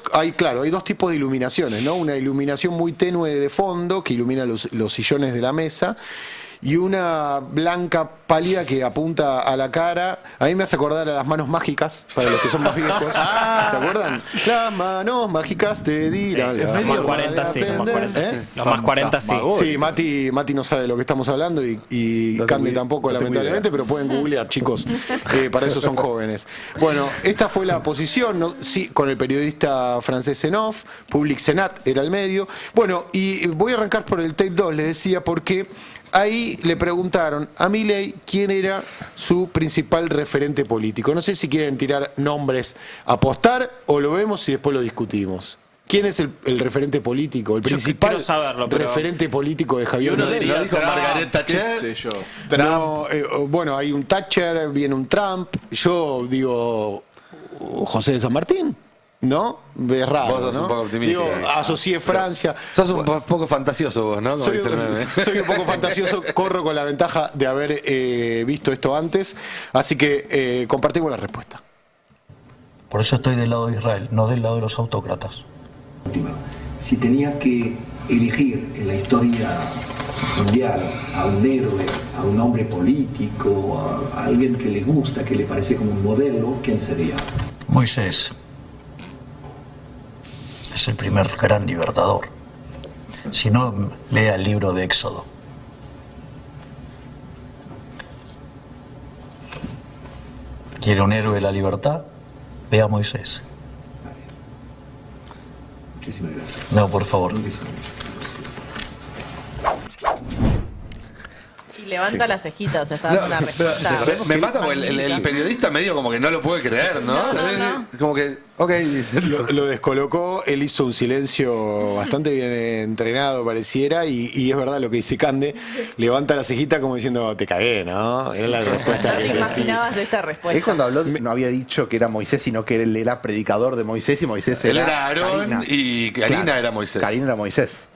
tipos de iluminaciones, ¿no? Una iluminación muy tenue de fondo que ilumina los sillones de la mesa y una blanca pálida que apunta a la cara. A mí me hace acordar a las manos mágicas, para los que son más viejos. ¿Se acuerdan? Las manos mágicas te dirán. Los más 40 sí, los más 40 sí. Los más 40 sí. Sí, Mati no sabe de lo que estamos hablando y Cande tampoco, lamentablemente, pero pueden googlear, chicos. Para eso son jóvenes. Bueno, esta fue la posición, ¿no? Sí, con el periodista francés en off, Public Senat era el medio. Bueno, y voy a arrancar por el tape 2, les decía, porque ahí le preguntaron a Milei quién era su principal referente político. No sé si quieren tirar nombres, apostar, o lo vemos y después lo discutimos. ¿Quién es el referente político, el principal referente político de Javier Milei? ¿Lo dijo Margaret Thatcher? ¿Qué sé yo? No, bueno, hay un Thatcher, viene un Trump. Yo digo José de San Martín, ¿no? Es raro, vos sos ¿no? un poco optimista. Digo, asocié Francia. Sos un poco fantasioso vos, ¿no? Como dice el meme. Soy un poco fantasioso, corro con la ventaja de haber visto esto antes, así que compartimos la respuesta. Por eso estoy del lado de Israel, no del lado de los autócratas. Si tenía que elegir en la historia mundial a un héroe, a un hombre político, a alguien que le gusta, que le parece como un modelo, ¿quién sería? Moisés es el primer gran libertador. Si no, lea el libro de Éxodo. ¿Quiere un héroe de la libertad? Vea a Moisés. Muchísimas gracias. No, por favor. Y levanta las cejitas, o sea, está dando una respuesta. Me mata porque el periodista medio como que no lo puede creer, ¿no? Como que, ok, dice. Lo descolocó, él hizo un silencio bastante bien entrenado, pareciera, y es verdad lo que dice Cande, levanta la cejita como diciendo, te cagué, ¿no? Era la respuesta ¿No que te imaginabas esta respuesta? Es cuando habló, no había dicho que era Moisés, sino que él era predicador de Moisés y Moisés Él era era Aarón Karina. y Karina Claro, era Moisés. Karina era Moisés.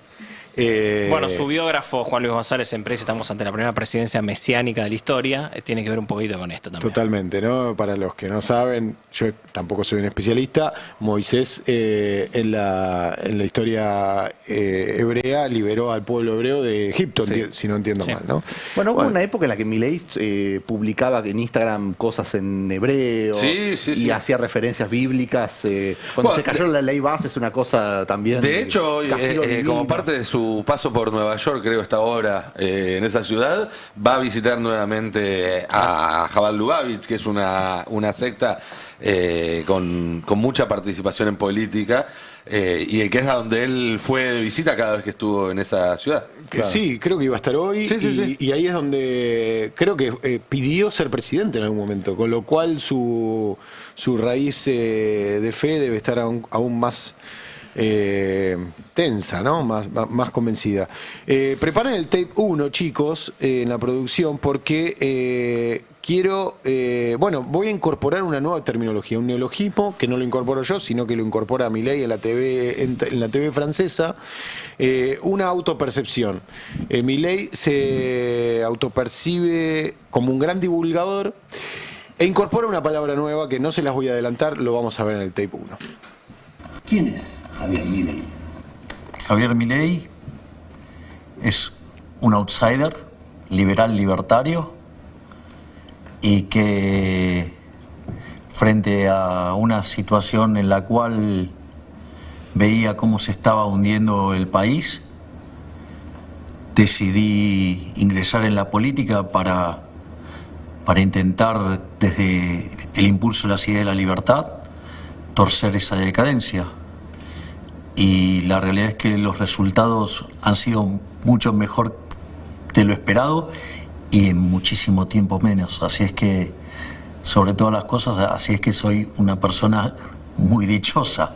Bueno, su biógrafo Juan Luis González en Press, estamos ante la primera presidencia mesiánica de la historia, tiene que ver un poquito con esto también. Totalmente, ¿no? Para los que no saben, yo tampoco soy un especialista, Moisés en la historia hebrea liberó al pueblo hebreo de Egipto, si no entiendo mal, ¿no? Bueno, hubo una época en la que Milei publicaba en Instagram cosas en hebreo y hacía referencias bíblicas. Cuando se cayó la ley base es una cosa también. De hecho, como parte de su paso por Nueva York, creo esta hora en esa ciudad, va a visitar nuevamente a Jabal Lubavitch, que es una secta con mucha participación en política, y que es a donde él fue de visita cada vez que estuvo en esa ciudad. Sí, creo que iba a estar hoy, y ahí es donde creo que pidió ser presidente en algún momento, con lo cual su raíz de fe debe estar aún más tensa, ¿no? Más convencida. Preparen el tape 1, chicos, en la producción, porque quiero, voy a incorporar una nueva terminología, un neologismo que no lo incorporo yo, sino que lo incorpora Milei en la TV francesa, una autopercepción. Milei se autopercibe como un gran divulgador e incorpora una palabra nueva que no se las voy a adelantar, lo vamos a ver en el tape 1. ¿Quién es Javier Milei? Javier Milei es un outsider, liberal libertario, y que frente a una situación en la cual veía cómo se estaba hundiendo el país, decidí ingresar en la política para intentar, desde el impulso de las ideas de la libertad, torcer esa decadencia. Y la realidad es que los resultados han sido mucho mejor de lo esperado y en muchísimo tiempo menos. Así es que, sobre todas las cosas, así es que soy una persona muy dichosa.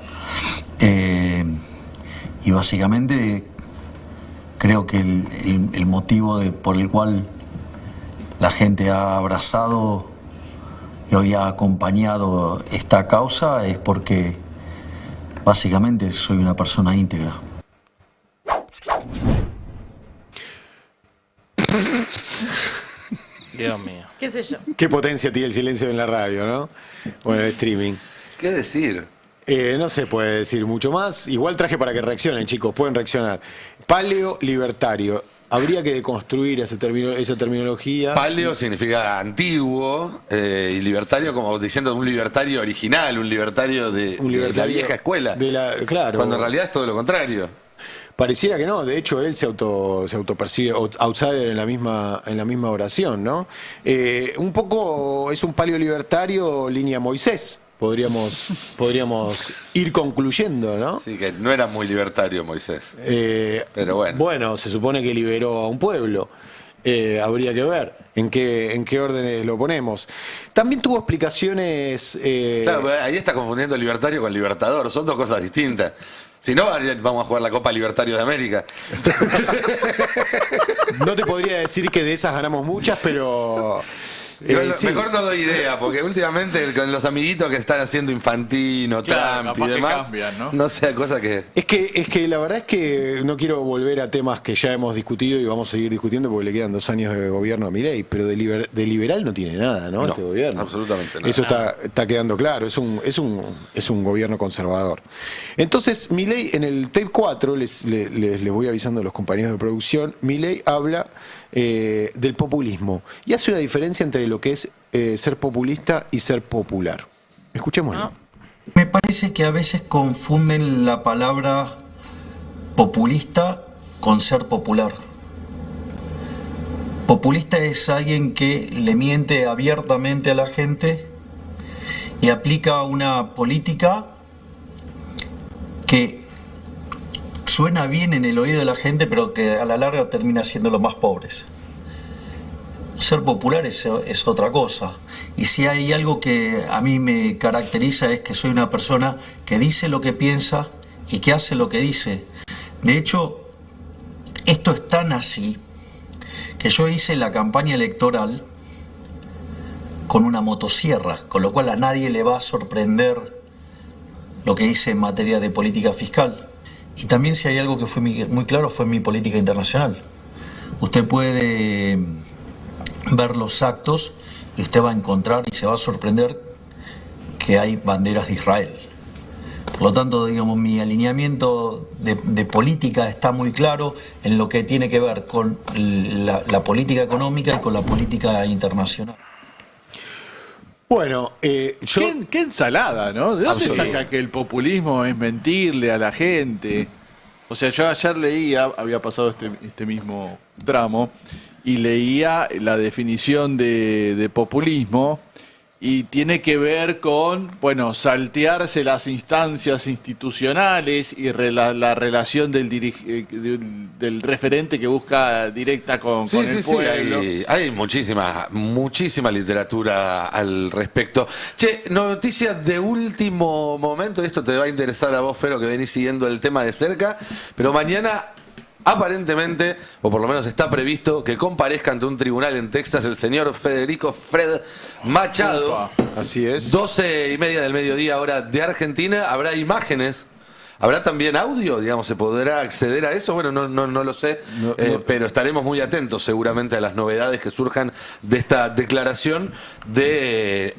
Y básicamente creo que el motivo por el cual la gente ha abrazado y hoy ha acompañado esta causa es porque básicamente soy una persona íntegra. Dios mío. ¿Qué sé yo? Qué potencia tiene el silencio en la radio, ¿no? Bueno, el streaming. ¿Qué decir? No se puede decir mucho más. Igual traje para que reaccionen, chicos. Pueden reaccionar. Paleo libertario. habría que deconstruir esa terminología. Paleo significa antiguo y libertario, como diciendo un libertario original, un libertario de la vieja escuela. Claro. Cuando en realidad es todo lo contrario. Pareciera que no, de hecho él se autopercibe outsider en la misma oración, ¿no? Un poco es un paleo libertario línea Moisés. Podríamos ir concluyendo, ¿no? Sí, que no era muy libertario Moisés. Pero bueno. Bueno, se supone que liberó a un pueblo. Habría que ver en qué órdenes lo ponemos. También tuvo explicaciones... Claro, ahí está confundiendo libertario con libertador. Son dos cosas distintas. Si no, vamos a jugar la Copa Libertario de América. No te podría decir que de esas ganamos muchas, pero... Sí. Mejor no doy idea, porque últimamente con los amiguitos que están haciendo Infantino, Trump y demás, cambian, no sea cosa que... Es que la verdad es que no quiero volver a temas que ya hemos discutido y vamos a seguir discutiendo porque le quedan 2 años de gobierno a Milei, pero de liberal no tiene nada, ¿no? Este gobierno. Absolutamente nada. Eso está quedando claro, es un gobierno conservador. Entonces, Milei en el tape 4, les voy avisando a los compañeros de producción, Milei habla del populismo y hace una diferencia entre lo que es ser populista y ser popular. Escuchémoslo. Me parece que a veces confunden la palabra populista con ser popular. Populista es alguien que le miente abiertamente a la gente y aplica una política que suena bien en el oído de la gente, pero que a la larga termina siendo los más pobres. Ser popular es otra cosa. Y si hay algo que a mí me caracteriza es que soy una persona que dice lo que piensa y que hace lo que dice. De hecho, esto es tan así que yo hice la campaña electoral con una motosierra, con lo cual a nadie le va a sorprender lo que hice en materia de política fiscal. Y también si hay algo que fue muy claro fue mi política internacional. Usted puede ver los actos y usted va a encontrar y se va a sorprender que hay banderas de Israel. Por lo tanto, digamos, mi alineamiento de política está muy claro en lo que tiene que ver con la política económica y con la política internacional. Bueno, ¿Qué ensalada, ¿no? ¿De dónde saca que el populismo es mentirle a la gente? O sea, yo ayer leía, había pasado este mismo tramo, y leía la definición de populismo, y tiene que ver con, bueno, saltearse las instancias institucionales y la relación del referente que busca directa con el pueblo. Hay muchísima literatura al respecto. Che, noticias de último momento, esto te va a interesar a vos, Fero, que venís siguiendo el tema de cerca, pero mañana... Aparentemente, o por lo menos está previsto, que comparezca ante un tribunal en Texas el señor Federico Fred Machado. Así es. 12:30 del mediodía, hora de Argentina. Habrá imágenes. ¿Habrá también audio? Digamos, ¿se podrá acceder a eso? Bueno, no lo sé, pero estaremos muy atentos seguramente a las novedades que surjan de esta declaración de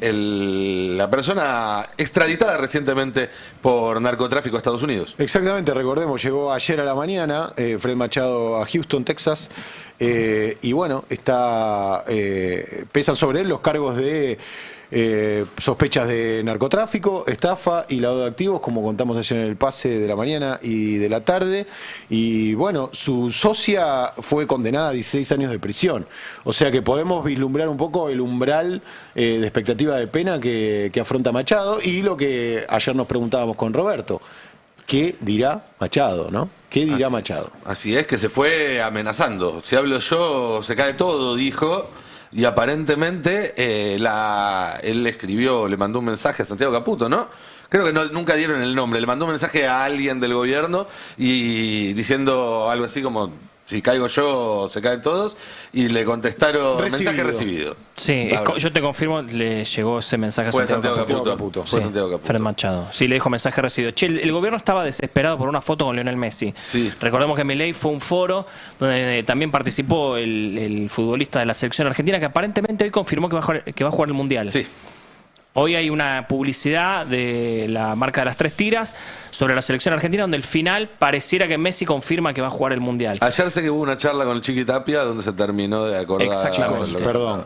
la persona extraditada recientemente por narcotráfico a Estados Unidos. Exactamente, recordemos, llegó ayer a la mañana Fred Machado a Houston, Texas, y bueno, pesan sobre él los cargos de sospechas de narcotráfico, estafa y lavado de activos, como contamos ayer en el pase de la mañana y de la tarde. Y bueno, su socia fue condenada a 16 años de prisión. O sea que podemos vislumbrar un poco el umbral de expectativa de pena que afronta Machado, y lo que ayer nos preguntábamos con Roberto. ¿Qué dirá Machado, no? ¿Qué dirá Machado? Así es, que se fue amenazando. Si hablo yo, se cae todo, dijo. Y aparentemente él le mandó un mensaje a Santiago Caputo, ¿no? Creo que nunca dieron el nombre. Le mandó un mensaje a alguien del gobierno y diciendo algo así como: si caigo yo, se caen todos. Y le contestaron: mensaje recibido. Sí, yo te confirmo, le llegó ese mensaje a Santiago Caputo. Sí, Fred Machado. Sí, le dijo mensaje recibido. Che, el gobierno estaba desesperado por una foto con Lionel Messi. Sí. Recordemos que Milei fue un foro donde también participó el futbolista de la selección argentina, que aparentemente hoy confirmó que va a jugar el Mundial. Sí. Hoy hay una publicidad de la marca de las 3 tiras sobre la selección argentina, donde al final pareciera que Messi confirma que va a jugar el Mundial. Ayer sé que hubo una charla con el Chiqui Tapia donde se terminó de acordar. Chicos, perdón,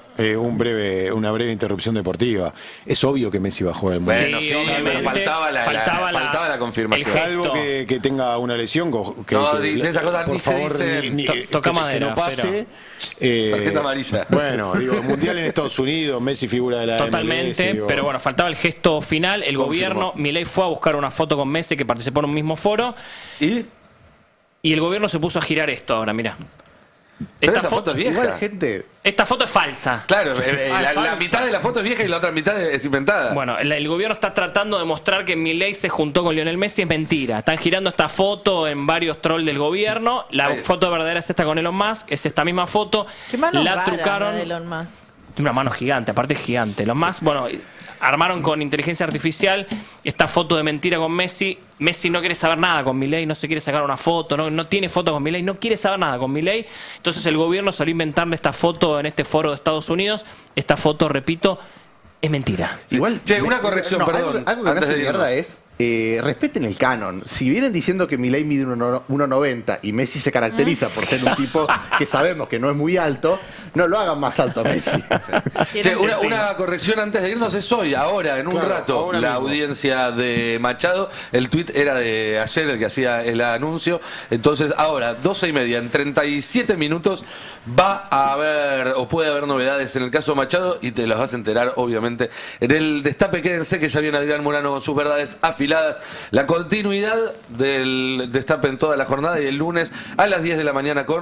una breve interrupción deportiva. Es obvio que Messi va a jugar el Mundial. Bueno, sí, obviamente, faltaba la confirmación. Salvo que tenga una lesión. De esas cosas por ni favor, se dicen. Toca que madera, no pase. Tarjeta amarilla. Bueno, digo, el Mundial en Estados Unidos, Messi figura de la Totalmente, MLS, pero bueno, faltaba el gesto final. El gobierno, Milei fue a buscar una foto con Messi que participó en un mismo foro. Y el gobierno se puso a girar esto ahora, mirá. Esta foto es vieja. Igual, gente. Esta foto es falsa. Claro, la mitad de la foto es vieja y la otra mitad es inventada. Bueno, el gobierno está tratando de mostrar que Milei se juntó con Lionel Messi. Es mentira. Están girando esta foto en varios trolls del gobierno. La foto verdadera es esta con Elon Musk. Es esta misma foto. Qué mano la rara trucaron. la de Elon Musk. Tiene una mano gigante, aparte es gigante. Elon Musk, bueno, armaron con inteligencia artificial esta foto de mentira con Messi. Messi no quiere saber nada con Milei, no se quiere sacar una foto, no tiene foto con Milei, no quiere saber nada con Milei. Entonces el gobierno salió a inventarle esta foto en este foro de Estados Unidos. Esta foto, repito, es mentira. Igual, una corrección, perdón. Algo que me hace mierda es respeten el canon. Si vienen diciendo que Milei mide 1,90 y Messi se caracteriza por ser un tipo que sabemos que no es muy alto, no lo hagan más alto a Messi. Una corrección antes de irnos es hoy, ahora, en un rato, la audiencia de Machado. El tuit era de ayer, el que hacía el anuncio. Entonces, ahora, 12:30, en 37 minutos, va a haber, o puede haber novedades en el caso Machado, y te las vas a enterar, obviamente, en el Destape. Quédense que ya viene Adrián Murano con sus verdades afiladas. La continuidad del Destape en toda la jornada, y el lunes a las 10 de la mañana con